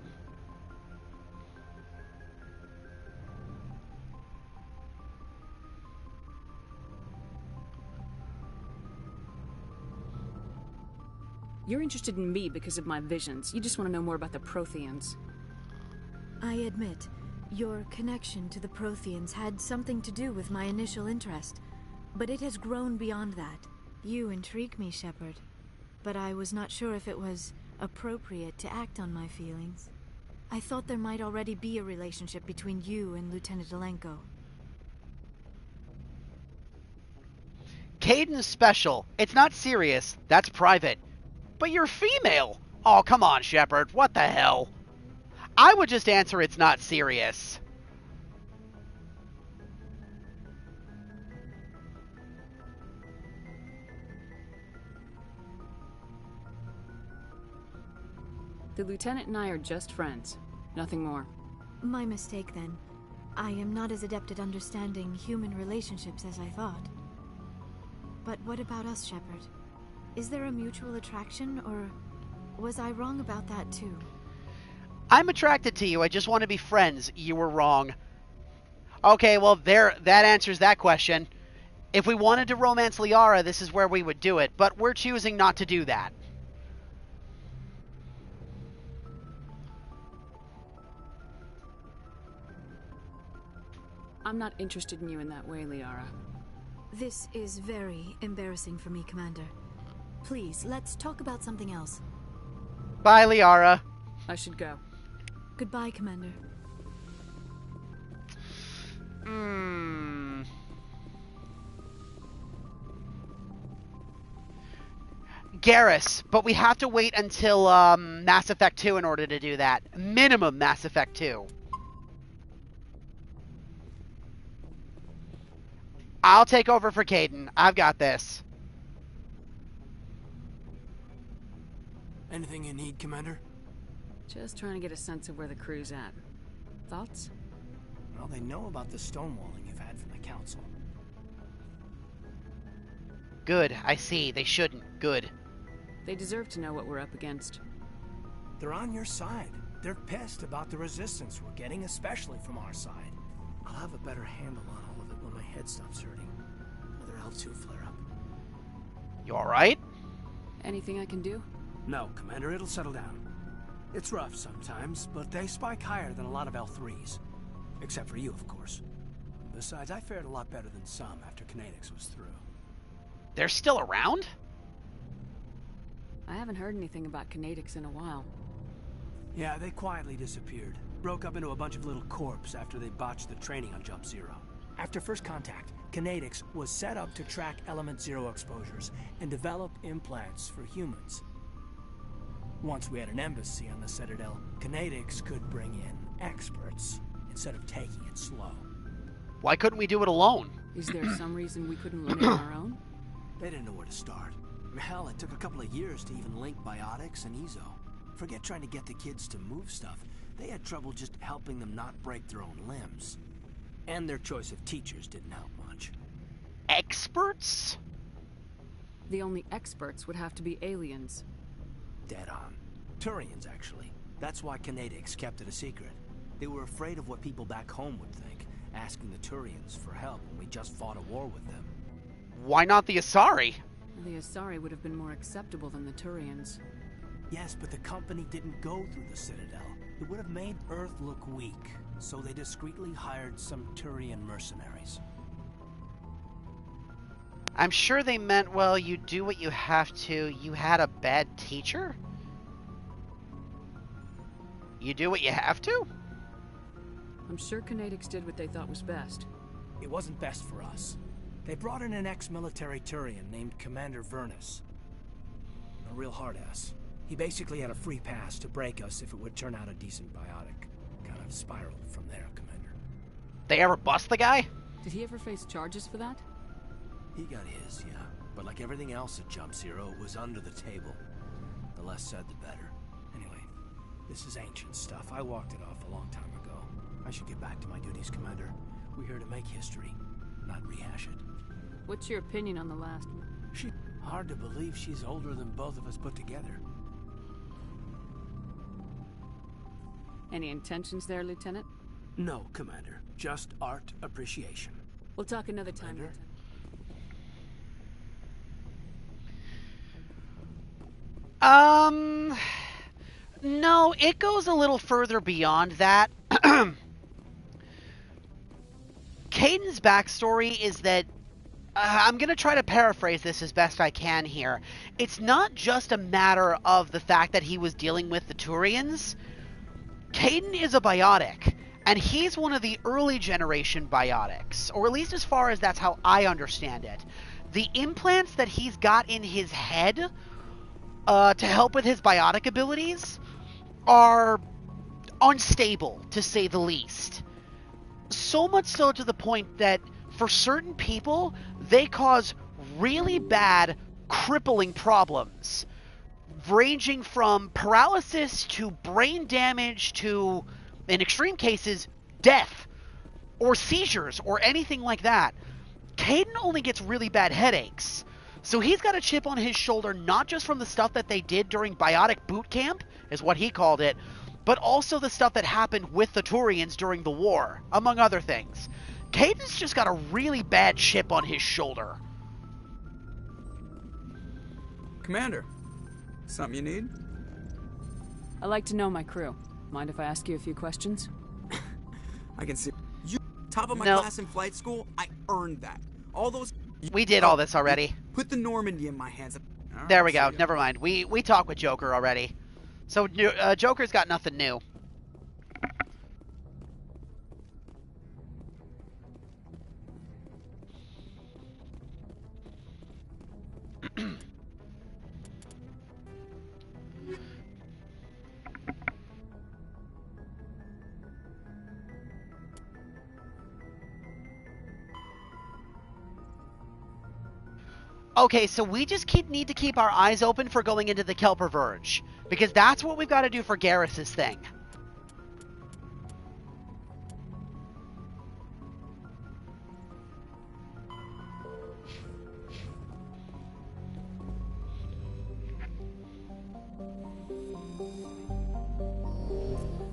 You're interested in me because of my visions. You just want to know more about the Protheans. I admit, your connection to the Protheans had something to do with my initial interest, but it has grown beyond that. You intrigue me, Shepard, but I was not sure if it was appropriate to act on my feelings. I thought there might already be a relationship between you and Lieutenant Alenko. Kaiden's special. It's not serious. That's private. But you're female. Oh, come on, Shepard. What the hell? I would just answer it's not serious. The Lieutenant and I are just friends. Nothing more. My mistake, then. I am not as adept at understanding human relationships as I thought. But what about us, Shepard? Is there a mutual attraction, or was I wrong about that too? I'm attracted to you. I just want to be friends. You were wrong. Okay, well, that answers that question. If we wanted to romance Liara, this is where we would do it, but we're choosing not to do that. I'm not interested in you in that way, Liara. This is very embarrassing for me, Commander. Please, let's talk about something else. Bye, Liara. I should go. Goodbye, Commander. Garrus, but we have to wait until Mass Effect 2 in order to do that. Minimum Mass Effect 2. I'll take over for Kaidan. I've got this. Anything you need, Commander? Just trying to get a sense of where the crew's at. Thoughts? Well, they know about the stonewalling you've had from the Council. Good, I see. They shouldn't. Good. They deserve to know what we're up against. They're on your side. They're pissed about the resistance we're getting, especially from our side. I'll have a better handle on all of it when my head stops hurting. Another L2 flare-up. You alright? Anything I can do? No, Commander, it'll settle down. It's rough sometimes, but they spike higher than a lot of L3s. Except for you, of course. Besides, I fared a lot better than some after Kinetics was through. They're still around? I haven't heard anything about Kinetics in a while. Yeah, they quietly disappeared. Broke up into a bunch of little corps after they botched the training on Jump Zero. After first contact, Kinetics was set up to track Element Zero exposures and develop implants for humans. Once we had an embassy on the Citadel, Kinetics could bring in experts instead of taking it slow. Why couldn't we do it alone? Is there some reason we couldn't learn it on our own? They didn't know where to start. Hell, it took a couple of years to even link Biotics and Ezo. Forget trying to get the kids to move stuff. They had trouble just helping them not break their own limbs. And their choice of teachers didn't help much. Experts? The only experts would have to be aliens. Dead on. Turians, actually. That's why Kinetics kept it a secret. They were afraid of what people back home would think, asking the Turians for help when we just fought a war with them. Why not the Asari? The Asari would have been more acceptable than the Turians. Yes, but the company didn't go through the Citadel. It would have made Earth look weak, so they discreetly hired some Turian mercenaries. I'm sure they meant, well, you do what you have to. You had a bad teacher? You do what you have to? I'm sure Kinetics did what they thought was best. It wasn't best for us. They brought in an ex-military Turian named Commander Vernus. A real hard-ass. He basically had a free pass to break us if it would turn out a decent biotic. Kind of spiraled from there, Commander. They ever bust the guy? Did he ever face charges for that? He got his, yeah. But like everything else at Jump Zero, it was under the table. The less said, the better. Anyway, this is ancient stuff. I walked it off a long time ago. I should get back to my duties, Commander. We're here to make history, not rehash it. What's your opinion on the last one? Hard to believe she's older than both of us put together. Any intentions there, Lieutenant? No, Commander. Just art appreciation. We'll talk another time, Lieutenant. No, it goes a little further beyond that. Kaidan's backstory is that I'm going to try to paraphrase this as best I can here. It's not just a matter of the fact that he was dealing with the Turians. Kaidan is a biotic, and he's one of the early generation biotics, or at least as far as that's how I understand it. The implants that he's got in his head to help with his biotic abilities are unstable, to say the least. So much so to the point that for certain people, they cause really bad, crippling problems, ranging from paralysis to brain damage to, in extreme cases, death or seizures or anything like that. Kaidan only gets really bad headaches. So he's got a chip on his shoulder, not just from the stuff that they did during Biotic Boot Camp, is what he called it, but also the stuff that happened with the Turians during the war, among other things. Kaidan's just got a really bad chip on his shoulder. Commander, something you need? I like to know my crew. Mind if I ask you a few questions? I can see. You top of my class in flight school, I earned that. All those We did all this already. Put the Normandy in my hands. Right, there we go. Never mind. We talked with Joker already. So Joker's got nothing new. Okay, so we just need to keep our eyes open for going into the Kelper Verge, because that's what we've got to do for Garrus's thing.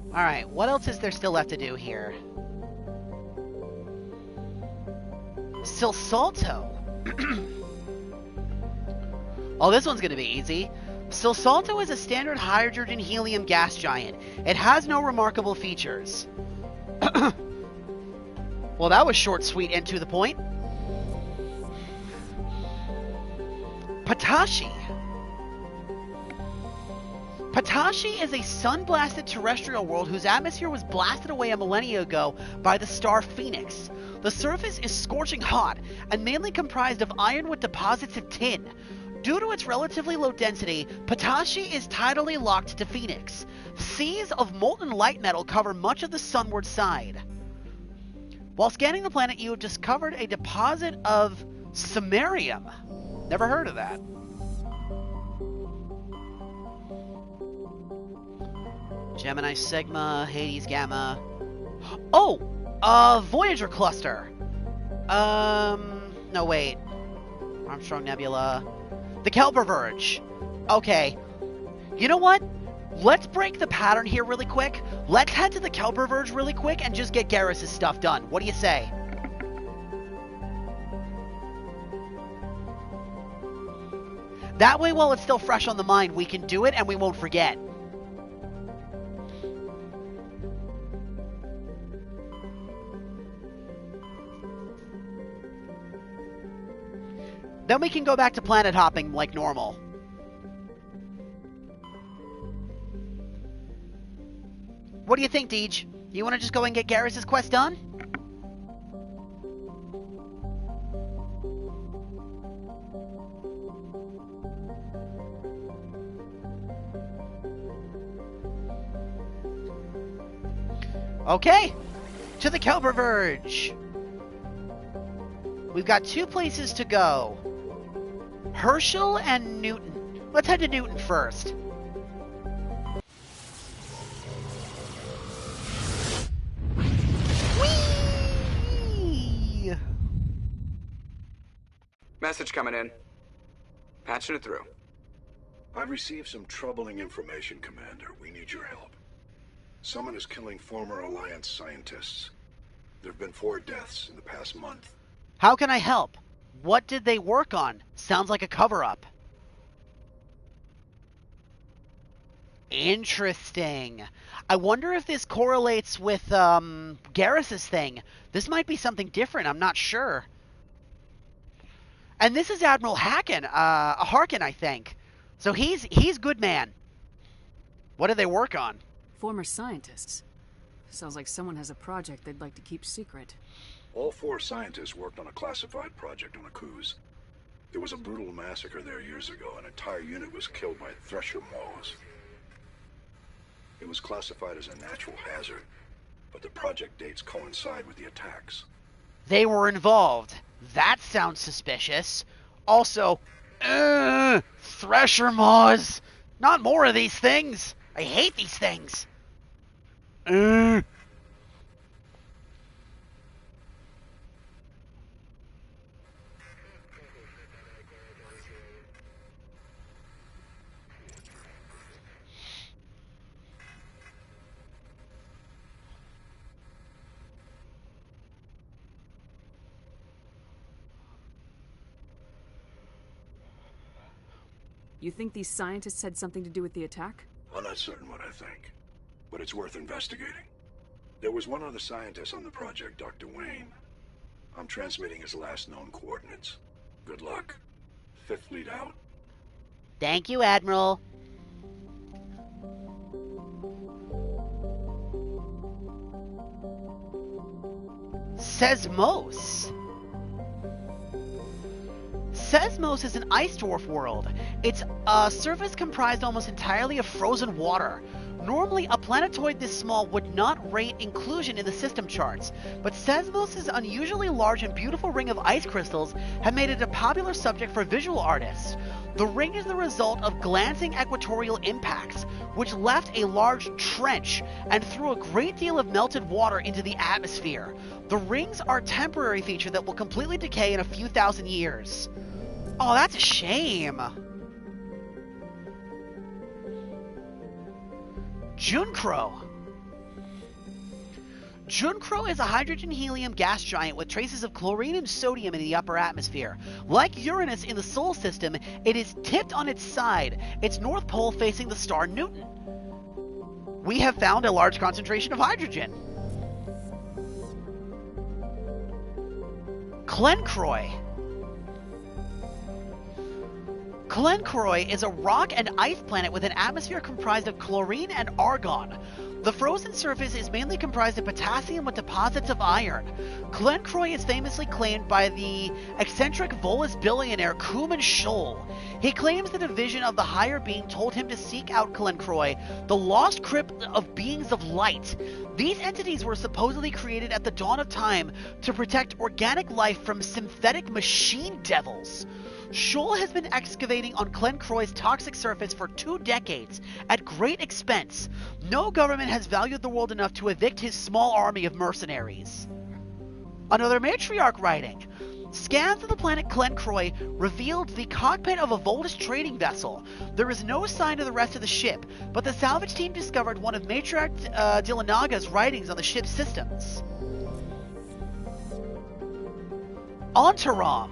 Alright, what else is there still left to do here? Silsalto. Oh, this one's going to be easy. Silsalto is a standard hydrogen helium gas giant. It has no remarkable features. Well, that was short, sweet, and to the point. Patashi. Patashi is a sun-blasted terrestrial world whose atmosphere was blasted away a millennia ago by the star Phoenix. The surface is scorching hot and mainly comprised of iron with deposits of tin. Due to its relatively low density, Patashi is tidally locked to Phoenix. Seas of molten light metal cover much of the sunward side. While scanning the planet, you have discovered a deposit of samarium. Never heard of that. Gemini Sigma, Hades Gamma. Oh! Voyager Cluster. No wait. Armstrong Nebula. The Kelper Verge. Okay. You know what? Let's break the pattern here really quick. Let's head to the Kelper Verge really quick and just get Garrus's stuff done. What do you say? That way, while it's still fresh on the mind, we can do it and we won't forget. Then we can go back to planet hopping like normal. What do you think, Deej? You want to just go and get Garrus's quest done? Okay, to the Kelper Verge. We've got 2 places to go. Herschel and Newton. Let's head to Newton first. Whee! Message coming in. Patching it through. I've received some troubling information, Commander. We need your help. Someone is killing former Alliance scientists. There have been 4 deaths in the past month. How can I help? What did they work on? Sounds like a cover-up. Interesting. I wonder if this correlates with Garrus's thing. This might be something different. I'm not sure. And this is Admiral Harkin, I think. So he's good man. What did they work on? Former scientists. Sounds like someone has a project they'd like to keep secret. All 4 scientists worked on a classified project on Akuz. There was a brutal massacre there years ago. An entire unit was killed by Thresher Maws. It was classified as a natural hazard, but the project dates coincide with the attacks. They were involved. That sounds suspicious. Also, Thresher Maws. Not more of these things. I hate these things. You think these scientists had something to do with the attack? I'm not certain what I think, but it's worth investigating. There was one other scientist on the project, Dr. Wayne. I'm transmitting his last known coordinates. Good luck. Fifth Fleet out. Thank you, Admiral. Sesmos. Sesmos is an ice dwarf world. Its surface comprised almost entirely of frozen water. Normally, a planetoid this small would not rate inclusion in the system charts, but Sesmos' unusually large and beautiful ring of ice crystals have made it a popular subject for visual artists. The ring is the result of glancing equatorial impacts, which left a large trench and threw a great deal of melted water into the atmosphere. The rings are a temporary feature that will completely decay in a few thousand years. Oh, that's a shame. Junkro. Junkro is a hydrogen-helium gas giant with traces of chlorine and sodium in the upper atmosphere. Like Uranus in the Sol system, it is tipped on its side, its north pole facing the star Newton. We have found a large concentration of hydrogen. Klencroy. Klencroy is a rock and ice planet with an atmosphere comprised of chlorine and argon. The frozen surface is mainly comprised of potassium with deposits of iron. Klencroy is famously claimed by the eccentric Volus billionaire Kuman Scholl. He claims that a vision of the higher being told him to seek out Klencroy, the lost crypt of beings of light. These entities were supposedly created at the dawn of time to protect organic life from synthetic machine devils. Scholl has been excavating on Klencroy's toxic surface for 2 decades at great expense. No government has valued the world enough to evict his small army of mercenaries. Another matriarch writing. Scans of the planet Klencroy revealed the cockpit of a Voltus trading vessel. There is no sign of the rest of the ship, but the salvage team discovered one of Matriarch Dilanaga's writings on the ship's systems. Ontarom.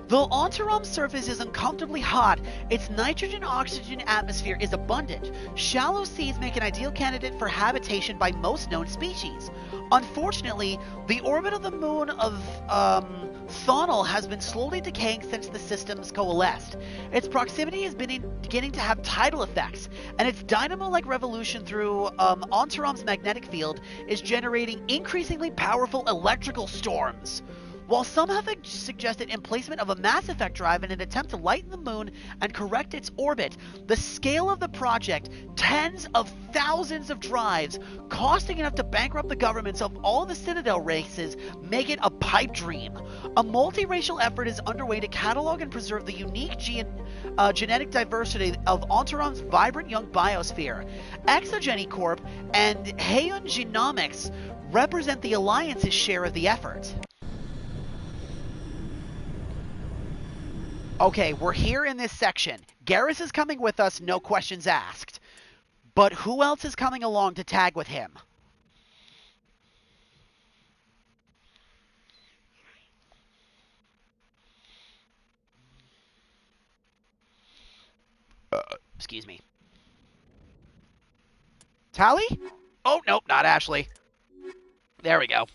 Though Ontarom's surface is uncomfortably hot, its nitrogen-oxygen atmosphere is abundant. Shallow seas make an ideal candidate for habitation by most known species. Unfortunately, the orbit of the moon of Thonal has been slowly decaying since the systems coalesced. Its proximity is beginning to have tidal effects, and its dynamo-like revolution through Ontarom's magnetic field is generating increasingly powerful electrical storms. While some have suggested emplacement of a Mass Effect drive in an attempt to lighten the moon and correct its orbit, the scale of the project, tens of thousands of drives, costing enough to bankrupt the governments of all the Citadel races, make it a pipe dream. A multiracial effort is underway to catalog and preserve the unique genetic diversity of Ontarom's vibrant young biosphere. Exogeny Corp and Heian Genomics represent the Alliance's share of the effort. Okay, we're here in this section. Garrus is coming with us, no questions asked. But who else is coming along to tag with him? Excuse me. Tali? Oh, nope, not Ashley. There we go.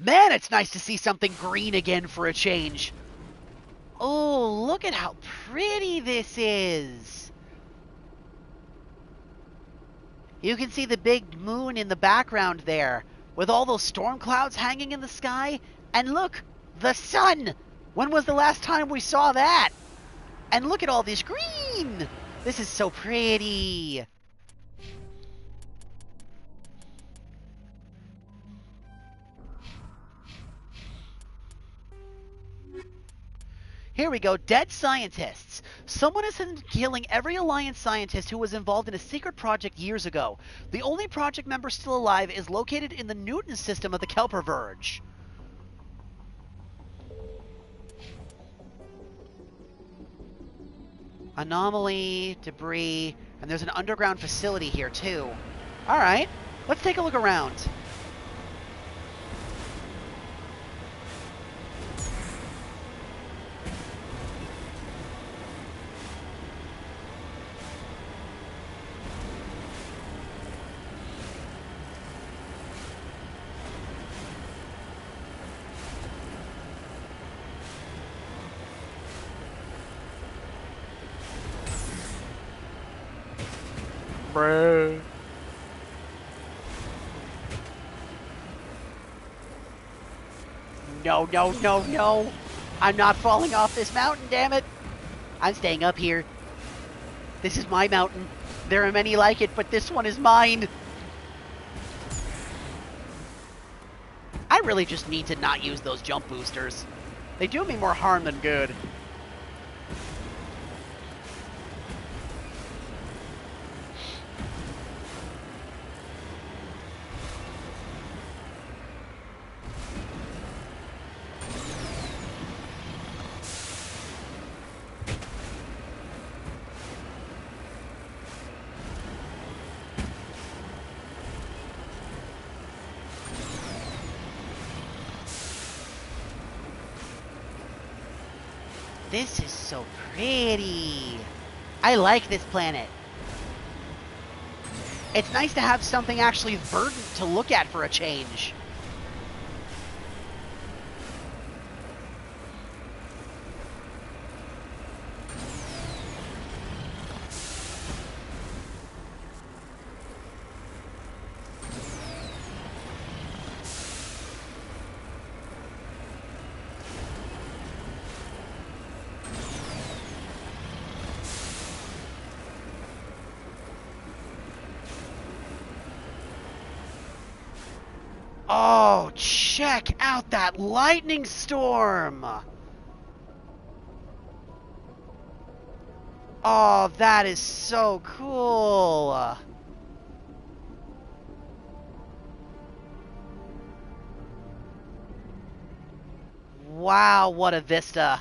Man, it's nice to see something green again for a change. Oh, look at how pretty this is. You can see the big moon in the background there, with all those storm clouds hanging in the sky. And look, the sun! When was the last time we saw that? And look at all this green! This is so pretty. Here we go, dead scientists. Someone has been killing every Alliance scientist who was involved in a secret project years ago. The only project member still alive is located in the Newton system of the Kelper Verge. Anomaly, debris, and there's an underground facility here too. Alright, let's take a look around. Bruh. No, no, no, no. I'm not falling off this mountain, damn it. I'm staying up here. This is my mountain. There are many like it, but this one is mine. I really just need to not use those jump boosters. They do me more harm than good. This is so pretty. I like this planet. It's nice to have something actually verdant to look at for a change. Oh, check out that lightning storm! Oh, that is so cool! Wow, what a vista.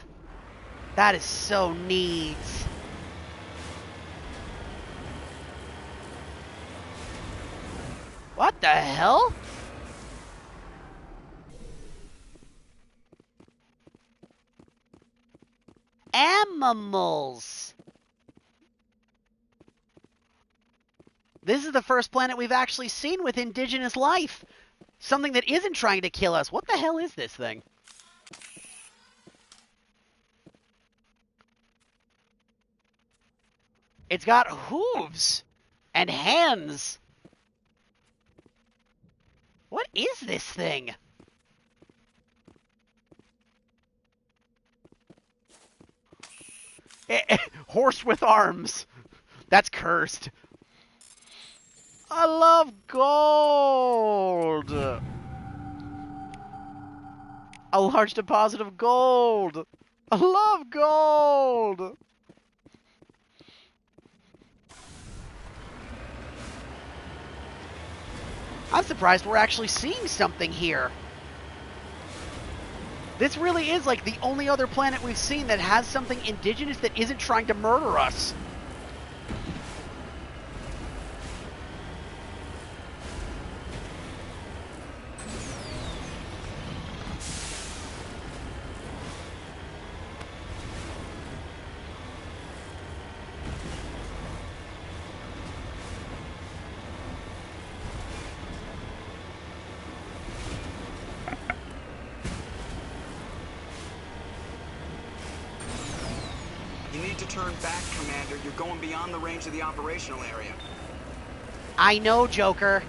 That is so neat. What the hell? Animals! This is the first planet we've actually seen with indigenous life. Something that isn't trying to kill us. What the hell is this thing? It's got hooves and hands. What is this thing? Horse with arms. That's cursed. I love gold. A large deposit of gold. I love gold. I'm surprised we're actually seeing something here. This really is like the only other planet we've seen that has something indigenous that isn't trying to murder us. Turn back, Commander. You're going beyond the range of the operational area. I know, Joker.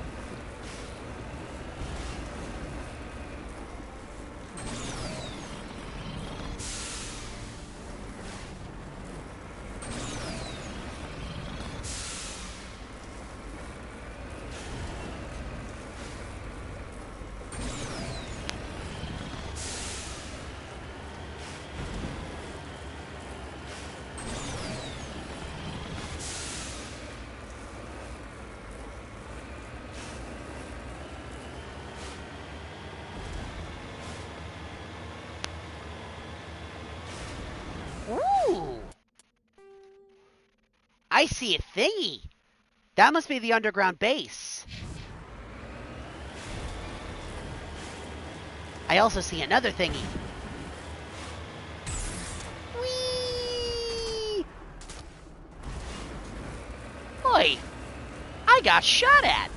I see a thingy. That must be the underground base. I also see another thingy. Whee! Oi! I got shot at!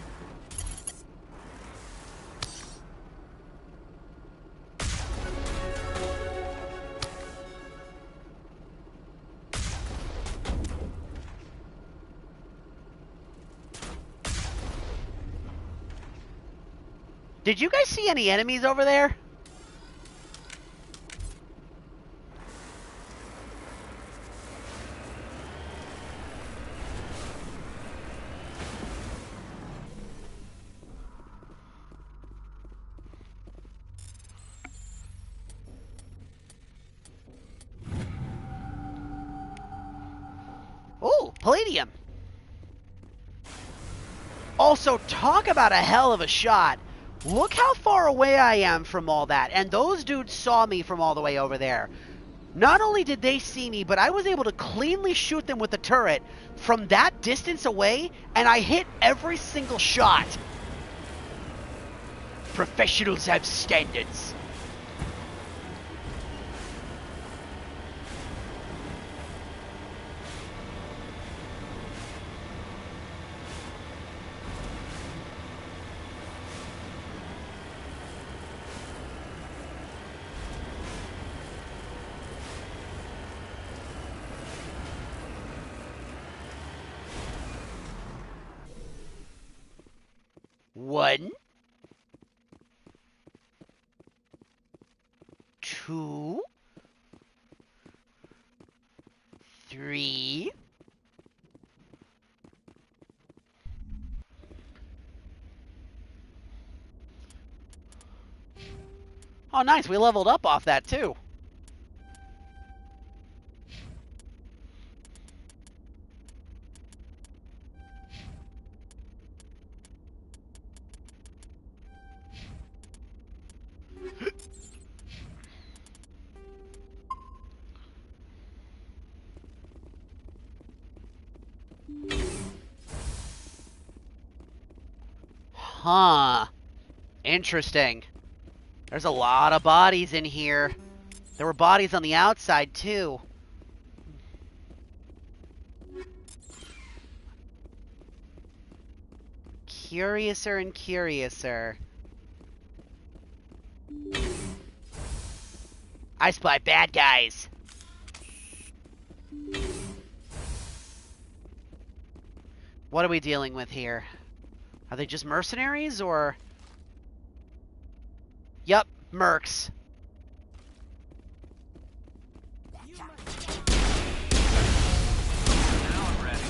Did you guys see any enemies over there? Oh, palladium. Also, talk about a hell of a shot. Look how far away I am from all that. And those dudes saw me from all the way over there. Not only did they see me, but I was able to cleanly shoot them with the turret from that distance away, and I hit every single shot. Professionals have standards. One, two, three, oh nice, we leveled up off that too. Huh. Interesting. There's a lot of bodies in here. There were bodies on the outside, too. Curiouser and curiouser. I spy bad guys. What are we dealing with here? Are they just mercenaries, or... Yup, mercs. Now I'm ready.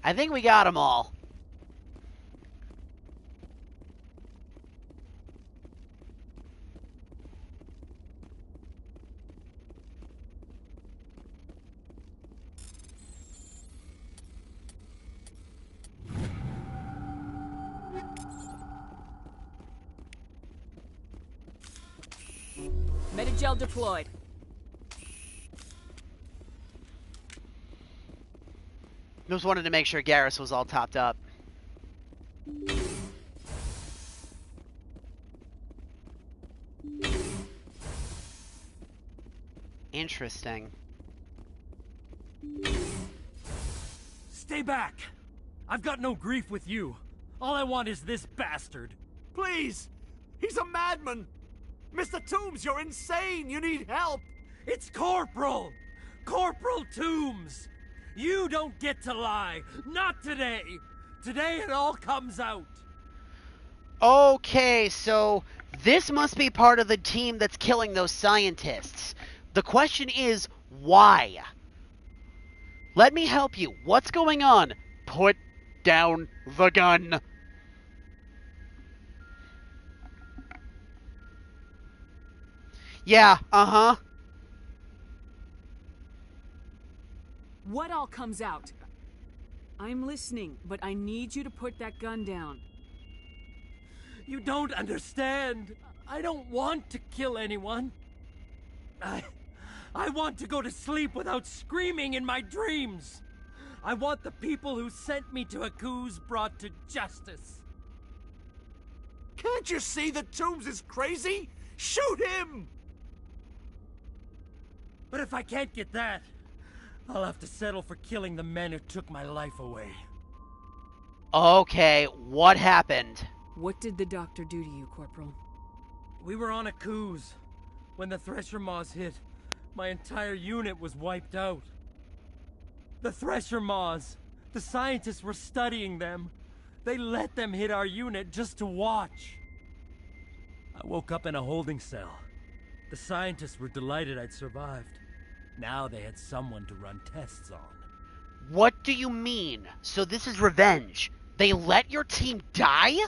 I think we got them all. Medigel deployed. Just wanted to make sure Garrus was all topped up. Interesting. Stay back! I've got no grief with you. All I want is this bastard. Please! He's a madman! Mr. Toombs, you're insane! You need help! It's Corporal! Corporal Toombs! You don't get to lie! Not today! Today it all comes out! Okay, so this must be part of the team that's killing those scientists. The question is, why? Let me help you. What's going on? Put down the gun. Yeah, uh-huh. What all comes out? I'm listening, but I need you to put that gun down. You don't understand. I don't want to kill anyone. I want to go to sleep without screaming in my dreams. I want the people who sent me to Akuze brought to justice. Can't you see that Toombs is crazy? Shoot him! But if I can't get that, I'll have to settle for killing the men who took my life away. Okay, what happened? What did the doctor do to you, Corporal? We were on Akuze. When the Thresher Maws hit, my entire unit was wiped out. The Thresher Maws, the scientists were studying them. They let them hit our unit just to watch. I woke up in a holding cell. The scientists were delighted I'd survived. Now they had someone to run tests on. What do you mean? So this is revenge? They let your team die?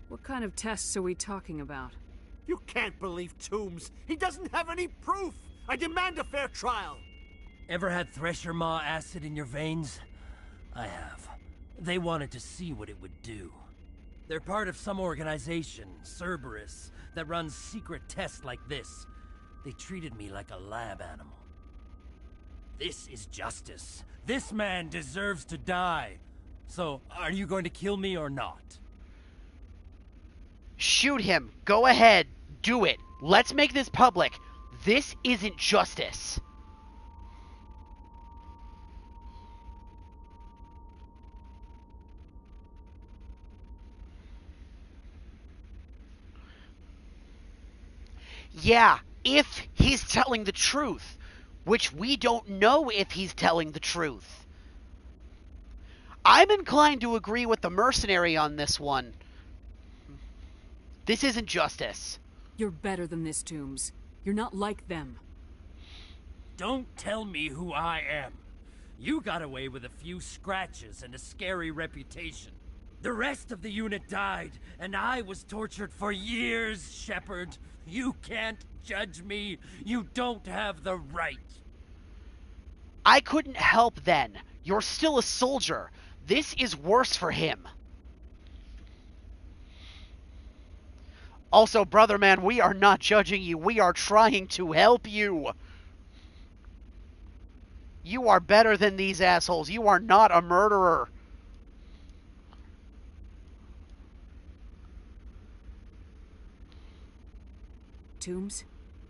What kind of tests are we talking about? You can't believe Toombs. He doesn't have any proof. I demand a fair trial. Ever had Thresher Maw acid in your veins? I have. They wanted to see what it would do. They're part of some organization, Cerberus, that runs secret tests like this. They treated me like a lab animal. This is justice. This man deserves to die. So, are you going to kill me or not? Shoot him. Go ahead. Do it. Let's make this public. This isn't justice. Yeah, if he's telling the truth, which we don't know if he's telling the truth. I'm inclined to agree with the mercenary on this one. This isn't justice. You're better than this, Toombs. You're not like them. Don't tell me who I am. You got away with a few scratches and a scary reputation. The rest of the unit died, and I was tortured for years, Shepard. You can't judge me. You don't have the right. I couldn't help then. You're still a soldier. This is worse for him. Also, brother man, we are not judging you. We are trying to help you. You are better than these assholes. You are not a murderer. Toombs,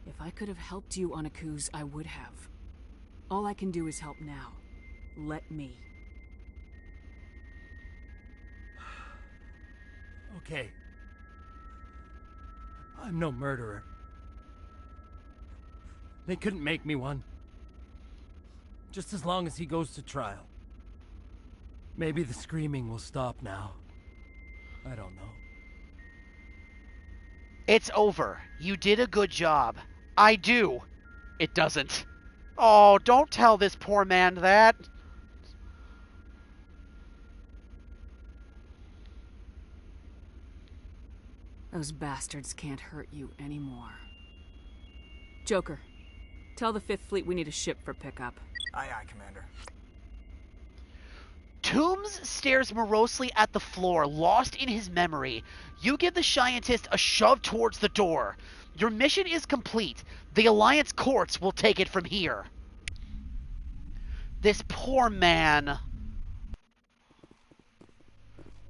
if I could have helped you on Akuze, I would have. All I can do is help now. Let me. Okay. I'm no murderer. They couldn't make me one. Just as long as he goes to trial. Maybe the screaming will stop now. I don't know. It's over. You did a good job. I do. It doesn't. Oh, don't tell this poor man that. Those bastards can't hurt you anymore. Joker, tell the 5th Fleet we need a ship for pickup. Aye, aye, Commander. Toombs stares morosely at the floor, lost in his memory. You give the scientist a shove towards the door. Your mission is complete. The Alliance courts will take it from here. This poor man.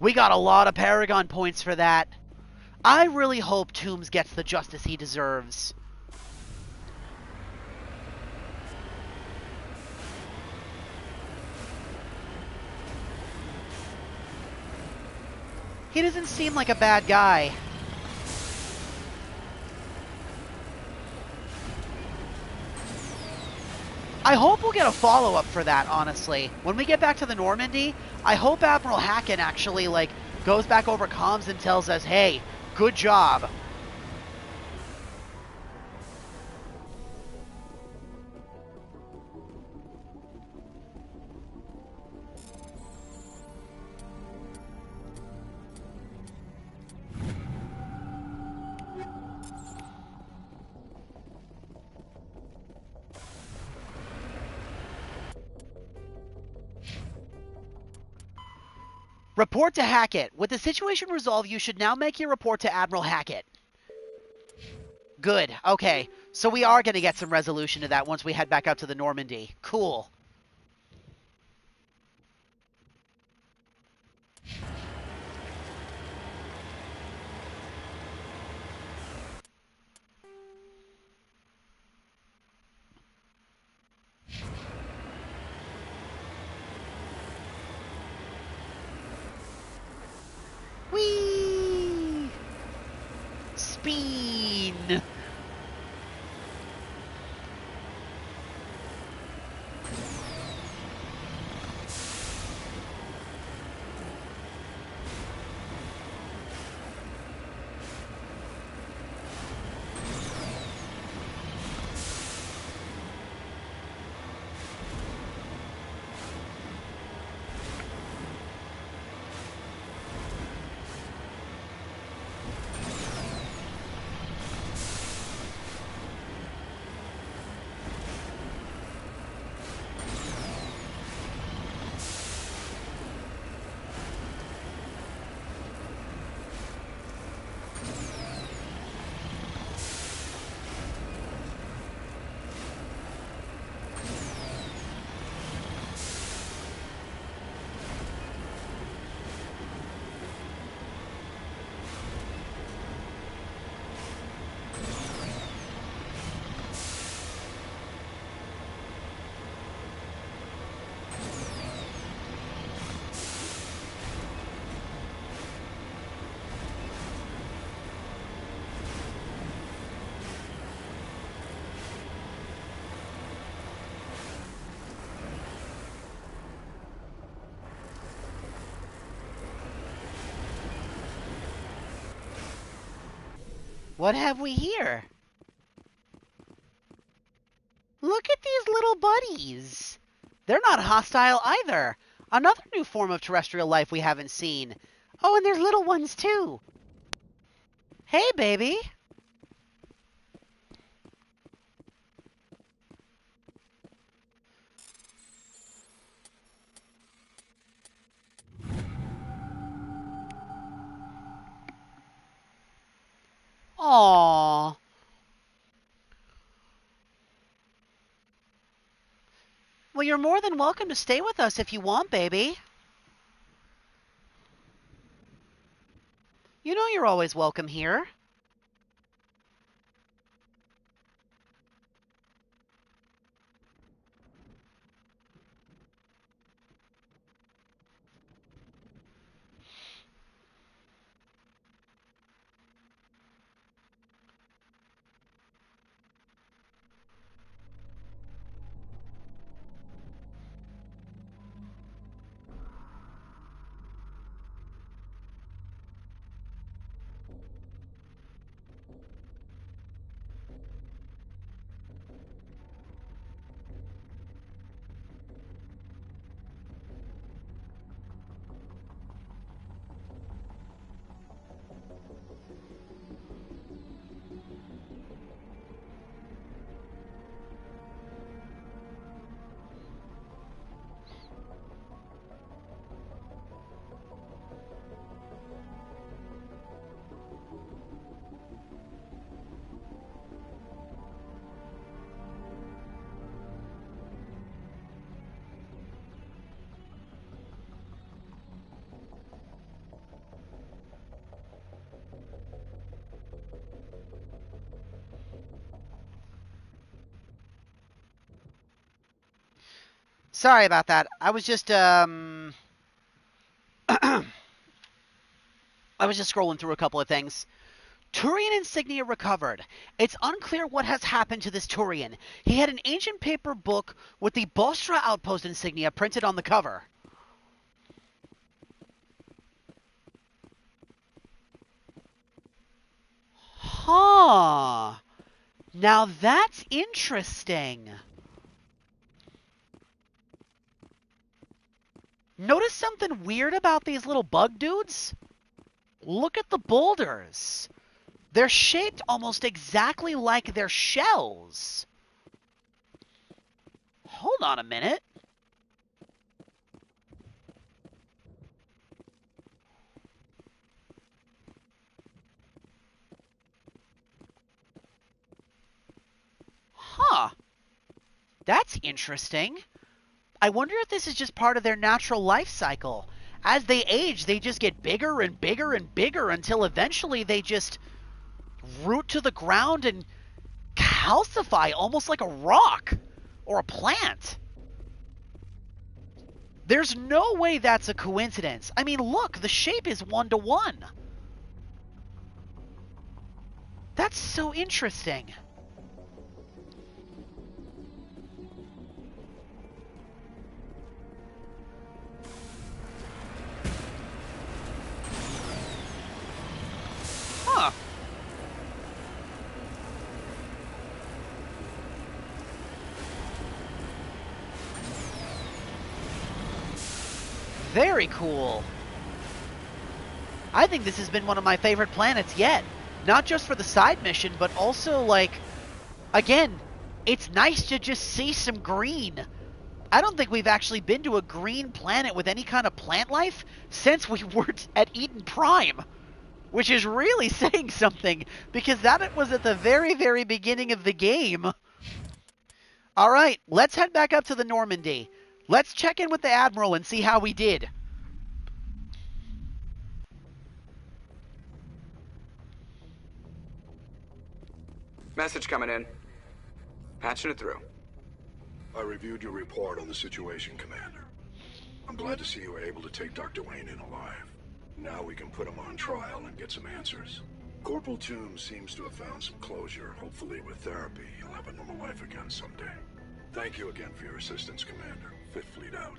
We got a lot of Paragon points for that. I really hope Toombs gets the justice he deserves. He doesn't seem like a bad guy. I hope we'll get a follow-up for that, honestly. When we get back to the Normandy, I hope Admiral Hacken actually, goes back over comms and tells us, hey, good job. Report to Hackett. With the situation resolved, you should now make your report to Admiral Hackett. Good. Okay. So we are going to get some resolution to that once we head back up to the Normandy. Cool. Whee! Spin! What have we here? Look at these little buddies. They're not hostile either. Another new form of terrestrial life we haven't seen. Oh, and there's little ones too. Hey, baby. Aww. Well, you're more than welcome to stay with us if you want, baby. You know you're always welcome here. Sorry about that. I was just, I was just scrolling through a couple of things. Turian insignia recovered. It's unclear what has happened to this Turian. He had an ancient paper book with the Bostra outpost insignia printed on the cover. Now that's interesting. Notice something weird about these little bug dudes? Look at the boulders. They're shaped almost exactly like their shells. Hold on a minute. Huh. That's interesting. I wonder if this is just part of their natural life cycle. As they age, they just get bigger and bigger and bigger until eventually they just root to the ground and calcify almost like a rock or a plant. There's no way that's a coincidence. I mean, look, the shape is 1-to-1. That's so interesting. Huh. Very cool. I think this has been one of my favorite planets yet. Not just for the side mission, but also, like, again, it's nice to just see some green. I don't think we've actually been to a green planet with any kind of plant life since we were at Eden Prime. Which is really saying something, because that was at the very, very beginning of the game. Alright, let's head back up to the Normandy. Let's check in with the Admiral and see how we did. Message coming in. Patching it through. I reviewed your report on the situation, Commander. I'm glad to see you were able to take Dr. Wayne in alive. Now we can put him on trial and get some answers. Corporal Toombs seems to have found some closure. Hopefully with therapy, he'll have a normal life again someday. Thank you again for your assistance, Commander. Fifth Fleet out.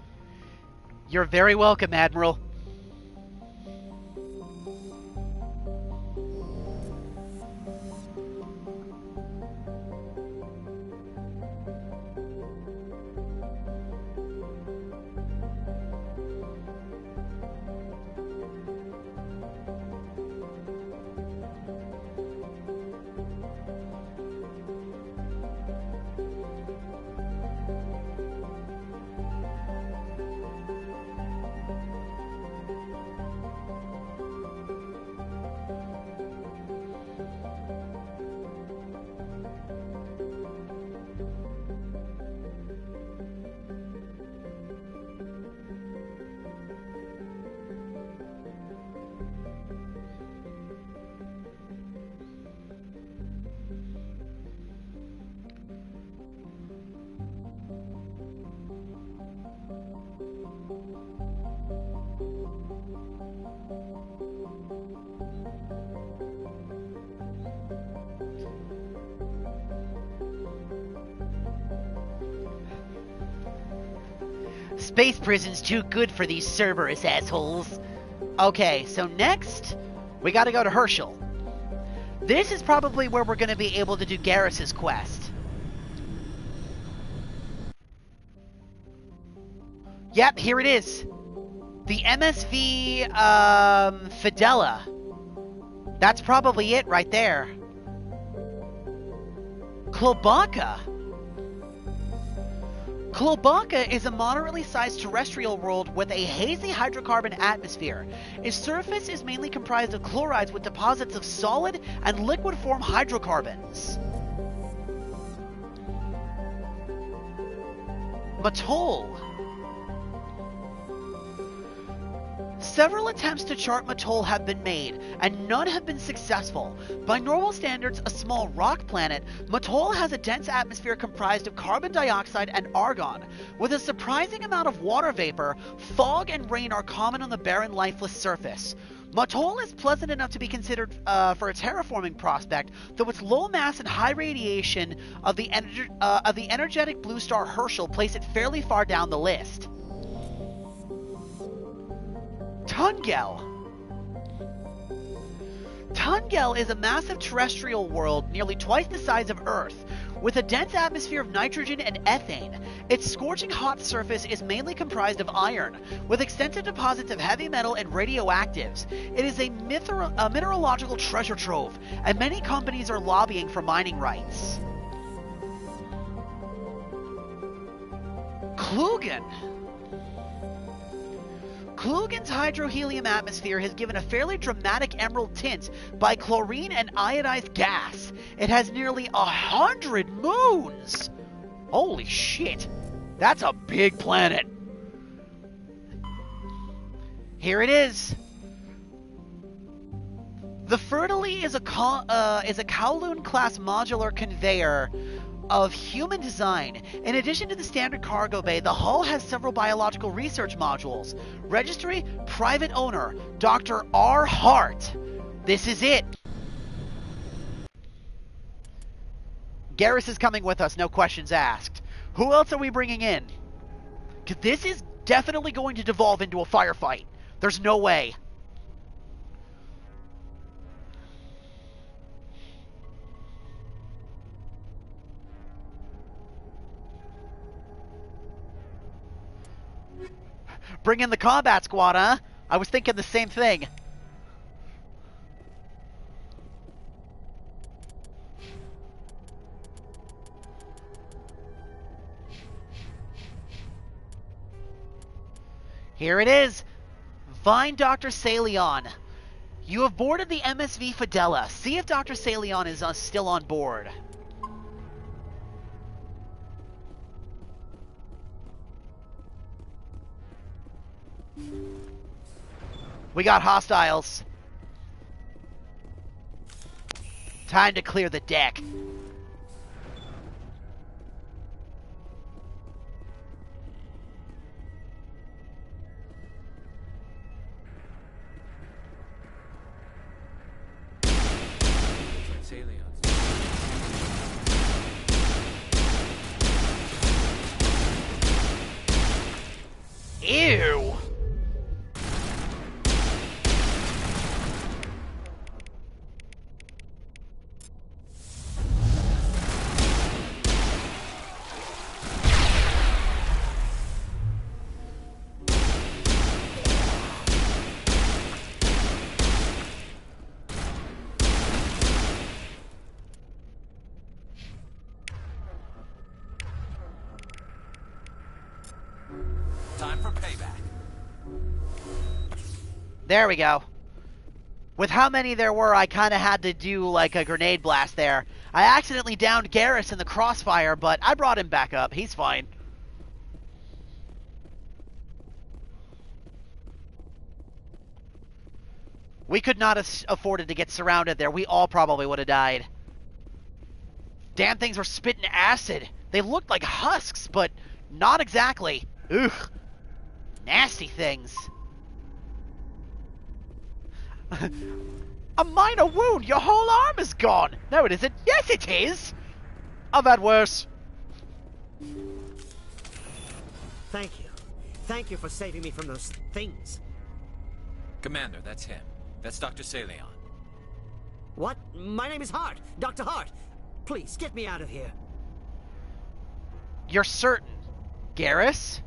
You're very welcome, Admiral. Space prison's too good for these Cerberus assholes. Okay, so next, we gotta go to Herschel. This is probably where we're gonna be able to do Garrus's quest. Yep, here it is. The MSV, Fidela. That's probably it right there. Klobaca. Klobaca is a moderately sized terrestrial world with a hazy hydrocarbon atmosphere. Its surface is mainly comprised of chlorides with deposits of solid and liquid form hydrocarbons. Mattol. Several attempts to chart Mattol have been made, and none have been successful. By normal standards, a small rock planet, Mattol has a dense atmosphere comprised of carbon dioxide and argon. With a surprising amount of water vapor, fog and rain are common on the barren, lifeless surface. Mattol is pleasant enough to be considered for a terraforming prospect, though its low mass and high radiation of the energetic blue star Herschel place it fairly far down the list. Tungel. Kungel is a massive terrestrial world nearly twice the size of Earth, with a dense atmosphere of nitrogen and ethane. Its scorching hot surface is mainly comprised of iron, with extensive deposits of heavy metal and radioactives. It is a mineralogical treasure trove, and many companies are lobbying for mining rights. Klugen. Klugen's hydrohelium atmosphere has given a fairly dramatic emerald tint by chlorine and iodized gas. It has nearly 100 moons! Holy shit! That's a big planet! Here it is. The Fertile is a Kowloon-class modular conveyor of human design. In addition to the standard cargo bay, the hull has several biological research modules. Registry, private owner, Dr. R. Hart. This is it. Garrus is coming with us, no questions asked. Who else are we bringing in? Because this is definitely going to devolve into a firefight. There's no way. Bring in the combat squad, huh? I was thinking the same thing. Here it is. Find Dr. Saleon. You have boarded the MSV Fidela. See if Dr. Saleon is still on board. We got hostiles. Time to clear the deck. Ew! Time for payback. There we go. With how many there were, I kind of had to do like a grenade blast there. I accidentally downed Garrus in the crossfire, but I brought him back up. He's fine. We could not have afforded to get surrounded there. We all probably would have died. Damn things were spitting acid. They looked like husks, but not exactly. Ugh. Nasty things. A minor wound? Your whole arm is gone! No, it isn't. Yes, it is! I've had worse. Thank you. Thank you for saving me from those things. Commander, that's him. That's Dr. Saleon. What? My name is Hart. Dr. Hart. Please, get me out of here. You're certain, Garrus?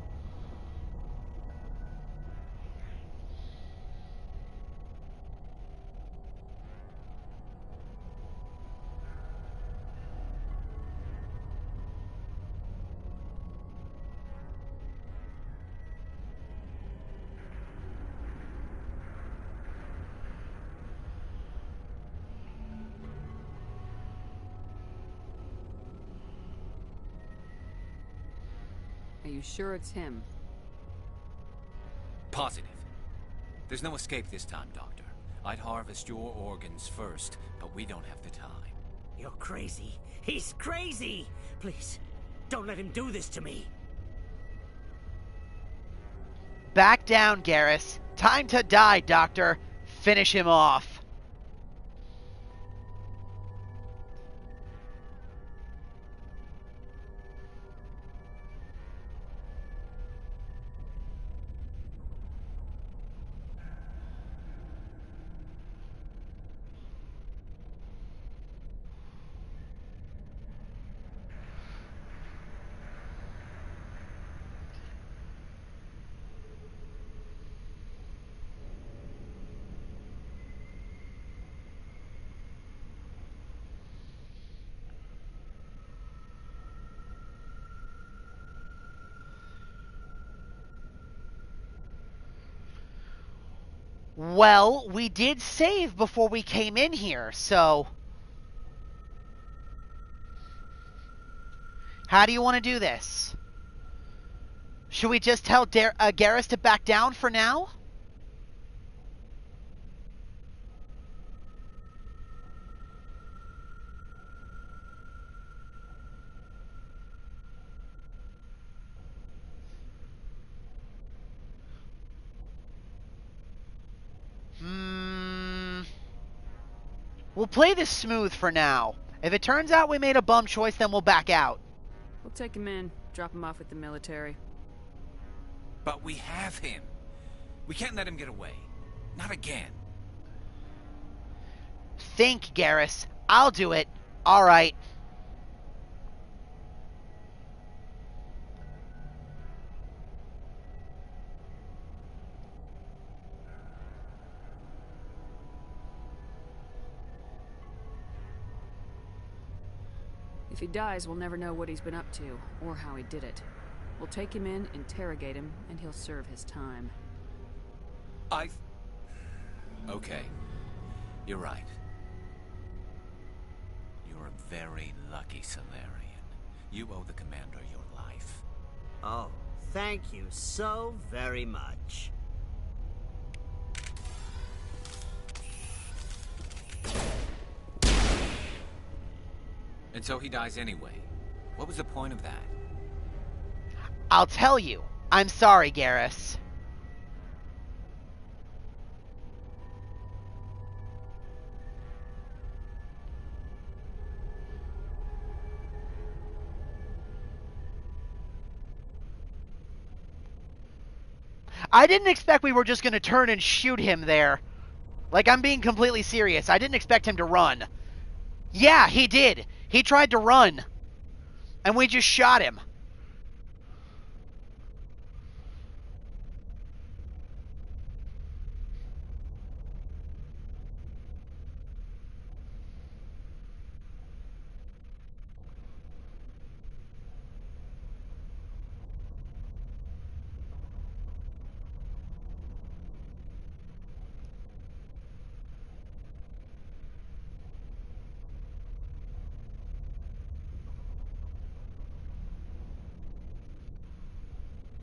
Are you sure it's him? Positive. There's no escape this time, Doctor. I'd harvest your organs first, but we don't have the time. You're crazy. He's crazy! Please, don't let him do this to me. Back down, Garrus. Time to die, Doctor. Finish him off. Well, we did save before we came in here, so... How do you want to do this? Should we just tell Garrus to back down for now? We'll play this smooth for now. If it turns out we made a bum choice, then we'll back out. We'll take him in, drop him off with the military. But we have him. We can't let him get away. Not again. Think, Garrus. I'll do it. All right. If he dies, we'll never know what he's been up to, or how he did it. We'll take him in, interrogate him, and he'll serve his time. Okay. You're right. You're a very lucky Salarian. You owe the Commander your life. Oh, thank you so very much. And so he dies anyway. What was the point of that? I'll tell you. I'm sorry, Garrus. I didn't expect we were just going to turn and shoot him there. Like, I'm being completely serious. I didn't expect him to run. Yeah, he did. He tried to run. And we just shot him.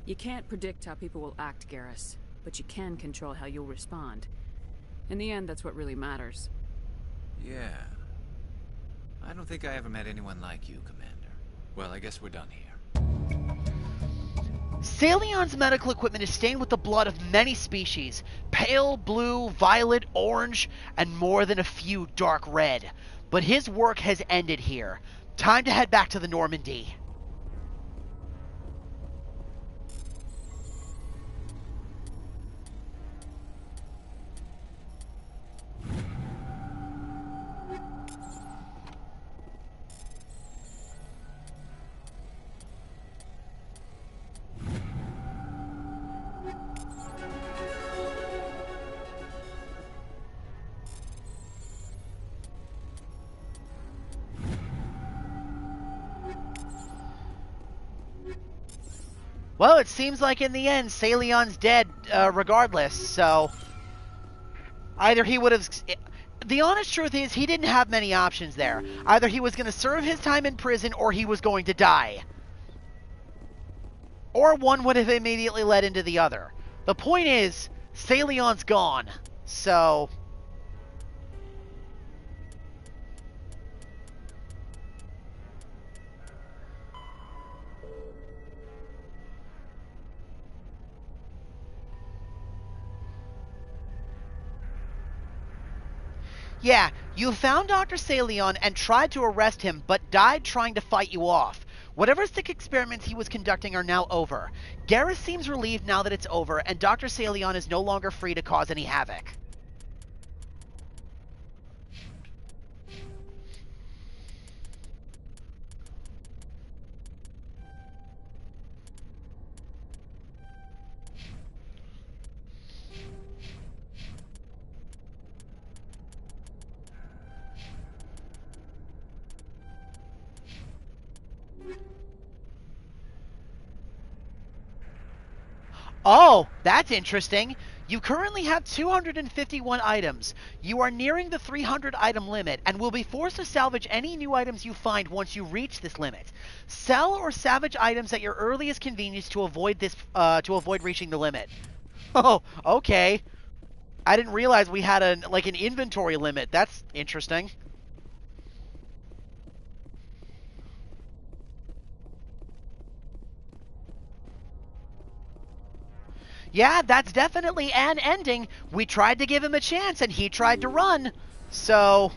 You can't predict how people will act, Garrus, but you can control how you'll respond. In the end, that's what really matters. Yeah. I don't think I ever met anyone like you, Commander. Well, I guess we're done here. Salion's medical equipment is stained with the blood of many species. Pale, blue, violet, orange, and more than a few dark red. But his work has ended here. Time to head back to the Normandy. Well, it seems like in the end, Salion's dead, regardless, so... Either he would have... The honest truth is, he didn't have many options there. Either he was going to serve his time in prison, or he was going to die. Or one would have immediately led into the other. The point is, Salion's gone, so... Yeah, you found Dr. Salion and tried to arrest him, but died trying to fight you off. Whatever sick experiments he was conducting are now over. Garrus seems relieved now that it's over, and Dr. Salion is no longer free to cause any havoc. Oh, that's interesting. You currently have 251 items. You are nearing the 300 item limit and will be forced to salvage any new items you find once you reach this limit. Sell or salvage items at your earliest convenience to avoid reaching the limit. Oh, okay. I didn't realize we had an inventory limit. That's interesting. Yeah, that's definitely an ending. We tried to give him a chance, and he tried to run. So...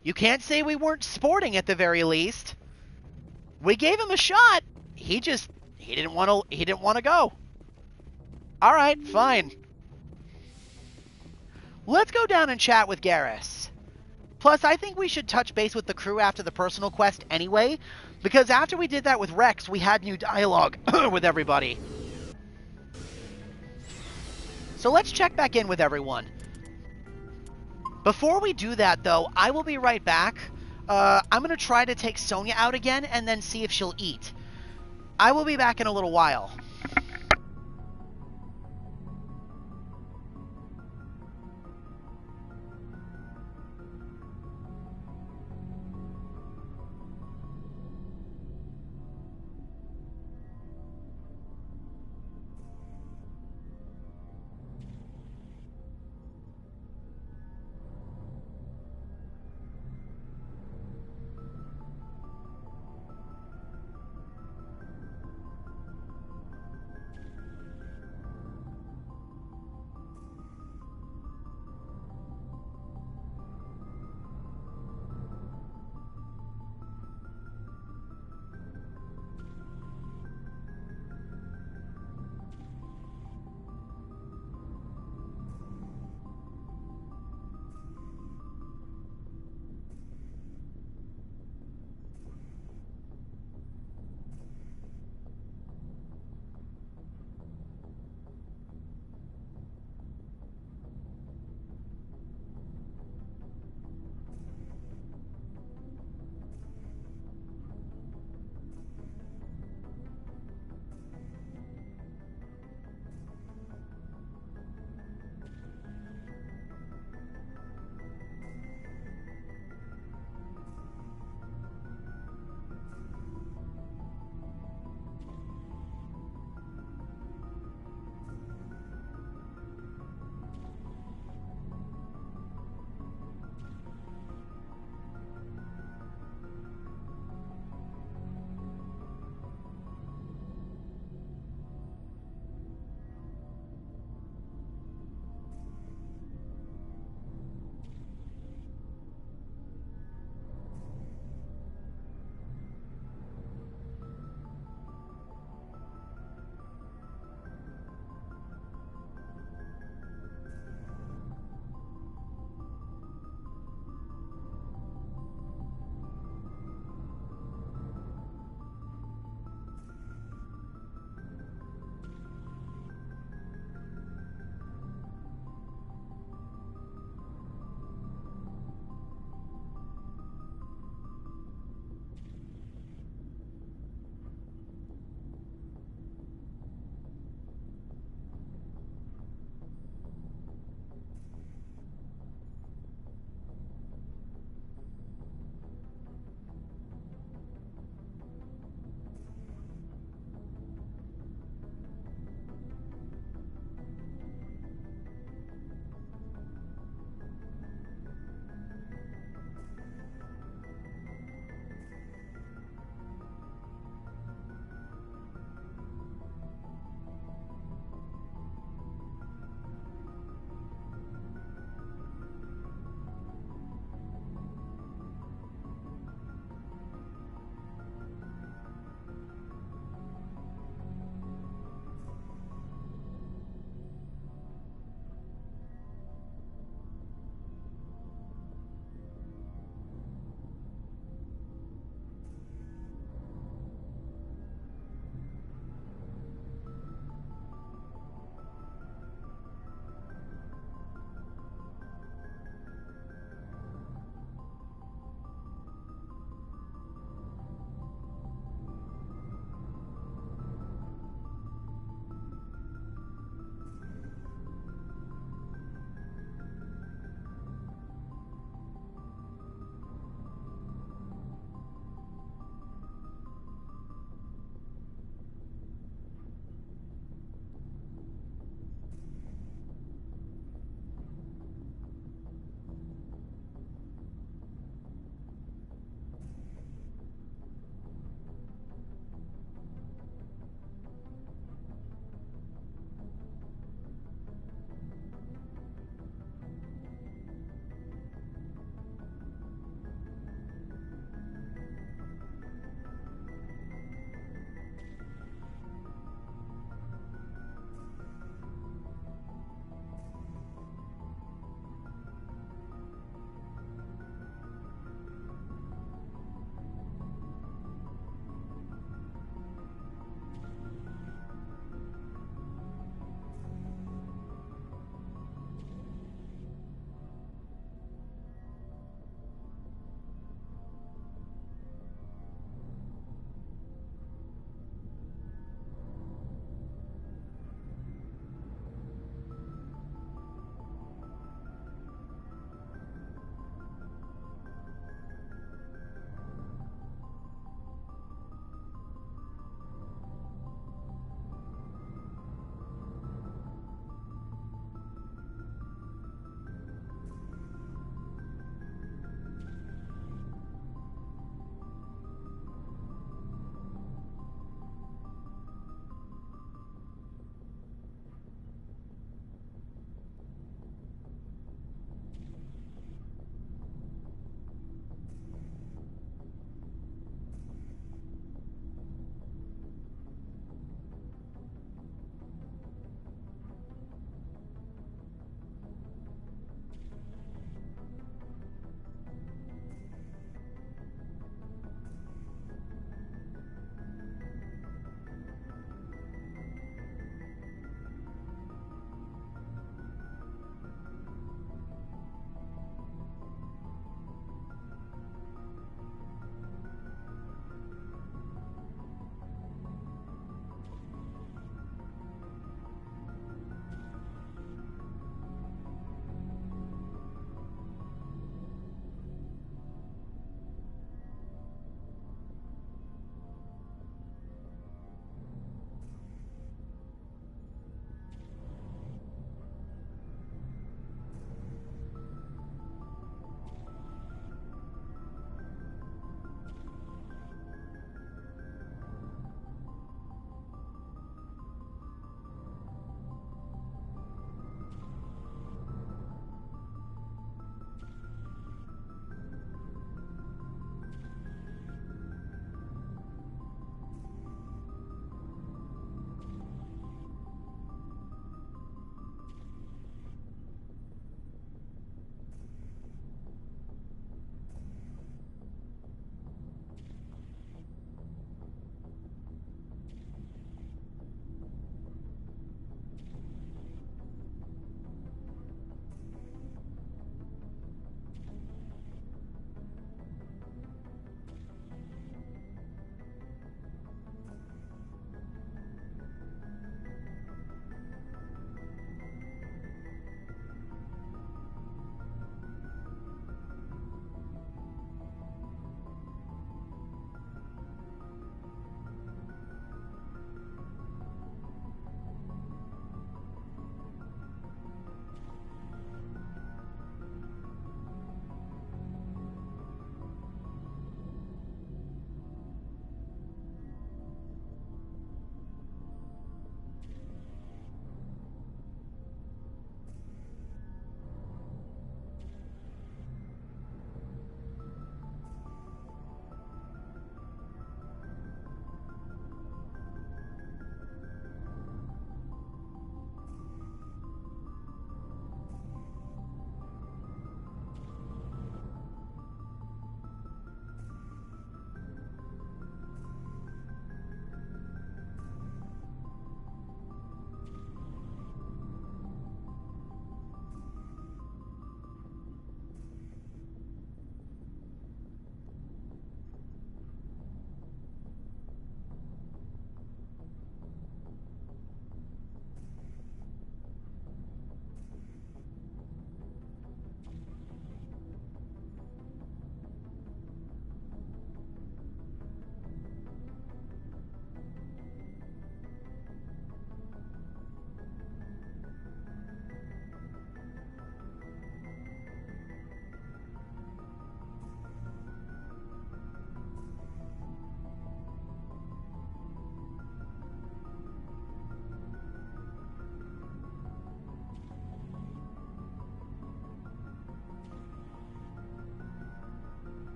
you can't say we weren't sporting at the very least. We gave him a shot. He didn't want to go. All right, fine. Let's go down and chat with Garrus. Plus, I think we should touch base with the crew after the personal quest anyway, because after we did that with Rex, we had new dialogue with everybody. So let's check back in with everyone. Before we do that, though, I will be right back. I'm going to try to take Sonya out again and then see if she'll eat. I will be back in a little while.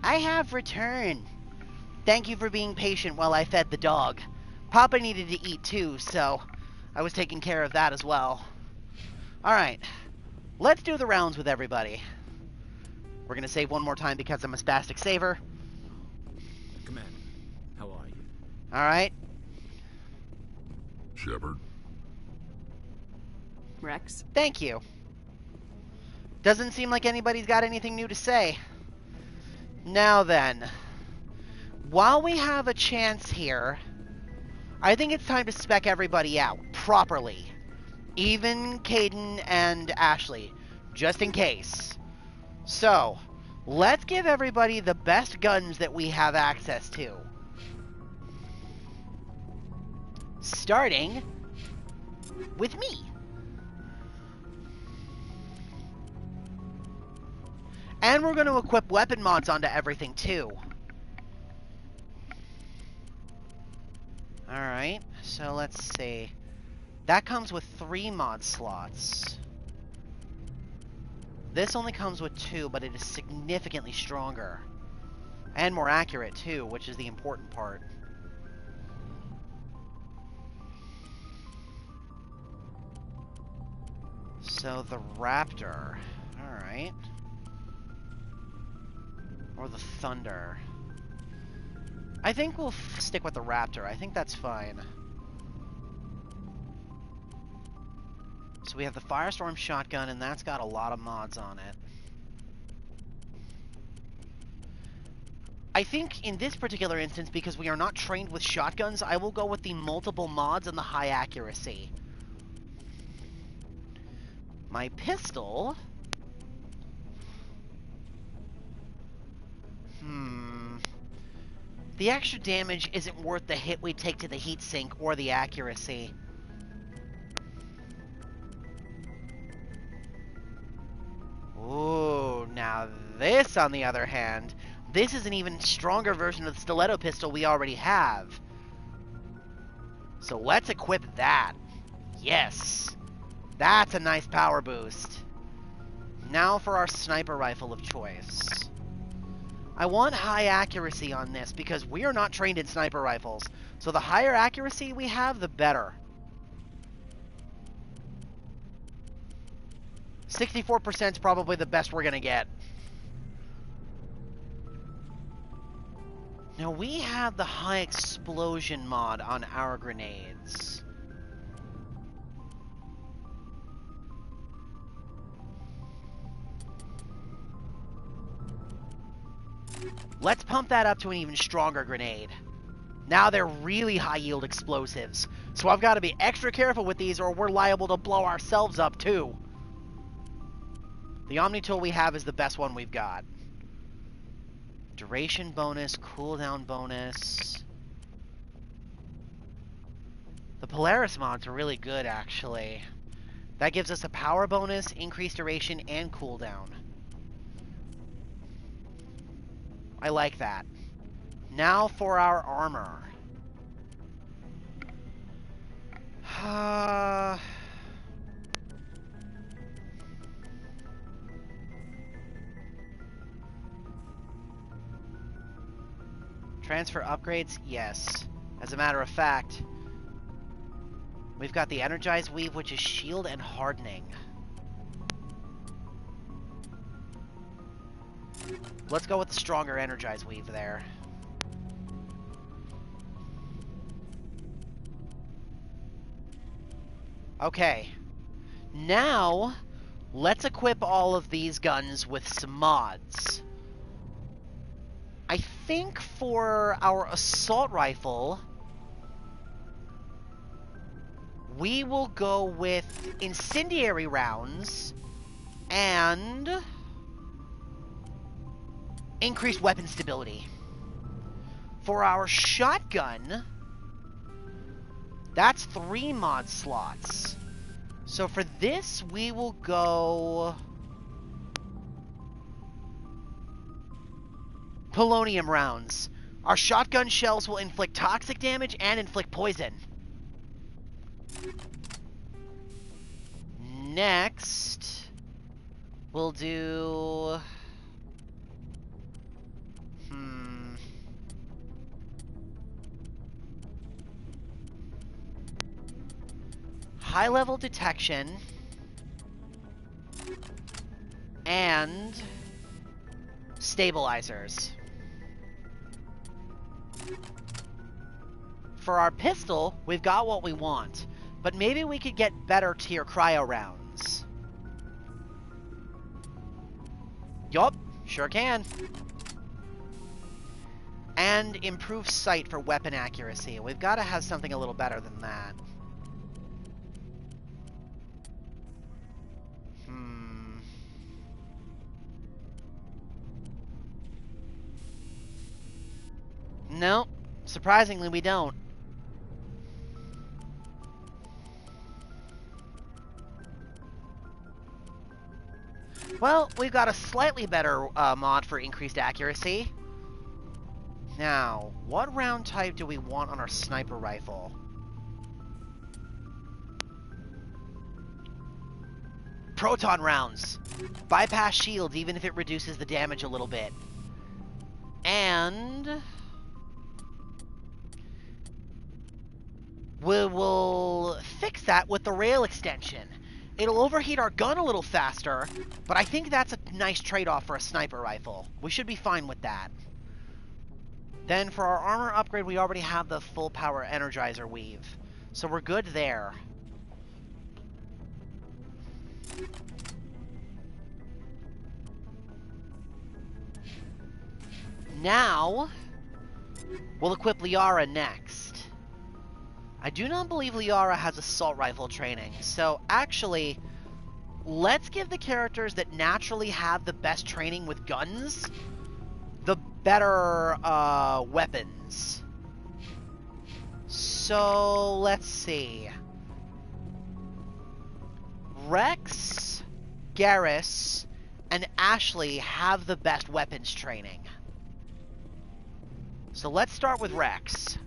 I have returned. Thank you for being patient while I fed the dog. Papa needed to eat too, so I was taking care of that as well. Alright, let's do the rounds with everybody. We're gonna save one more time because I'm a spastic saver. Commander, how are you? Alright. Shepard. Rex. Thank you. Doesn't seem like anybody's got anything new to say. Now then, while we have a chance here, I think it's time to spec everybody out properly. Even Kaidan and Ashley, just in case. So, let's give everybody the best guns that we have access to. Starting with me. And we're going to equip weapon mods onto everything too. Alright, so let's see. That comes with 3 mod slots. This only comes with 2, but it is significantly stronger. And more accurate too, which is the important part. So the Raptor. Alright. Or the Thunder. I think we'll stick with the Raptor. I think that's fine. So we have the Firestorm shotgun, and that's got a lot of mods on it. I think in this particular instance, because we are not trained with shotguns, I will go with the multiple mods and the high accuracy. My pistol... The extra damage isn't worth the hit we take to the heatsink or the accuracy. Ooh, now this, on the other hand, this is an even stronger version of the stiletto pistol we already have. So let's equip that. Yes! That's a nice power boost. Now for our sniper rifle of choice. I want high accuracy on this because we are not trained in sniper rifles. So the higher accuracy we have, the better. 64% is probably the best we're going to get. Now we have the high explosion mod on our grenades. Let's pump that up to an even stronger grenade. Now they're really high yield explosives. So I've got to be extra careful with these or we're liable to blow ourselves up too. The Omni tool we have is the best one we've got. Duration bonus, cooldown bonus. The Polaris mods are really good actually. That gives us a power bonus, increased duration, and cooldown. I like that. Now for our armor. Transfer upgrades? Yes. As a matter of fact, we've got the Energized Weave, which is shield and hardening. Let's go with the stronger Energized Weave there. Okay. Now, let's equip all of these guns with some mods. I think for our assault rifle, we will go with incendiary rounds and increased weapon stability. For our shotgun, that's 3 mod slots. So for this, we will go polonium rounds. Our shotgun shells will inflict toxic damage and inflict poison. Next, we'll do... high-level detection, and stabilizers. For our pistol, we've got what we want, but maybe we could get better tier cryo rounds. Yup, sure can. And improve sight for weapon accuracy. We've got to have something a little better than that. No, surprisingly we don't. Well, we've got a slightly better mod for increased accuracy. Now, what round type do we want on our sniper rifle? Proton rounds. Bypass shield even if it reduces the damage a little bit. And we will fix that with the rail extension. It'll overheat our gun a little faster, but I think that's a nice trade-off for a sniper rifle. We should be fine with that. Then for our armor upgrade, we already have the full power energizer weave, so we're good there. Now, we'll equip Liara next. I do not believe Liara has assault rifle training, so actually, let's give the characters that naturally have the best training with guns the better weapons. So, let's see. Rex, Garrus, and Ashley have the best weapons training. So let's start with Rex.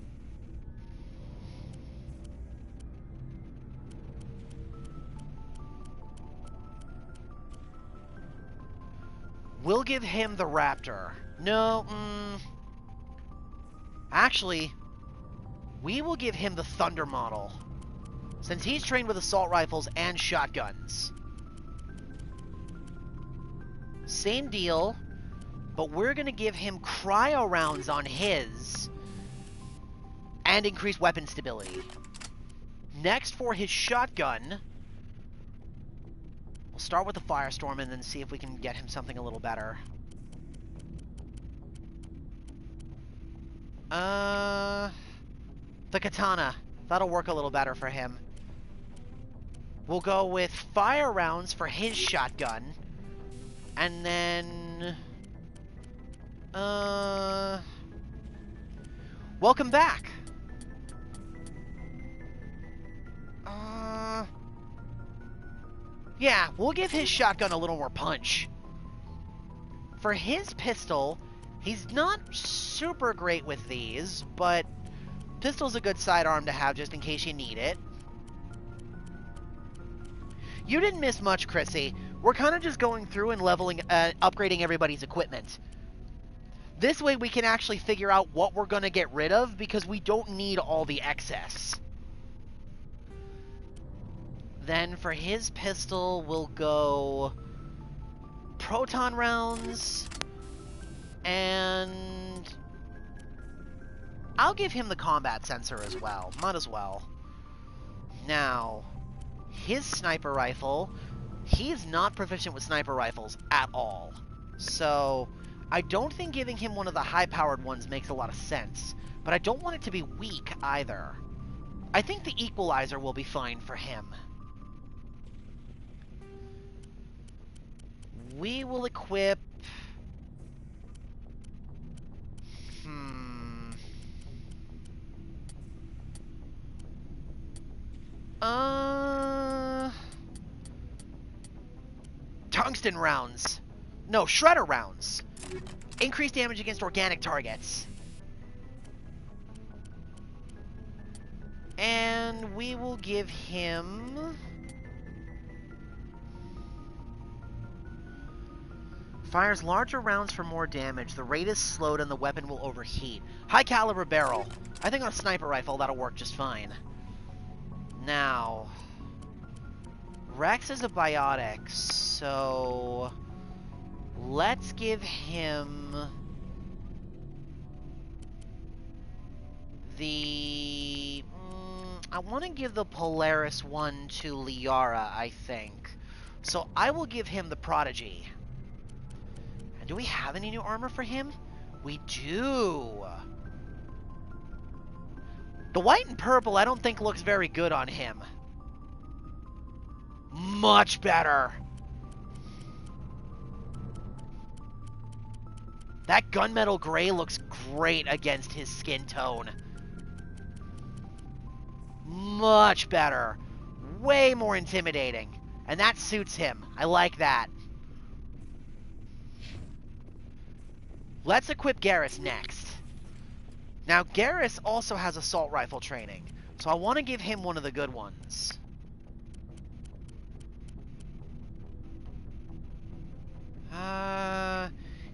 We'll give him the Raptor. No, actually, we will give him the Thunder model, since he's trained with assault rifles and shotguns. Same deal, but we're going to give him cryo rounds on his, and increased weapon stability. Next, for his shotgun, we'll start with the Firestorm and then see if we can get him something a little better. The Katana. That'll work a little better for him. We'll go with fire rounds for his shotgun. And then... welcome back! Yeah, we'll give his shotgun a little more punch. For his pistol, he's not super great with these, but pistol's a good sidearm to have just in case you need it. You didn't miss much, Chrissy. We're kind of just going through and leveling, upgrading everybody's equipment. This way we can actually figure out what we're going to get rid of, because we don't need all the excess. Then for his pistol, we'll go proton rounds, and I'll give him the combat sensor as well. Might as well. Now, his sniper rifle, he is not proficient with sniper rifles at all. So, I don't think giving him one of the high-powered ones makes a lot of sense. But I don't want it to be weak either. I think the equalizer will be fine for him. We will equip... Tungsten rounds. No, shredder rounds. Increased damage against organic targets. And we will give him... Fires larger rounds for more damage. The rate is slowed and the weapon will overheat. High caliber barrel. I think on a sniper rifle that'll work just fine. Now... Rex is a biotic, so let's give him the... I want to give the Polaris one to Liara, I think. So I will give him the Prodigy. And do we have any new armor for him? We do. The white and purple I don't think looks very good on him. Much better. That gunmetal gray looks great against his skin tone. Much better. Way more intimidating. And that suits him. I like that. Let's equip Garrus next. Now, Garrus also has assault rifle training, so I want to give him one of the good ones.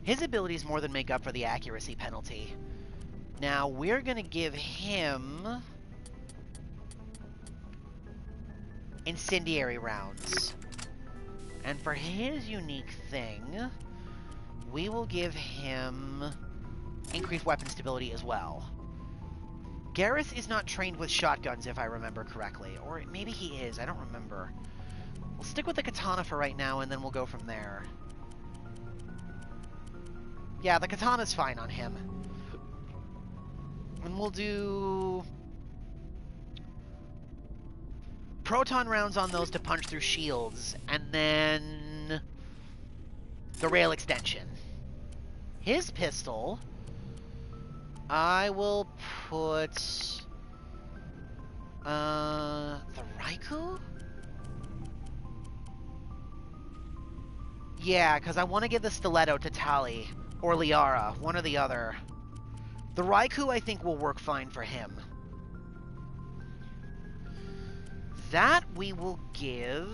His abilities more than make up for the accuracy penalty. Now, we're going to give him incendiary rounds. And for his unique thing, we will give him increased weapon stability as well. Garrus is not trained with shotguns, if I remember correctly. Or maybe he is, I don't remember. We'll stick with the katana for right now, and then we'll go from there. Yeah, the katana's fine on him. And we'll do proton rounds on those to punch through shields, and then the rail extension. His pistol, I will put the Raikou? Yeah, because I want to give the stiletto to Tali or Liara, one or the other. The Raikou I think will work fine for him. That we will give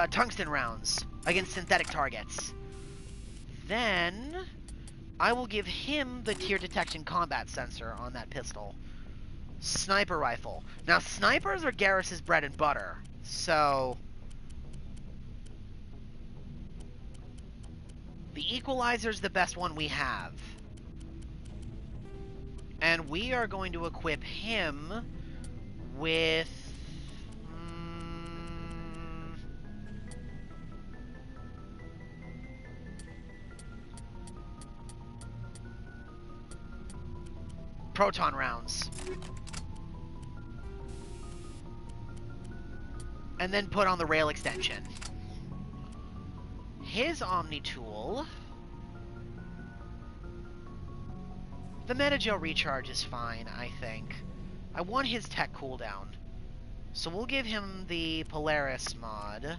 tungsten rounds against synthetic targets. Then I will give him the tear detection combat sensor on that pistol. Sniper rifle. Now, snipers are Garrus's bread and butter, so the Equalizer's the best one we have. And we are going to equip him with proton rounds. And then put on the rail extension. His Omni tool, the Metagel recharge is fine, I think. I want his tech cooldown. So we'll give him the Polaris mod.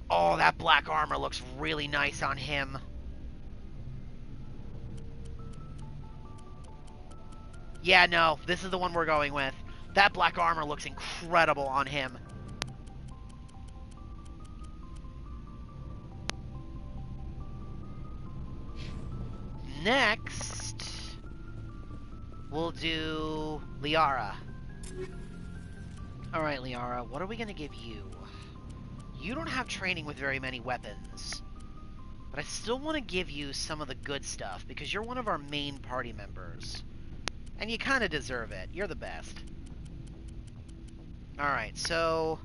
Oh, that black armor looks really nice on him. Yeah, no, this is the one we're going with. That black armor looks incredible on him. Next, we'll do Liara. Alright, Liara, what are we going to give you? You don't have training with very many weapons, but I still want to give you some of the good stuff, because you're one of our main party members. And you kind of deserve it. You're the best. Alright, so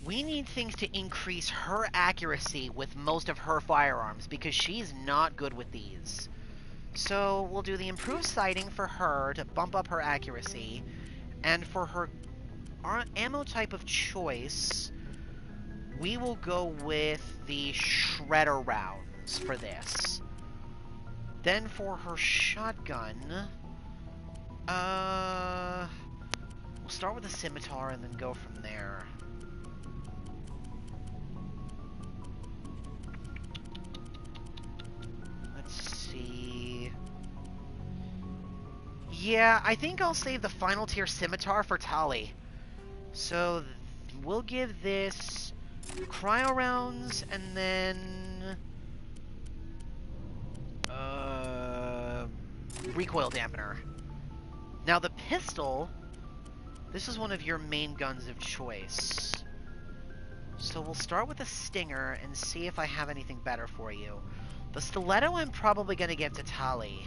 we need things to increase her accuracy with most of her firearms, because she's not good with these. So we'll do the improved sighting for her to bump up her accuracy, and for her ammo type of choice, we will go with the Shredder rounds for this. Then for her shotgun, we'll start with the scimitar and then go from there. Let's see. Yeah, I think I'll save the final tier scimitar for Tali. So we'll give this cryo rounds and then recoil dampener. Now the pistol, this is one of your main guns of choice. So we'll start with the Stinger and see if I have anything better for you. The Stiletto I'm probably going to give to Tali.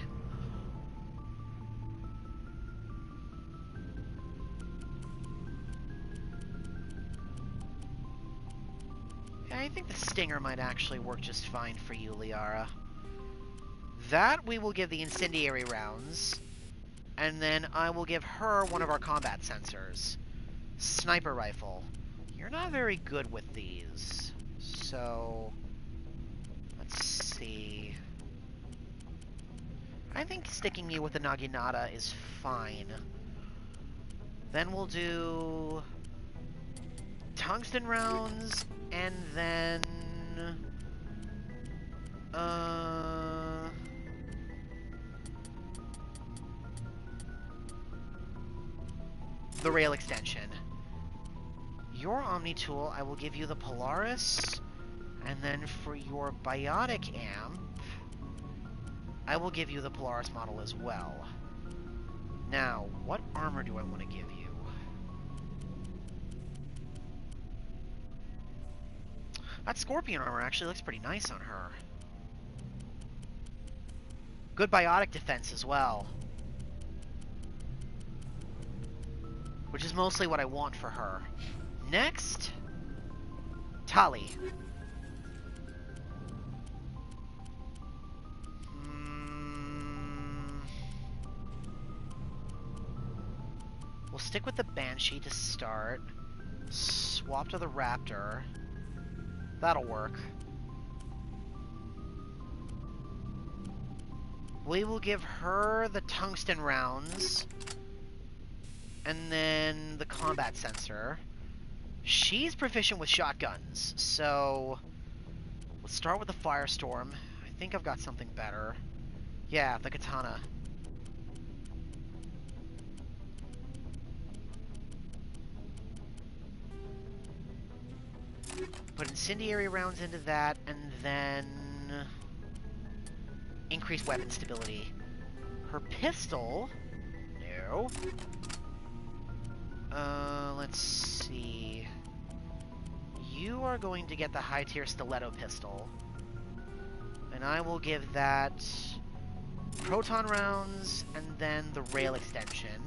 Yeah, I think the Stinger might actually work just fine for you, Liara. That we will give the incendiary rounds. And then I will give her one of our combat sensors. Sniper rifle. You're not very good with these. So, let's see. I think sticking you with the Naginata is fine. Then we'll do tungsten rounds, and then the rail extension. Your Omni tool, I will give you the Polaris, and then for your biotic amp, I will give you the Polaris model as well. Now, what armor do I want to give you? That Scorpion armor actually looks pretty nice on her. Good biotic defense as well. Which is mostly what I want for her. Next, Tali. We'll stick with the Banshee to start. Swap to the Raptor. That'll work. We will give her the tungsten rounds. And then the combat sensor. She's proficient with shotguns, so let's start with the Firestorm. I think I've got something better. Yeah, the Katana. Put incendiary rounds into that, and then increase weapon stability. Her pistol, no. Let's see. You are going to get the high tier stiletto pistol, and I will give that proton rounds and then the rail extension.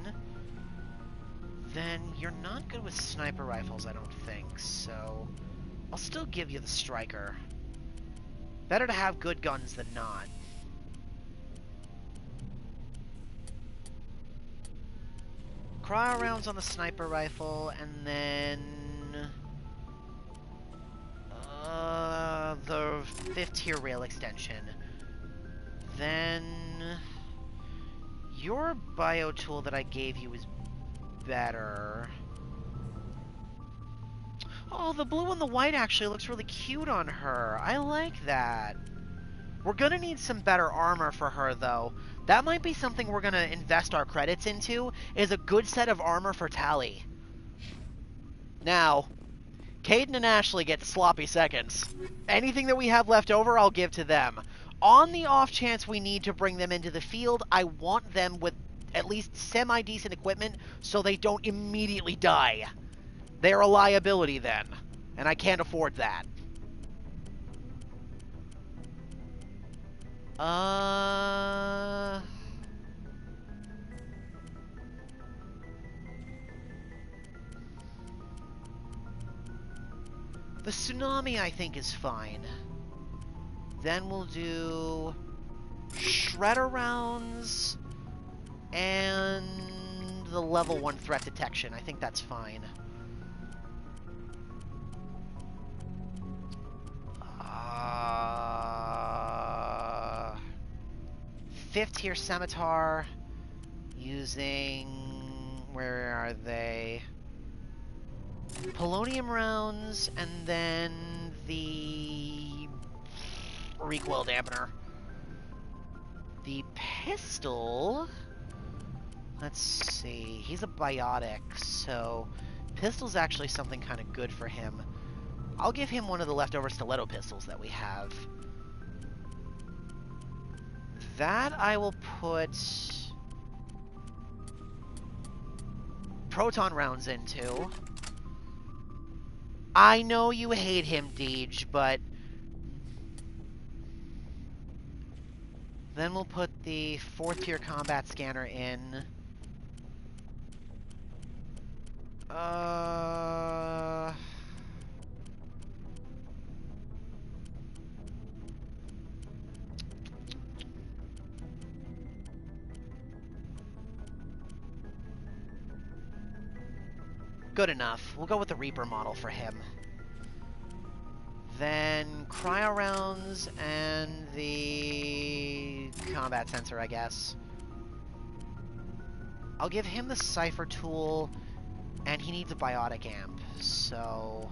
Then you're not good with sniper rifles, I don't think, so I'll still give you the striker. Better to have good guns than not. Cryo rounds on the sniper rifle, and then the 5th tier rail extension. Then your bio tool that I gave you is better. Oh, the blue and the white actually looks really cute on her. I like that. We're gonna need some better armor for her, though. That might be something we're gonna invest our credits into, is a good set of armor for Tali. Now, Caden and Ashley get sloppy seconds. Anything that we have left over, I'll give to them. On the off chance we need to bring them into the field, I want them with at least semi-decent equipment so they don't immediately die. They're a liability then, and I can't afford that. The Tsunami, I think, is fine. Then we'll do Shredder rounds and the level 1 threat detection. I think that's fine. 5th tier Scimitar using, where are they? Polonium rounds, and then the recoil dampener. The pistol, let's see, he's a biotic, so pistol's actually something kind of good for him. I'll give him one of the leftover stiletto pistols that we have. That I will put proton rounds into. I know you hate him, Deej, but... Then we'll put the 4th tier combat scanner in. Good enough. We'll go with the Reaper model for him. Then cryo rounds and the combat sensor, I guess. I'll give him the Cypher tool, and he needs a biotic amp, so...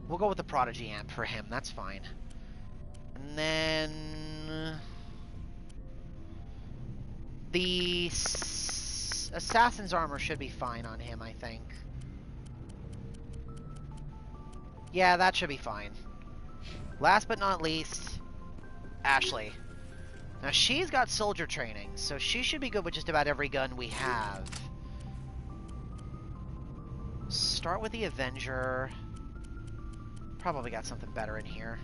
We'll go with the Prodigy amp for him, that's fine. And then... The Assassin's armor should be fine on him, I think. Yeah, that should be fine. Last but not least, Ashley. Now, she's got soldier training, so she should be good with just about every gun we have. Start with the Avenger. Probably got something better in here.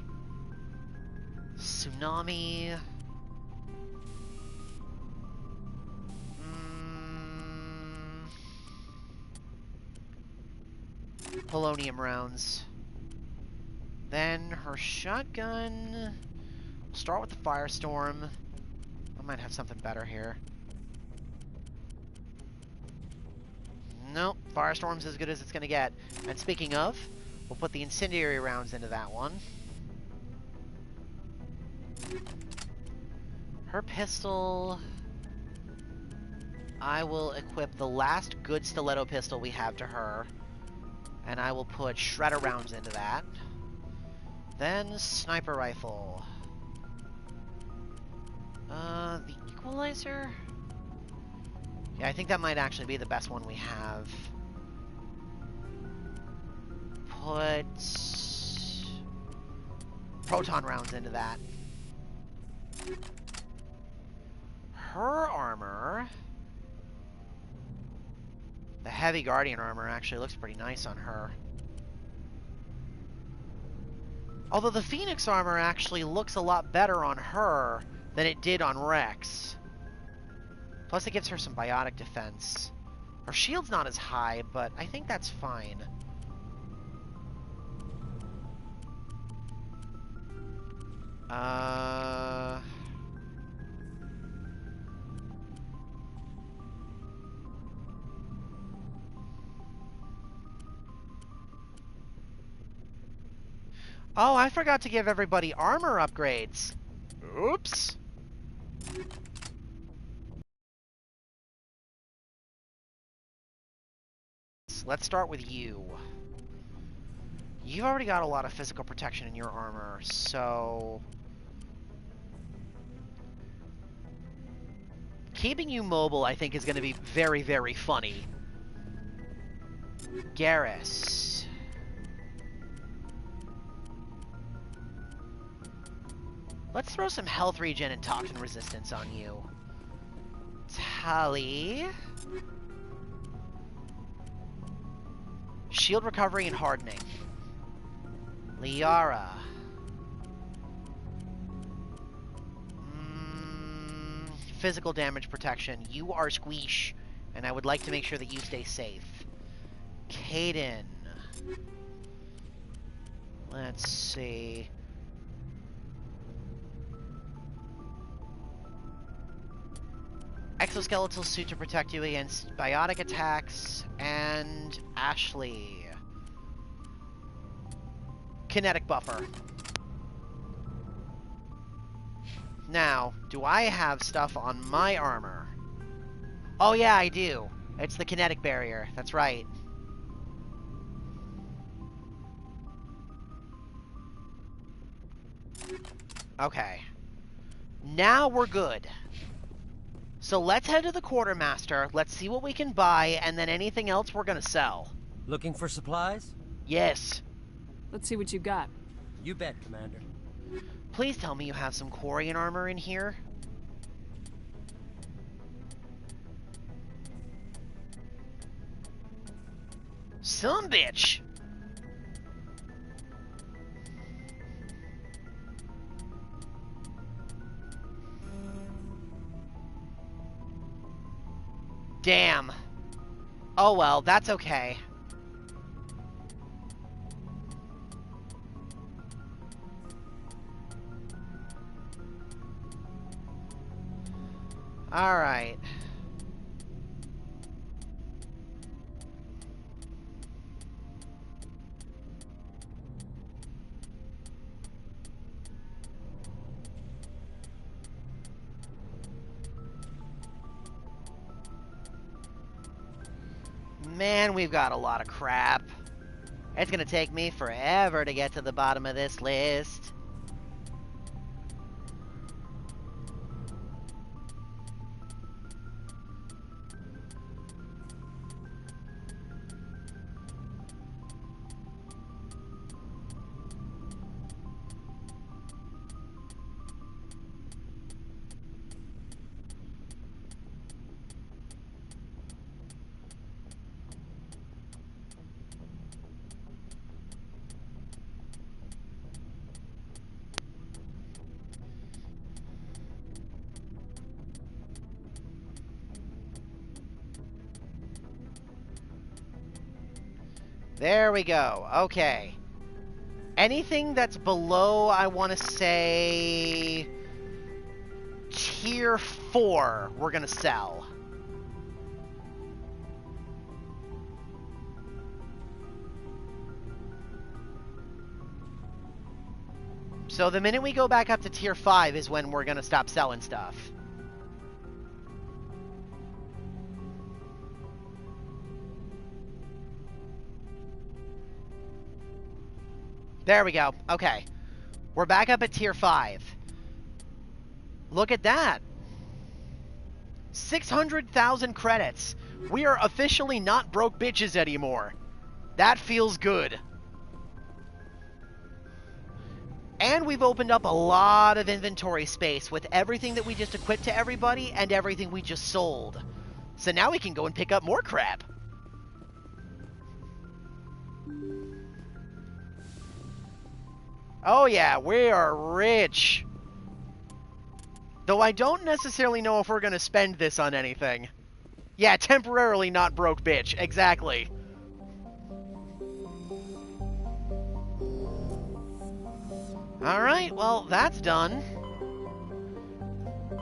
Tsunami. Polonium rounds. Then her shotgun. We'll start with the Firestorm. I might have something better here. Nope, Firestorm's as good as it's gonna get. And speaking of, we'll put the incendiary rounds into that one. Her pistol... I will equip the last good stiletto pistol we have to her. And I will put shredder rounds into that. Then sniper rifle. The equalizer? Yeah, I think that might actually be the best one we have. Put proton rounds into that. Her armor... The heavy Guardian armor actually looks pretty nice on her. Although the Phoenix armor actually looks a lot better on her than it did on Rex. Plus it gives her some biotic defense. Her shield's not as high, but I think that's fine. Oh, I forgot to give everybody armor upgrades. Oops. Let's start with you. You've already got a lot of physical protection in your armor, so... Keeping you mobile, I think, is going to be very, very funny. Garrus. Let's throw some health regen and toxin resistance on you. Tali. Shield recovery and hardening. Liara. Physical damage protection. You are Squeesh, and I would like to make sure that you stay safe. Kaidan. Let's see. Exoskeletal suit to protect you against biotic attacks, and Ashley. Kinetic buffer. Now, do I have stuff on my armor? Oh yeah, I do. It's the kinetic barrier, that's right. Okay. Now we're good. So let's head to the Quartermaster, let's see what we can buy, and then anything else we're gonna sell. Looking for supplies? Yes. Let's see what you got. You bet, Commander. Please tell me you have some Quarian armor in here. Some bitch! Damn. Oh well, that's okay. Alright. Man, we've got a lot of crap. It's gonna take me forever to get to the bottom of this list. There we go. Okay. Anything that's below, I want to say, tier 4, we're going to sell. So the minute we go back up to tier 5 is when we're going to stop selling stuff. There we go. Okay. We're back up at tier 5. Look at that. 600,000 credits. We are officially not broke bitches anymore. That feels good. And we've opened up a lot of inventory space with everything that we just equipped to everybody and everything we just sold. So now we can go and pick up more crap. Oh yeah, we are rich. Though I don't necessarily know if we're going to spend this on anything. Yeah, temporarily not broke bitch. Exactly. Alright, well, that's done.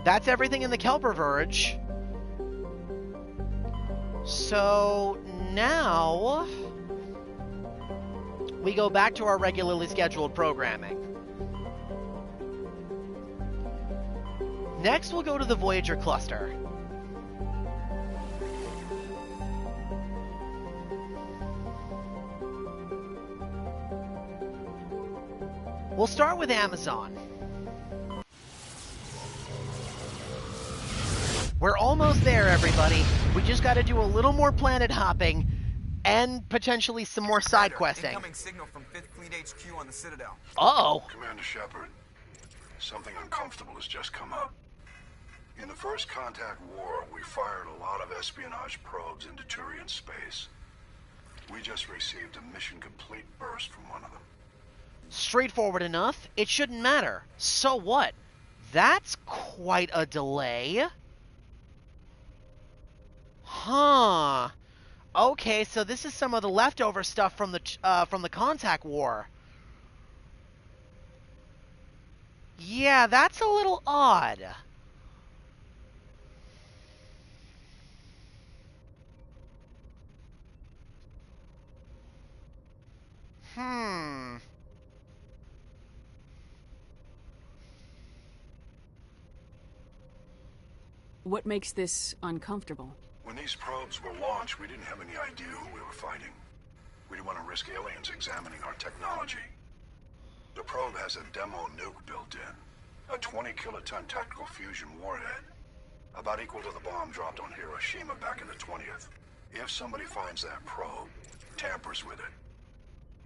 That's everything in the Kelper Verge. So, now we go back to our regularly scheduled programming. Next, we'll go to the Voyager cluster. We'll start with Amazon. We're almost there, everybody. We just got to do a little more planet hopping and potentially some more side questing. Incoming signal from 5th Fleet HQ on the Citadel. Uh-oh. Commander Shepard, something uncomfortable has just come up. In the First Contact War, we fired a lot of espionage probes into Turian space. We just received a mission complete burst from one of them. Straightforward enough. It shouldn't matter. So what? That's quite a delay. Huh. Okay, so this is some of the leftover stuff from the Contact War. Yeah, that's a little odd. What makes this uncomfortable? When these probes were launched, we didn't have any idea who we were fighting. We didn't want to risk aliens examining our technology. The probe has a demo nuke built in. A 20-kiloton tactical fusion warhead. About equal to the bomb dropped on Hiroshima back in the 20th. If somebody finds that probe, tampers with it,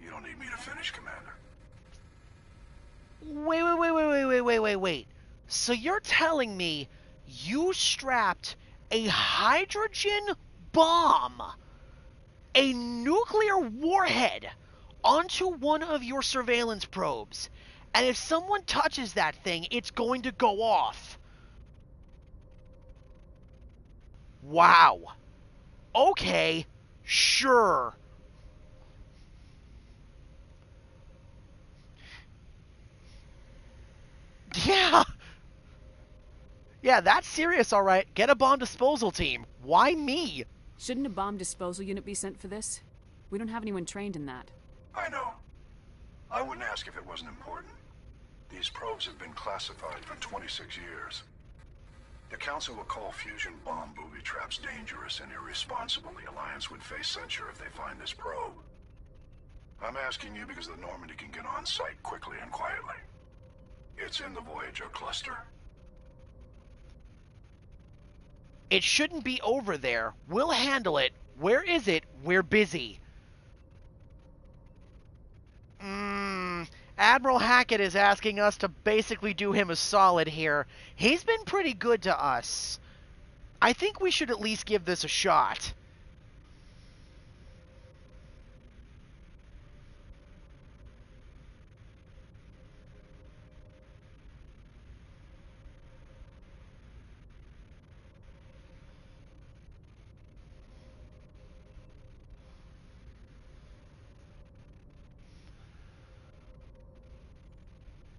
you don't need me to finish, Commander. Wait. So you're telling me you strapped a hydrogen bomb a nuclear warhead onto one of your surveillance probes. And if someone touches that thing, it's going to go off. Wow. Okay, sure. Yeah. Yeah, that's serious, all right. Get a bomb disposal team. Why me? Shouldn't a bomb disposal unit be sent for this? We don't have anyone trained in that. I know. I wouldn't ask if it wasn't important. These probes have been classified for 26 years. The Council will call fusion bomb booby traps dangerous and irresponsible. The Alliance would face censure if they find this probe. I'm asking you because the Normandy can get on site quickly and quietly. It's in the Voyager cluster. It shouldn't be over there. We'll handle it. Where is it? We're busy. Admiral Hackett is asking us to basically do him a solid here. He's been pretty good to us. I think we should at least give this a shot.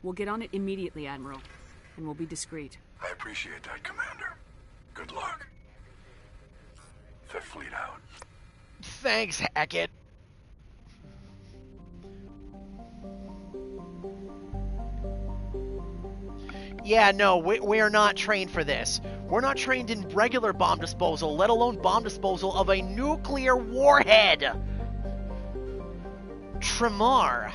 We'll get on it immediately, Admiral, and we'll be discreet. I appreciate that, Commander. Good luck. Fifth Fleet out. Thanks, Hackett. Yeah, no, we are not trained for this. We're not trained in regular bomb disposal, let alone bomb disposal of a nuclear warhead. Tremar.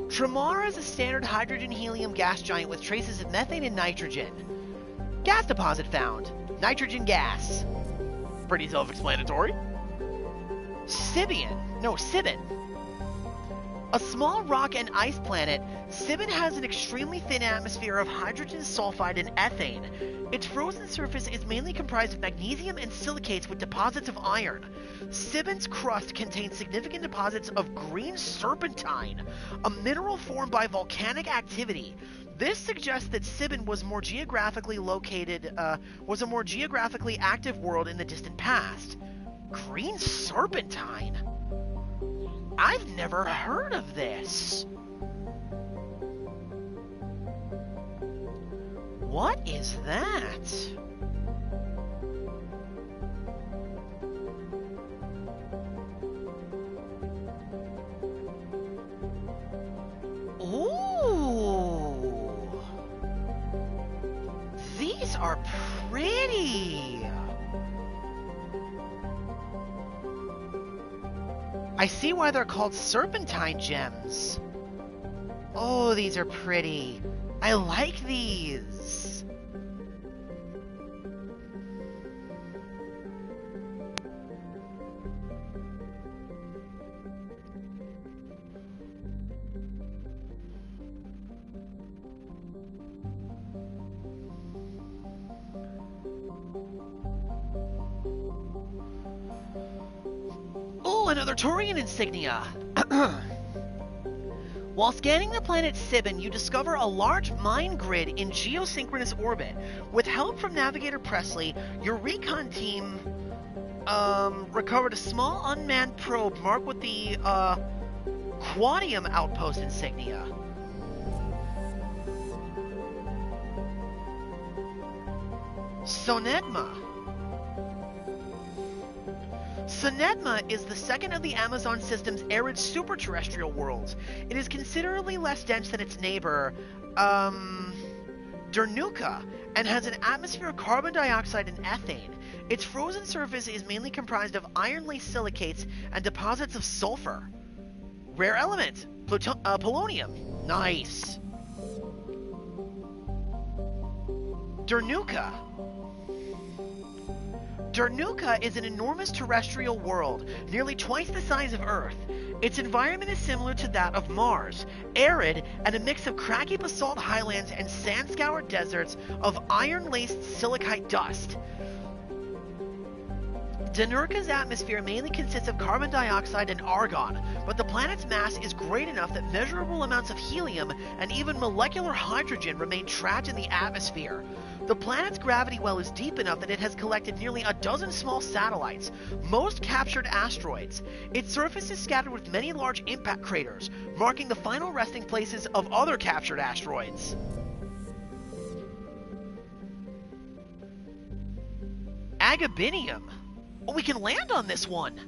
Tremar is a standard hydrogen-helium gas giant with traces of methane and nitrogen. Gas deposit found. Nitrogen gas. Pretty self-explanatory. Sibin. A small rock and ice planet, Sibin has an extremely thin atmosphere of hydrogen sulfide and ethane. Its frozen surface is mainly comprised of magnesium and silicates with deposits of iron. Sibin's crust contains significant deposits of green serpentine, a mineral formed by volcanic activity. This suggests that Sibin was a more geographically active world in the distant past. Green serpentine? I've never heard of this. What is that? Ooh. These are pretty. I see why they're called serpentine gems. Oh, these are pretty. I like these. Oh, another Turian insignia. While scanning the planet Sibin, you discover a large mine grid in geosynchronous orbit. With help from Navigator Presley, your recon team recovered a small unmanned probe marked with the Quadium Outpost insignia. Sonedma. Sonedma is the second of the Amazon system's arid superterrestrial worlds. It is considerably less dense than its neighbor, Dernuka, and has an atmosphere of carbon dioxide and ethane. Its frozen surface is mainly comprised of iron-laced silicates and deposits of sulfur. Rare element, polonium. Nice. Dernuka. Dernuka is an enormous terrestrial world, nearly twice the size of Earth. Its environment is similar to that of Mars, arid and a mix of craggy basalt highlands and sand-scoured deserts of iron-laced silicate dust. Denurka's atmosphere mainly consists of carbon dioxide and argon, but the planet's mass is great enough that measurable amounts of helium and even molecular hydrogen remain trapped in the atmosphere. The planet's gravity well is deep enough that it has collected nearly a dozen small satellites, most captured asteroids. Its surface is scattered with many large impact craters, marking the final resting places of other captured asteroids. Agabinium. Oh, we can land on this one!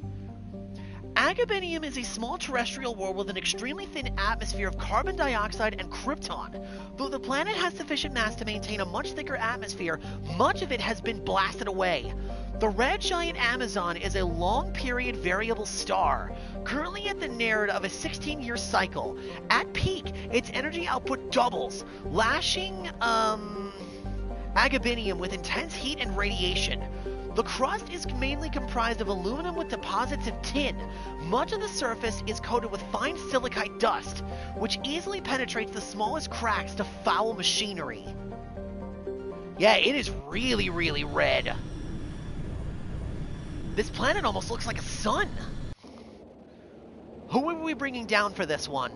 Agabinium is a small terrestrial world with an extremely thin atmosphere of carbon dioxide and krypton. Though the planet has sufficient mass to maintain a much thicker atmosphere, much of it has been blasted away. The red giant Amazon is a long-period variable star, currently at the near of a 16-year cycle. At peak, its energy output doubles, lashing Agabinium with intense heat and radiation. The crust is mainly comprised of aluminum with deposits of tin. Much of the surface is coated with fine silicate dust, which easily penetrates the smallest cracks to foul machinery. Yeah, it is really, really red. This planet almost looks like a sun. Who are we bringing down for this one?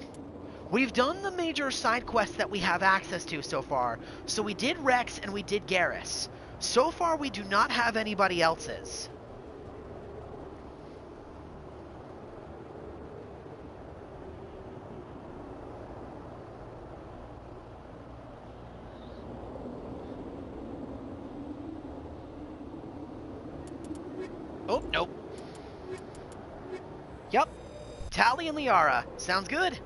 We've done the major side quests that we have access to so far. So we did Rex and we did Garrus. So far, we do not have anybody else's. Oh, nope. Yep. Tali and Liara. Sounds good.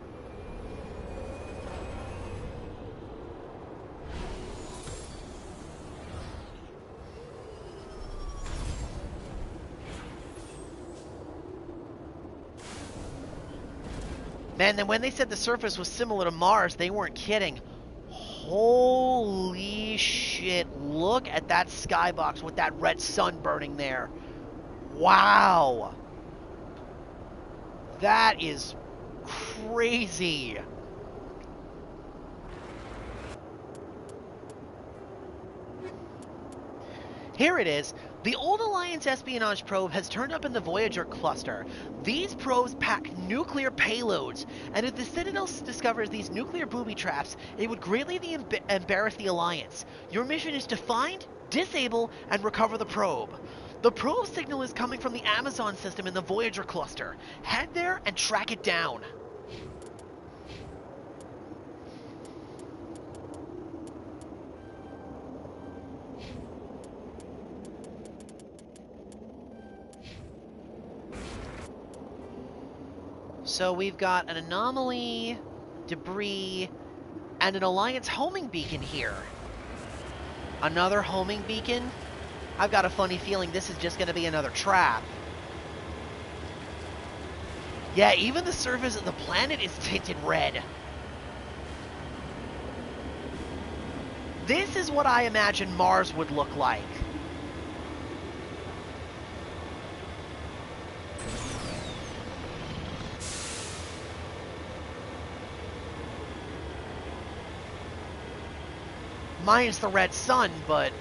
Man, then when they said the surface was similar to Mars, they weren't kidding. Holy shit, look at that skybox with that red sun burning there. Wow. That is crazy. Here it is. The Old Alliance espionage probe has turned up in the Voyager cluster. These probes pack nuclear payloads, and if the Citadel discovers these nuclear booby traps, it would greatly embarrass the Alliance. Your mission is to find, disable, and recover the probe. The probe signal is coming from the Amazon system in the Voyager cluster. Head there and track it down. So we've got an anomaly, debris, and an Alliance homing beacon here. Another homing beacon? I've got a funny feeling this is just going to be another trap. Yeah, even the surface of the planet is tinted red. This is what I imagine Mars would look like. Minus the red sun, but...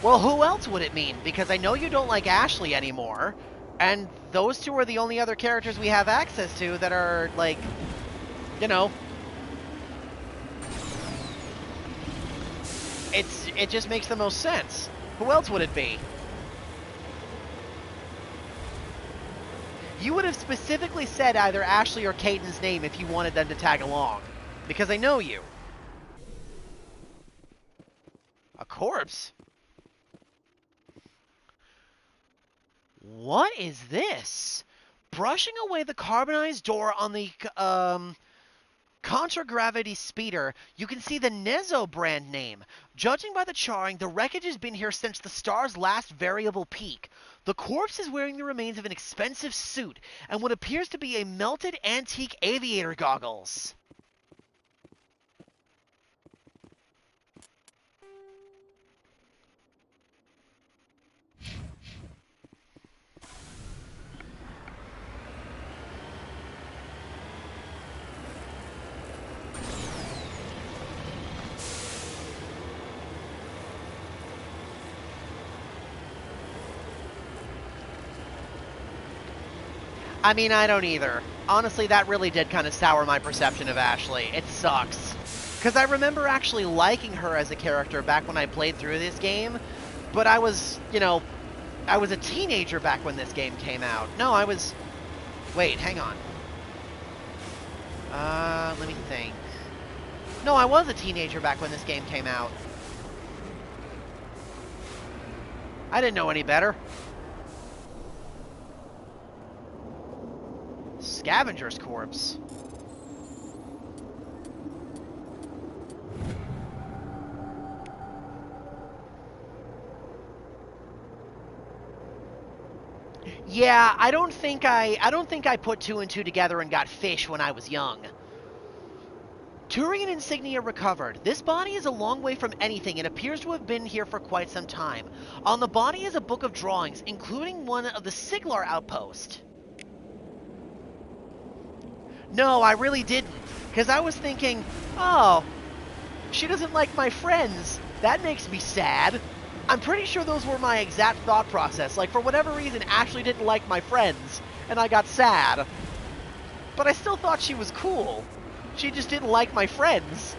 Well, who else would it mean? Because I know you don't like Ashley anymore, and those two are the only other characters we have access to that are, like, you know... It just makes the most sense. Who else would it be? You would have specifically said either Ashley or Caden's name if you wanted them to tag along. Because I know you. A corpse? What is this? Brushing away the carbonized door on the Contragravity speeder, you can see the Nezo brand name. Judging by the charring, the wreckage has been here since the star's last variable peak. The corpse is wearing the remains of an expensive suit and what appears to be a melted antique aviator goggles. I mean, I don't either. Honestly, that really did kind of sour my perception of Ashley. It sucks. Because I remember actually liking her as a character back when I played through this game, but I was, you know, I was a teenager back when this game came out. No, I was... Wait, hang on. Let me think. No, I was a teenager back when this game came out. I didn't know any better. Scavenger's corpse. Yeah, I don't think I put two and two together and got fish when I was young. Turian insignia recovered. This body is a long way from anything and appears to have been here for quite some time. On the body is a book of drawings, including one of the Siglar outpost. No, I really didn't, because I was thinking, oh, she doesn't like my friends. That makes me sad. I'm pretty sure those were my exact thought process. Like, for whatever reason, Ashley didn't like my friends, and I got sad. But I still thought she was cool. She just didn't like my friends.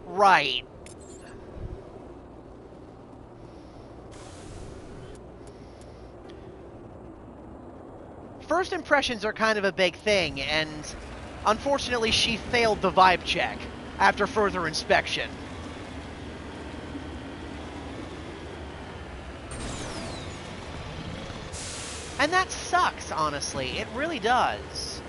Right. First impressions are kind of a big thing, and unfortunately she failed the vibe check after further inspection. And that sucks, honestly. It really does.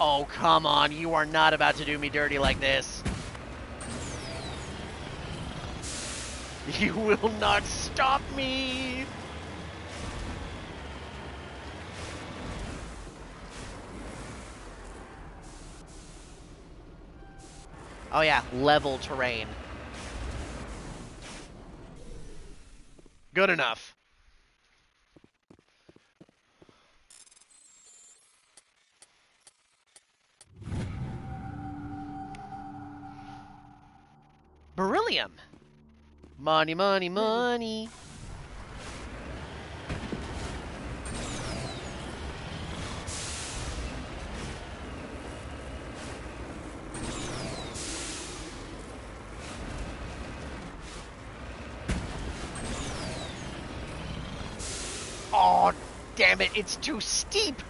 Oh, come on. You are not about to do me dirty like this. You will not stop me. Oh yeah, level terrain. Good enough. Beryllium. Money, money, money. Oh, damn it, it's too steep.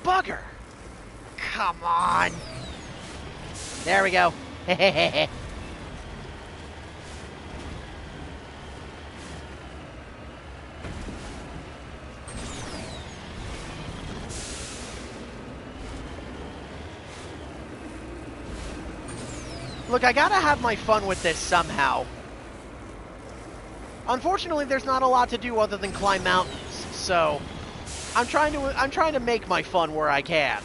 bugger! Come on! There we go. Look, I gotta have my fun with this somehow. Unfortunately, there's not a lot to do other than climb mountains, so I'm trying to make my fun where I can.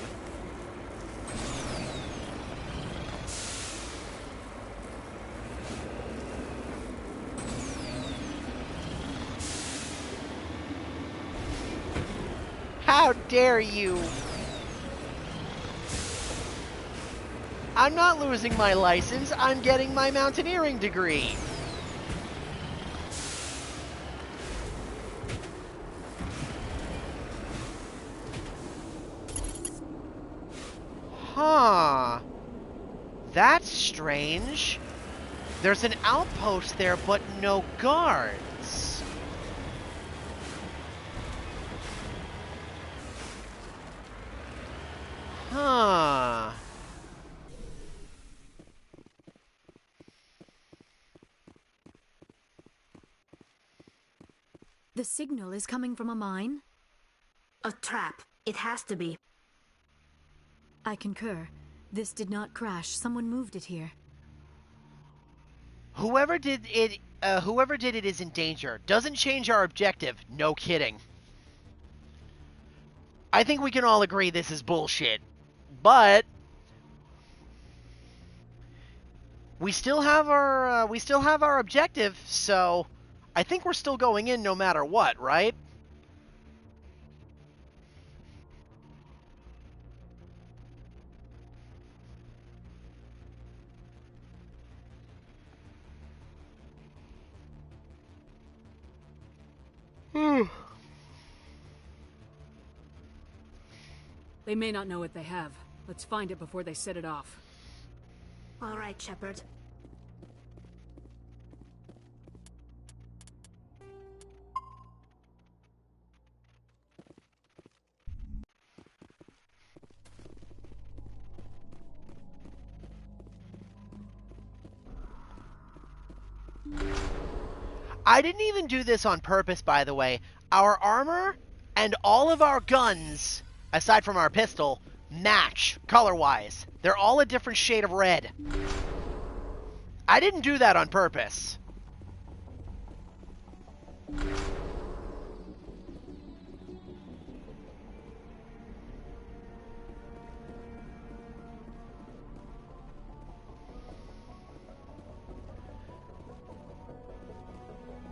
How dare you? I'm not losing my license, I'm getting my mountaineering degree. Huh. That's strange. There's an outpost there, but no guards. Huh. The signal is coming from a mine? A trap. It has to be. I concur. This did not crash. Someone moved it here. Whoever did it is in danger. Doesn't change our objective. No kidding. I think we can all agree this is bullshit. But we still have our objective, so I think we're still going in no matter what, right? They may not know what they have. Let's find it before they set it off. All right, Shepard. I didn't even do this on purpose, by the way. Our armor and all of our guns, aside from our pistol, match color-wise. They're all a different shade of red. I didn't do that on purpose.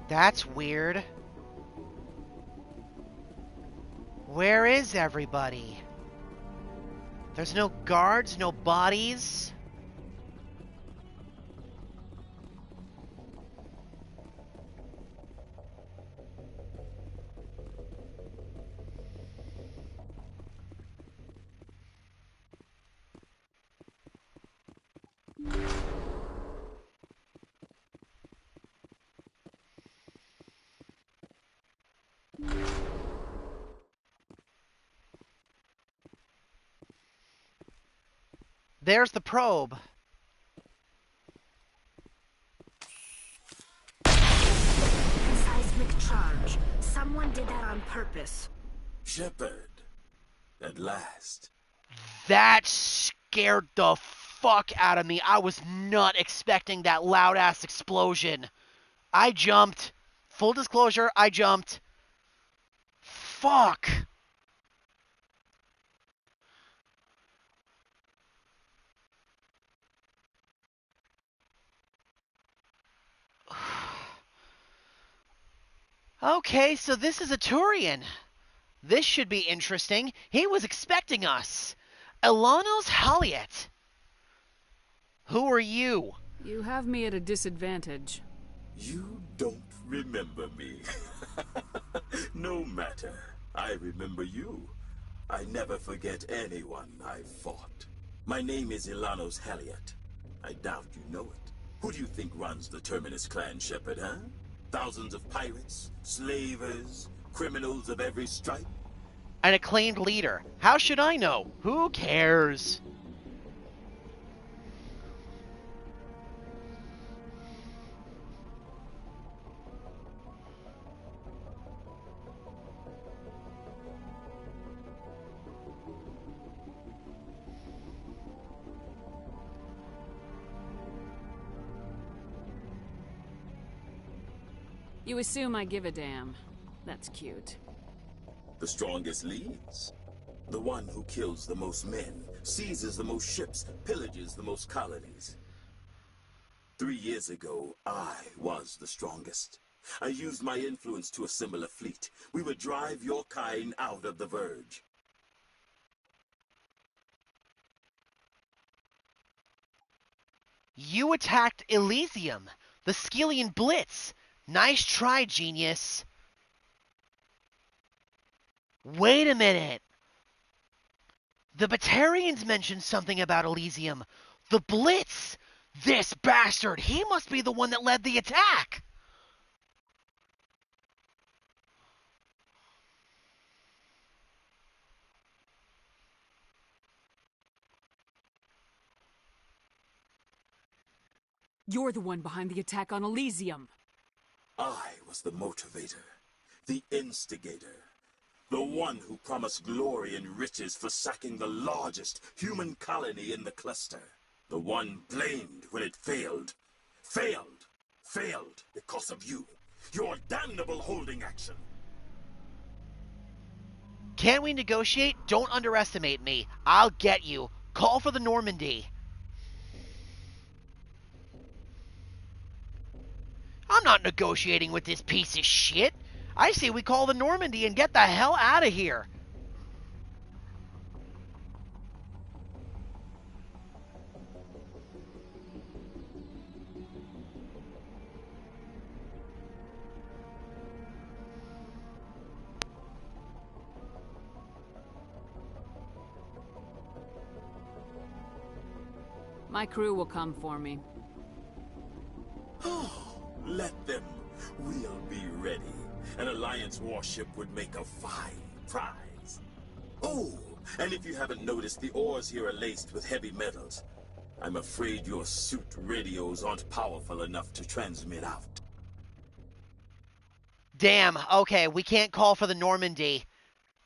That's weird. Where is everybody? There's no guards, no bodies. There's the probe. Seismic charge. Someone did that on purpose. Shepard. At last. That scared the fuck out of me. I was not expecting that loud-ass explosion. I jumped. Full disclosure, I jumped. Fuck. Okay, so this is a Turian. This should be interesting. He was expecting us. Ilanos Haliet. Who are you? You have me at a disadvantage. You don't remember me. No matter. I remember you. I never forget anyone I fought. My name is Ilanos Haliet. I doubt you know it. Who do you think runs the Terminus clan, Shepard, huh? Thousands of pirates, slavers, criminals of every stripe? an acclaimed leader. How should I know? Who cares? You assume I give a damn. That's cute. The strongest leads. The one who kills the most men, seizes the most ships, pillages the most colonies. 3 years ago, I was the strongest. I used my influence to assemble a fleet. We would drive your kind out of the Verge. You attacked Elysium, the Skelian Blitz. Nice try, genius. Wait a minute. The Batarians mentioned something about Elysium. The Blitz! This bastard! He must be the one that led the attack! You're the one behind the attack on Elysium. I was the motivator, the instigator, the one who promised glory and riches for sacking the largest human colony in the cluster. The one blamed when it failed. Failed because of you. Your damnable holding action. Can we negotiate? Don't underestimate me. I'll get you. Call for the Normandy. I'm not negotiating with this piece of shit. I say we call the Normandy and get the hell out of here. My crew will come for me. Let them. We'll be ready. An Alliance warship would make a fine prize. Oh, and if you haven't noticed, the ores here are laced with heavy metals. I'm afraid your suit radios aren't powerful enough to transmit out. Damn, okay, we can't call for the Normandy.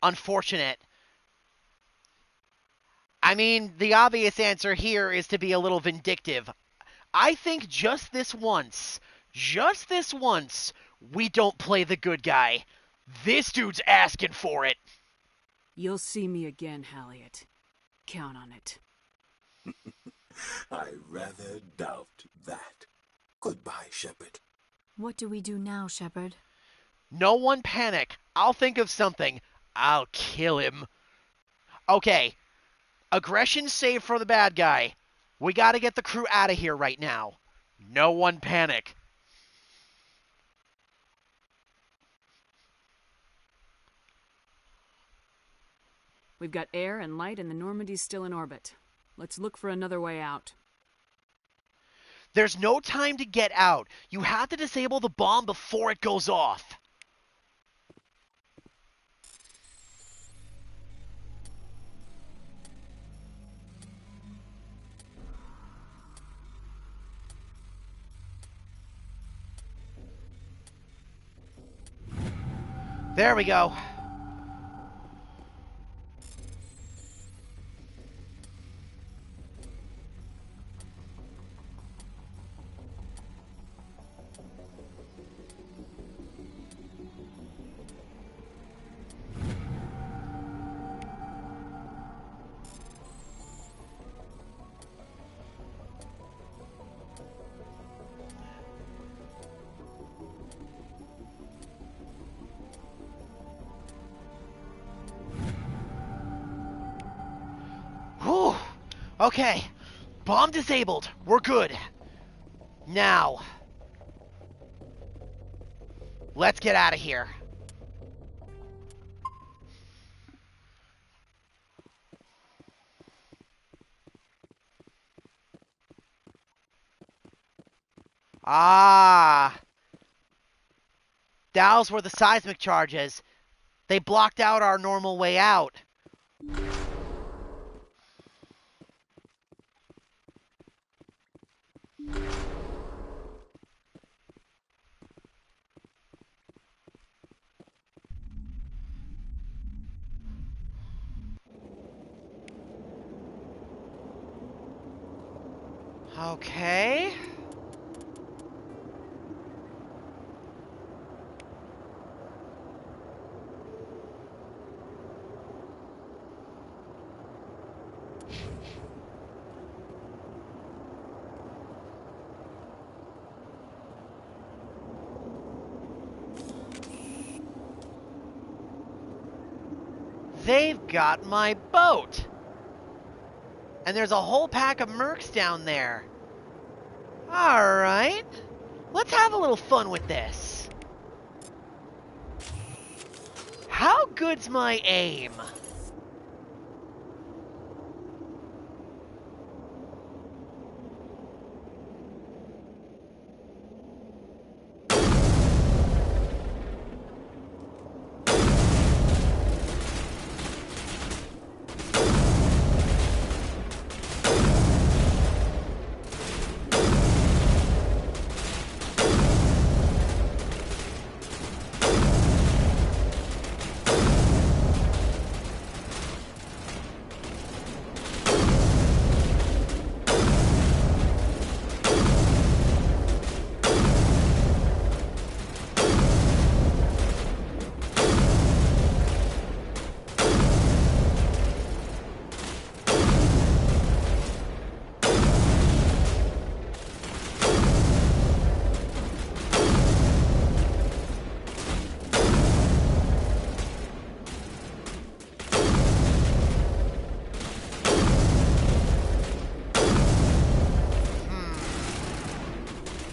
Unfortunate. I mean, the obvious answer here is to be a little vindictive. I think just this once, we don't play the good guy. This dude's asking for it. You'll see me again, Halliot. Count on it. I rather doubt that. Goodbye, Shepard. What do we do now, Shepard? No one panic. I'll think of something. I'll kill him. Okay. Aggression saved for the bad guy. We gotta get the crew out of here right now. No one panic. We've got air and light and the Normandy's still in orbit. Let's look for another way out. There's no time to get out. You have to disable the bomb before it goes off. There we go. Whew. Okay. Bomb disabled. We're good. Now. Let's get out of here. Ah. Those were the seismic charges. They blocked out our normal way out. Okay. They've got my boat. And there's a whole pack of mercs down there. Alright. Let's have a little fun with this. How good's my aim?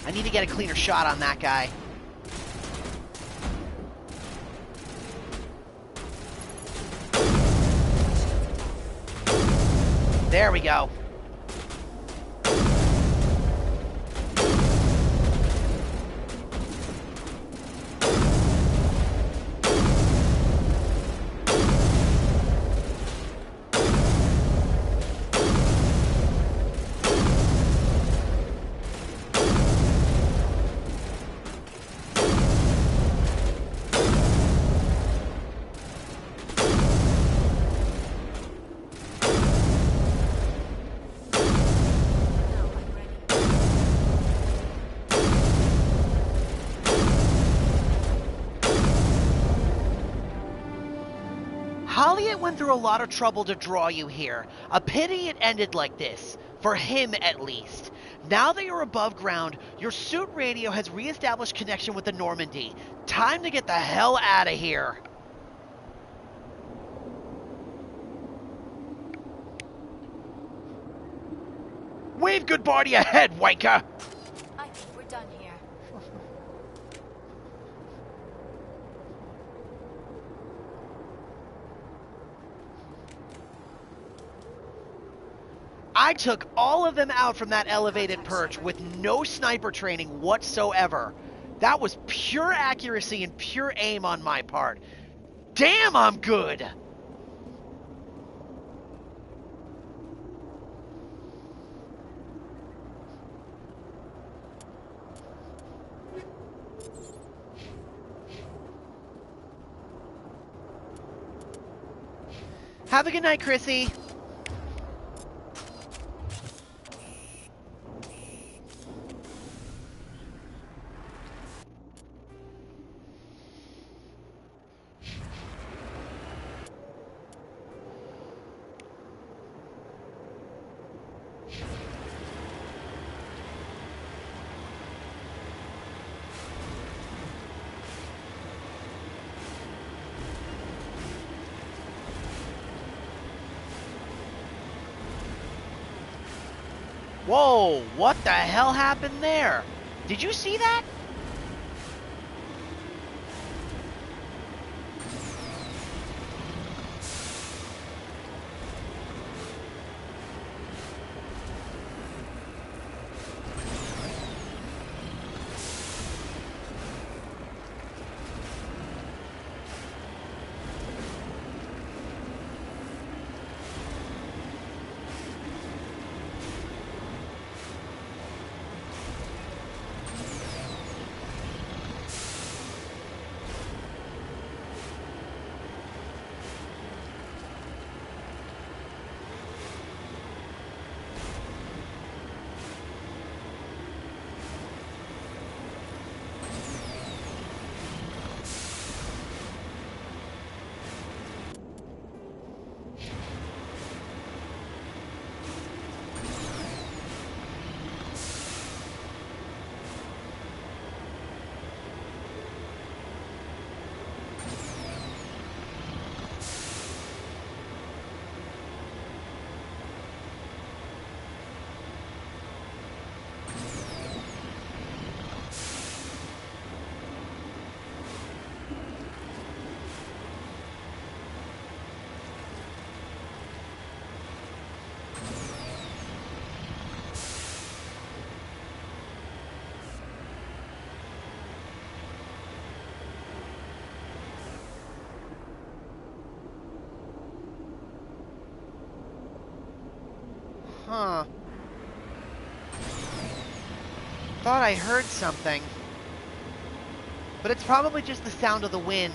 I need to get a cleaner shot on that guy. There we go. Holliot went through a lot of trouble to draw you here. A pity it ended like this. For him, at least. Now that you're above ground, your suit radio has re-established connection with the Normandy. Time to get the hell out of here. Wave goodbye to your head, wanker! I think we're done here. I took all of them out from that elevated perch with no sniper training whatsoever. That was pure accuracy and pure aim on my part. Damn, I'm good! Have a good night, Chrissy. Whoa, what the hell happened there? Did you see that? Huh. Thought I heard something. But it's probably just the sound of the wind.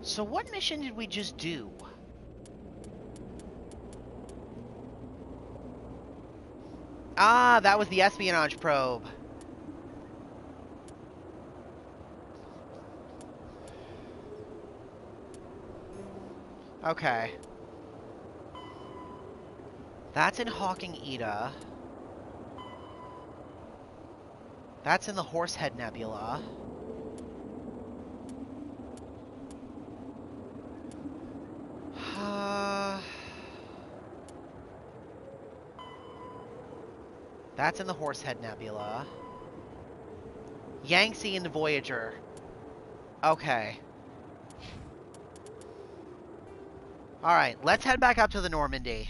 So what mission did we just do? Ah, that was the espionage probe. Okay. That's in Hawking Ida. That's in the Horsehead Nebula. That's in the Horsehead Nebula. Yangtze and Voyager. Okay. Alright, let's head back up to the Normandy.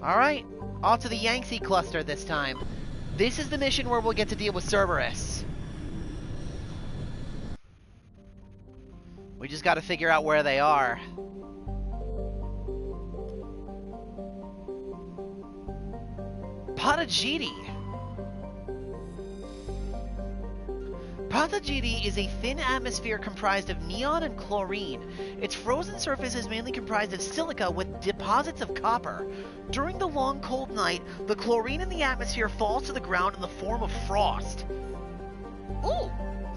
Alright, off to the Yangtze cluster this time. This is the mission where we'll get to deal with Cerberus. We just gotta figure out where they are. Patagiti. Patagiti is a thin atmosphere comprised of neon and chlorine. Its frozen surface is mainly comprised of silica with deposits of copper. During the long cold night, the chlorine in the atmosphere falls to the ground in the form of frost. Ooh,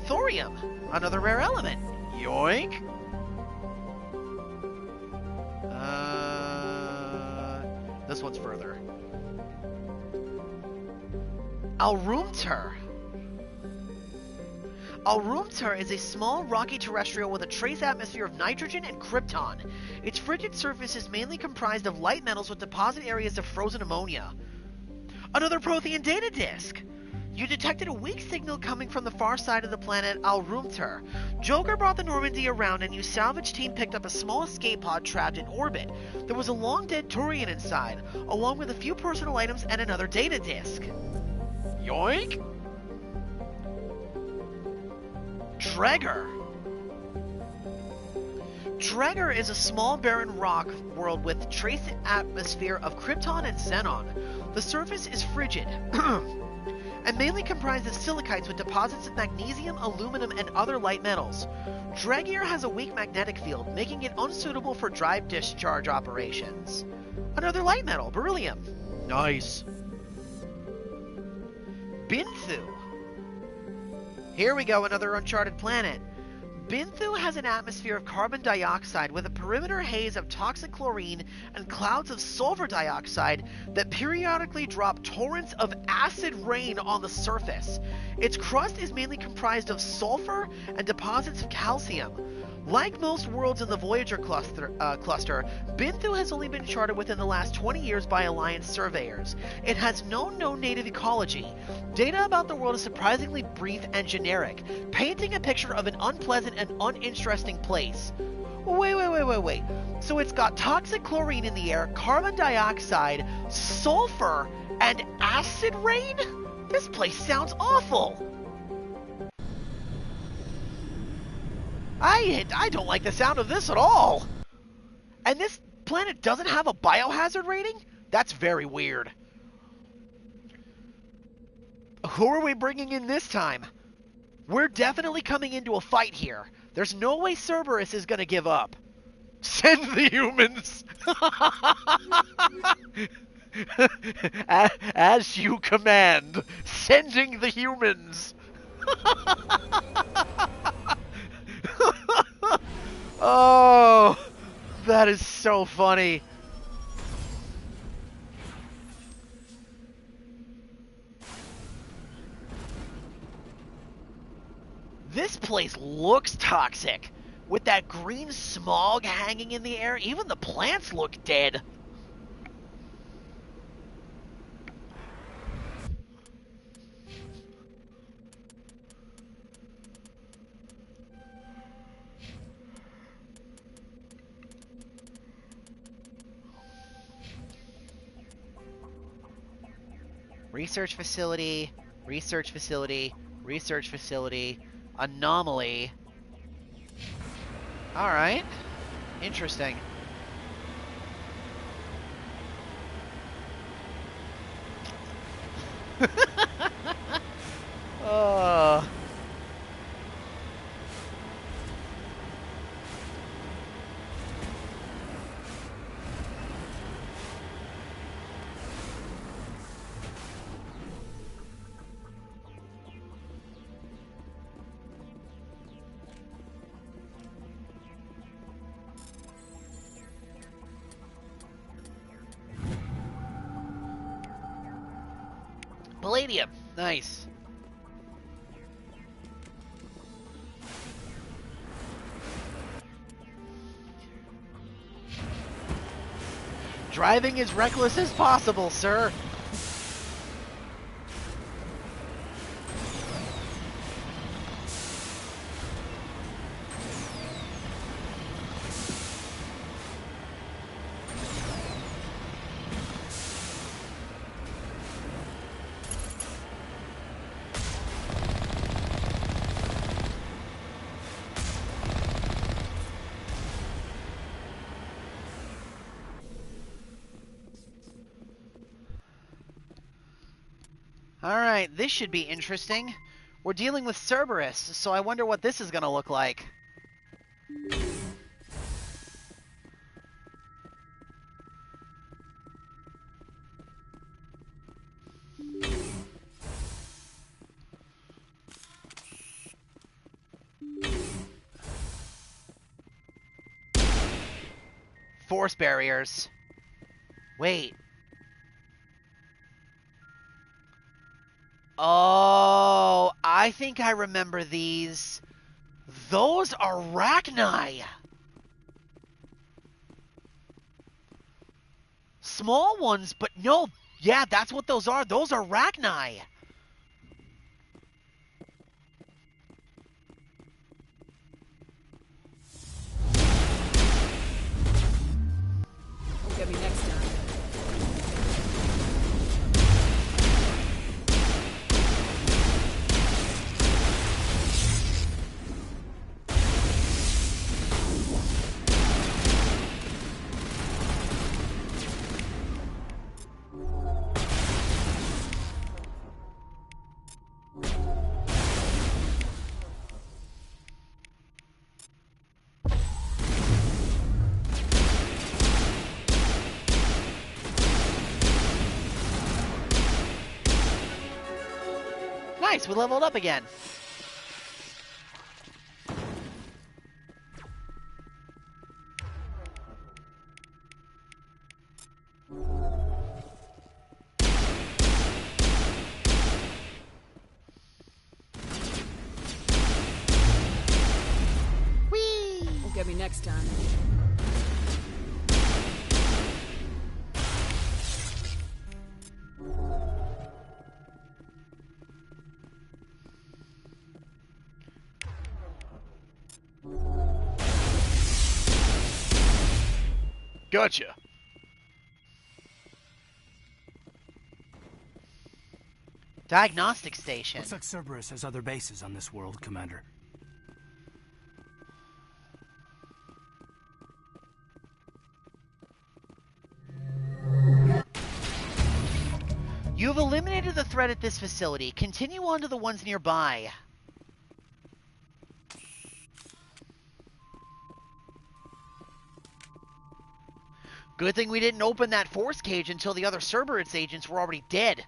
thorium, another rare element. Yoink! This one's further. Alrumter. Alrumter is a small rocky terrestrial with a trace atmosphere of nitrogen and krypton. Its frigid surface is mainly comprised of light metals with deposit areas of frozen ammonia. Another Prothean data disk! You detected a weak signal coming from the far side of the planet Alrumter. Joker brought the Normandy around and your salvage team picked up a small escape pod trapped in orbit. There was a long-dead Turian inside, along with a few personal items and another data disk. Yoink! Dregger. Dregger is a small barren rock world with trace atmosphere of krypton and xenon. The surface is frigid and mainly comprised of silicates with deposits of magnesium, aluminum, and other light metals. Dregear has a weak magnetic field, making it unsuitable for drive discharge operations. Another light metal, beryllium. Nice. Binthu. Here we go, another uncharted planet. Binthu has an atmosphere of carbon dioxide with a perimeter haze of toxic chlorine and clouds of sulfur dioxide that periodically drop torrents of acid rain on the surface. Its crust is mainly comprised of sulfur and deposits of calcium. Like most worlds in the Voyager cluster, Binthu has only been charted within the last 20 years by Alliance surveyors. It has no known native ecology. Data about the world is surprisingly brief and generic, painting a picture of an unpleasant and uninteresting place. Wait. So it's got toxic chlorine in the air, carbon dioxide, sulfur, and acid rain? This place sounds awful! I don't like the sound of this at all! And this planet doesn't have a biohazard rating? That's very weird. Who are we bringing in this time? We're definitely coming into a fight here. There's no way Cerberus is gonna give up. Send the humans! As you command. Sending the humans! Oh, that is so funny. This place looks toxic. With that green smog hanging in the air, even the plants look dead. Research facility, research facility, research facility, anomaly. Alright. Interesting. Oh. Palladium. Nice. Driving as reckless as possible, sir. Alright, this should be interesting. We're dealing with Cerberus, so I wonder what this is going to look like. Force barriers. Wait. Oh, I think I remember these. Those are Rachni. Small ones, but no. Yeah, that's what those are. Those are Rachni. Don't get me next time. Nice, we leveled up again. Whee! next time. Gotcha. Diagnostic station. Looks like Cerberus has other bases on this world, Commander. You've eliminated the threat at this facility. Continue on to the ones nearby. Good thing we didn't open that force cage until the other Cerberus agents were already dead.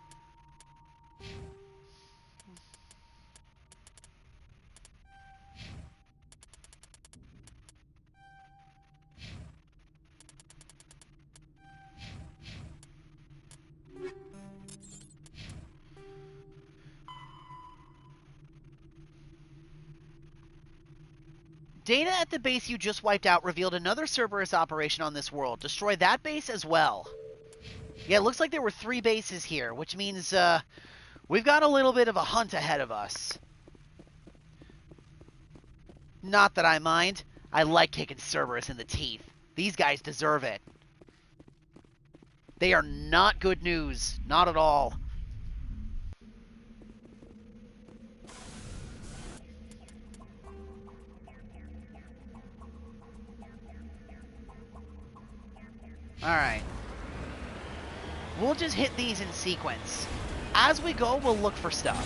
Data at the base you just wiped out revealed another Cerberus operation on this world. Destroy that base as well. Yeah, it looks like there were 3 bases here, which means we've got a little bit of a hunt ahead of us. Not that I mind. I like kicking Cerberus in the teeth. These guys deserve it. They are not good news. Not at all. Alright. We'll just hit these in sequence. As we go, we'll look for stuff.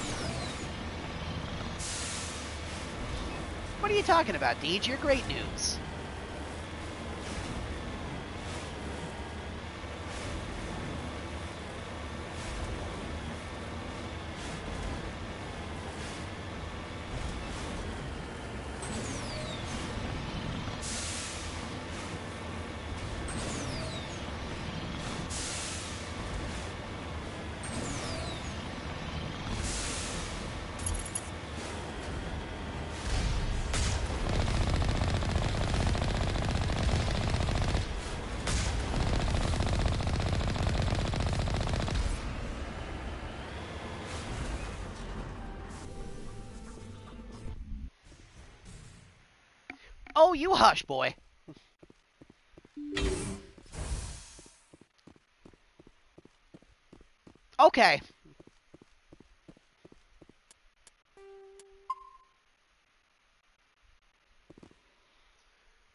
What are you talking about, Deej? You're great news. Oh, you hush, boy. Okay.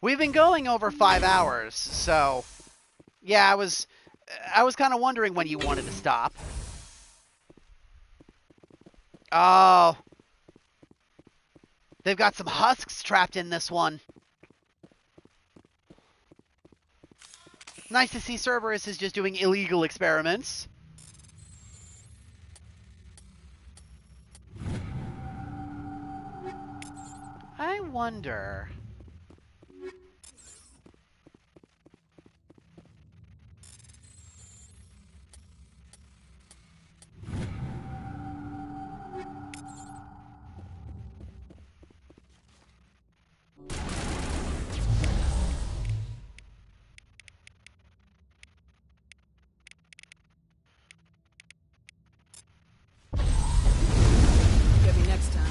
We've been going over 5 hours, so yeah, I was kind of wondering when you wanted to stop. Oh. They've got some husks trapped in this one. Nice to see Cerberus is just doing illegal experiments. I wonder... Get me next time.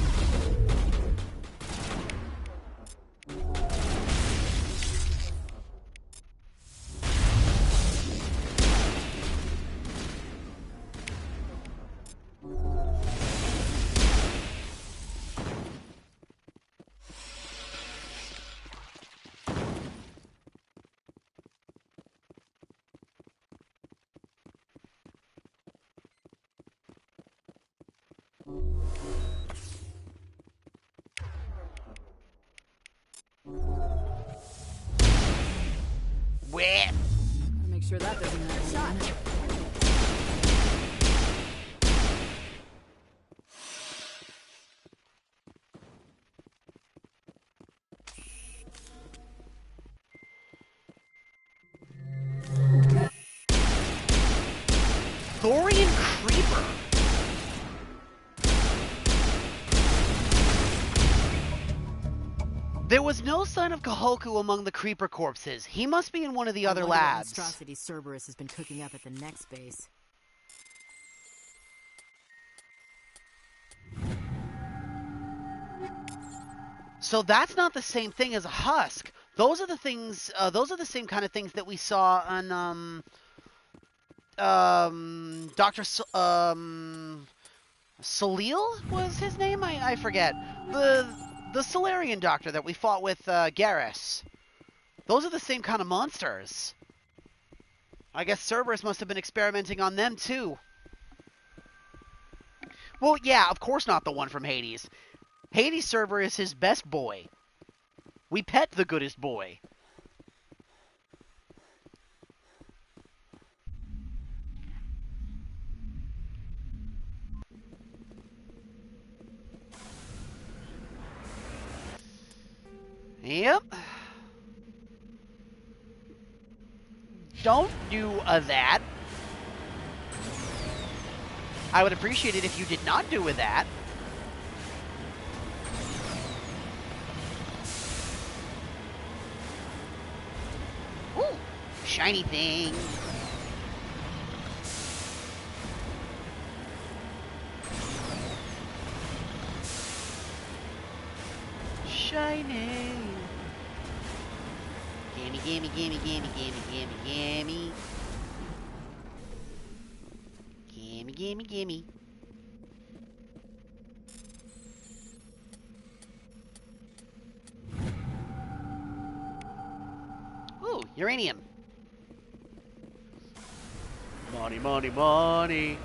Where? Gotta make sure that doesn't happen. Thorian Creeper. There was no sign of Kahoku among the creeper corpses. He must be in one of the other labs. What monstrosity Cerberus has been cooking up at the next base. So that's not the same thing as a husk. Those are the things. Those are the same kind of things that we saw on Dr. Salil was his name. I forget. The Solarian doctor that we fought with Garrus. Those are the same kind of monsters. I guess Cerberus must have been experimenting on them too. Well, yeah, of course not the one from Hades. Hades Cerberus is his best boy. We pet the goodest boy. Yep. Don't do that. I would appreciate it if you did not do with that. Ooh, shiny thing. Shiny. Gimme, gimme, gimme, gimme, gimme, gimme, gimme. Gimme, gimme, gimme. Ooh, uranium. Money, money, money.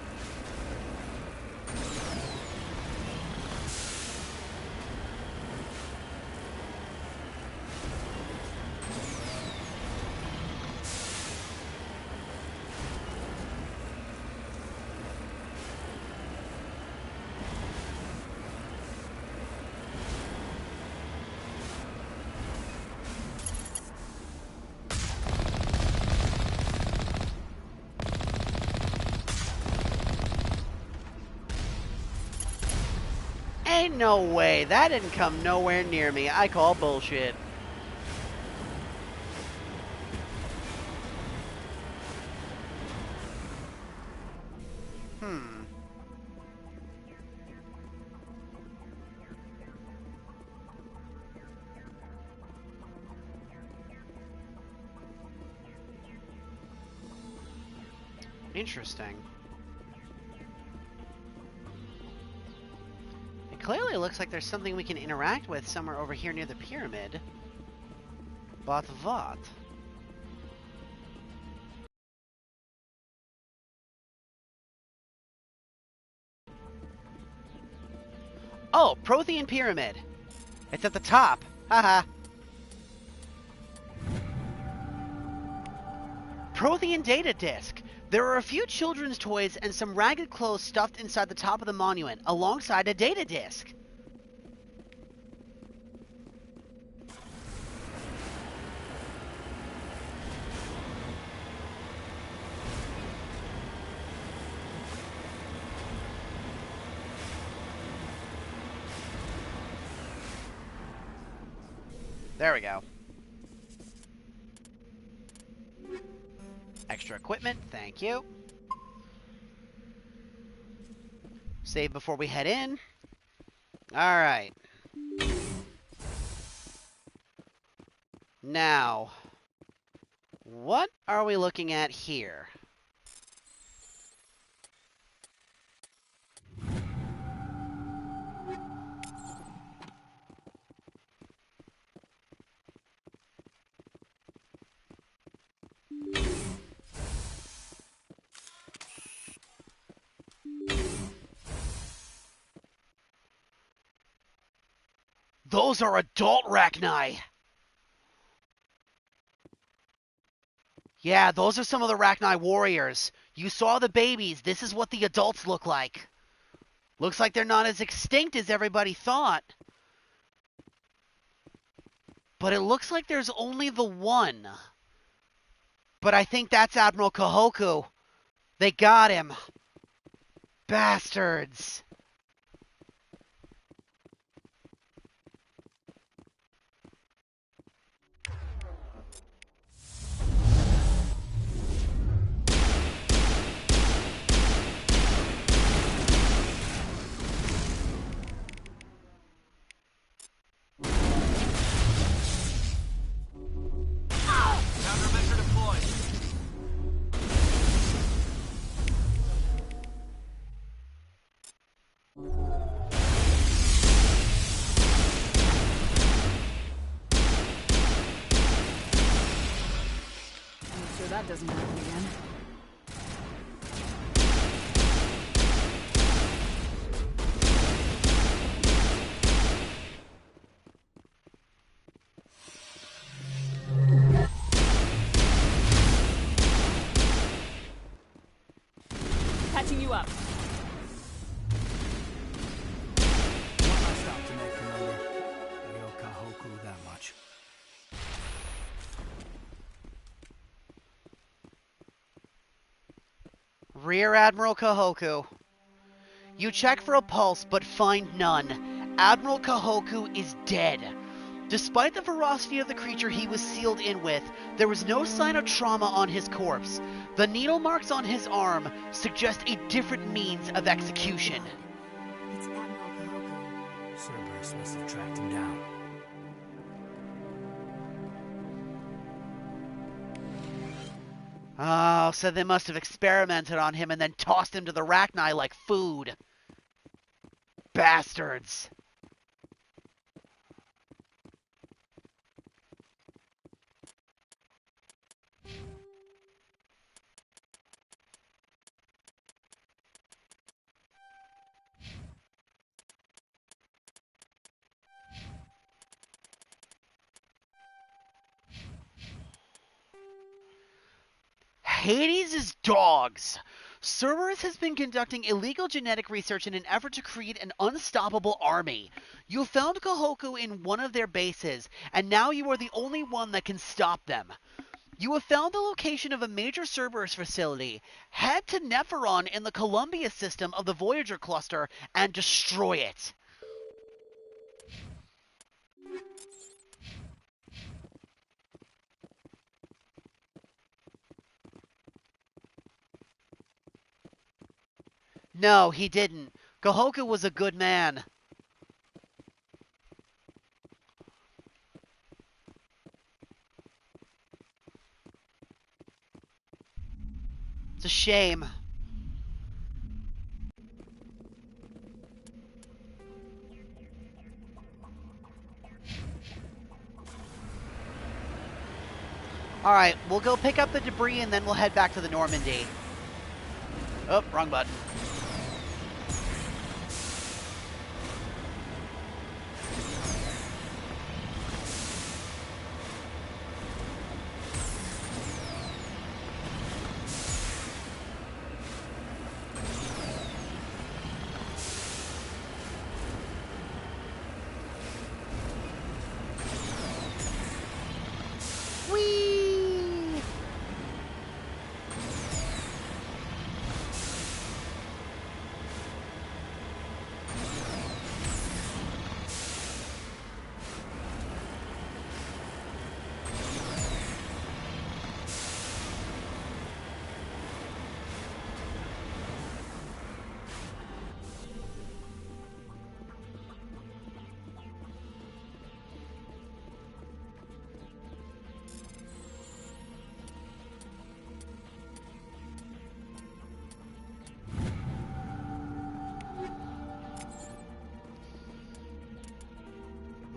Ain't no way. That didn't come nowhere near me. I call bullshit. Interesting. It clearly looks like there's something we can interact with somewhere over here near the pyramid. But what? Oh, Prothean Pyramid. It's at the top. Haha. Prothean Data Disk. There are a few children's toys and some ragged clothes stuffed inside the top of the monument, alongside a data disk. There we go. Extra equipment, thank you. Save before we head in. Alright. Now, what are we looking at here? Those are adult Rachni! Yeah, those are some of the Rachni warriors. You saw the babies. This is what the adults look like. Looks like they're not as extinct as everybody thought. But it looks like there's only the one. But I think that's Admiral Kahoku. They got him. Bastards. that doesn't happen again. Patching you up. One last stop to make, Commander. We owe Kahoku that much. Rear Admiral Kahoku. You check for a pulse, but find none. Admiral Kahoku is dead. Despite the ferocity of the creature he was sealed in with, there was no sign of trauma on his corpse. The needle marks on his arm suggest a different means of execution. It's Admiral Kahoku. Cerberus must have tracked him down. Oh, so they must have experimented on him and then tossed him to the Rachni like food. Bastards. Hades' dogs. Cerberus has been conducting illegal genetic research in an effort to create an unstoppable army. You found Kahoku in one of their bases, and now you are the only one that can stop them. You have found the location of a major Cerberus facility. Head to Nepheron in the Columbia system of the Voyager cluster and destroy it. No, he didn't. Kahoku was a good man. It's a shame. Alright, we'll go pick up the debris and then we'll head back to the Normandy. Oh, wrong button.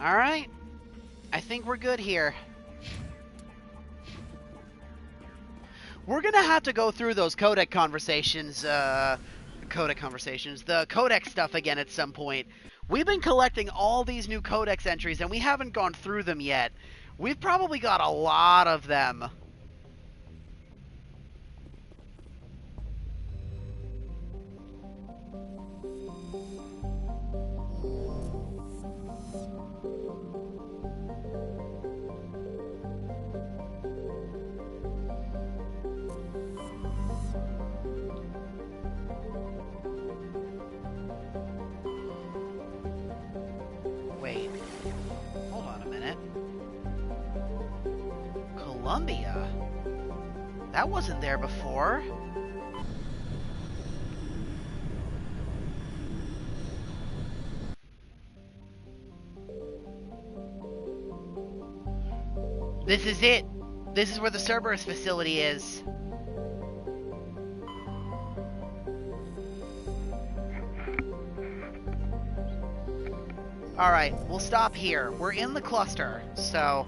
Alright. I think we're good here. We're gonna have to go through those codec conversations, the codex stuff again at some point. We've been collecting all these new codex entries and we haven't gone through them yet. We've probably got a lot of them. Wait, hold on a minute. Columbia? That wasn't there before. This is it. This is where the Cerberus facility is. Alright, we'll stop here. We're in the cluster, so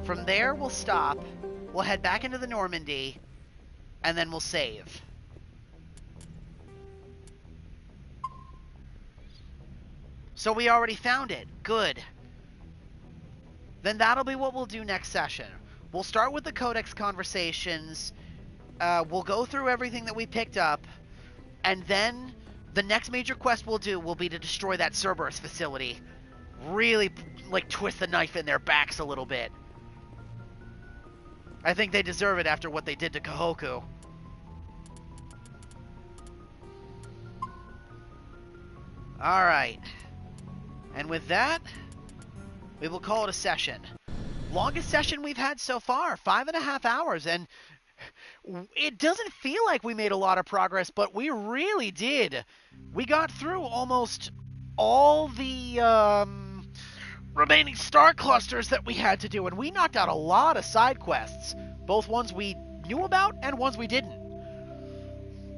from there we'll stop, we'll head back into the Normandy, and then we'll save. So we already found it. Good. Then that'll be what we'll do next session. We'll start with the Codex conversations. We'll go through everything that we picked up. And then the next major quest we'll do will be to destroy that Cerberus facility. Really, like, twist the knife in their backs a little bit. I think they deserve it after what they did to Kahoku. Alright. And with that, we will call it a session. Longest session we've had so far, 5.5 hours, and it doesn't feel like we made a lot of progress, but we really did. We got through almost all the remaining star clusters that we had to do, and we knocked out a lot of side quests, both ones we knew about and ones we didn't.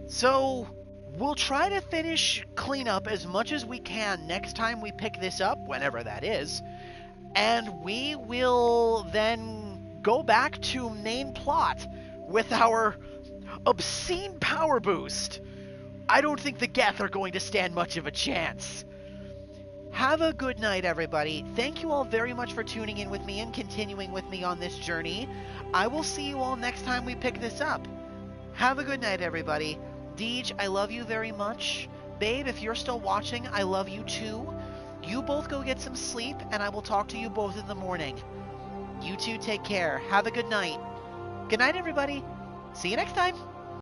So we'll try to finish cleanup as much as we can next time we pick this up, whenever that is. And we will then go back to main plot with our obscene power boost. I don't think the Geth are going to stand much of a chance. Have a good night, everybody. Thank you all very much for tuning in with me and continuing with me on this journey. I will see you all next time we pick this up. Have a good night, everybody. Deej, I love you very much. Babe, if you're still watching, I love you too. You both go get some sleep, and I will talk to you both in the morning. You two take care. Have a good night. Good night, everybody. See you next time.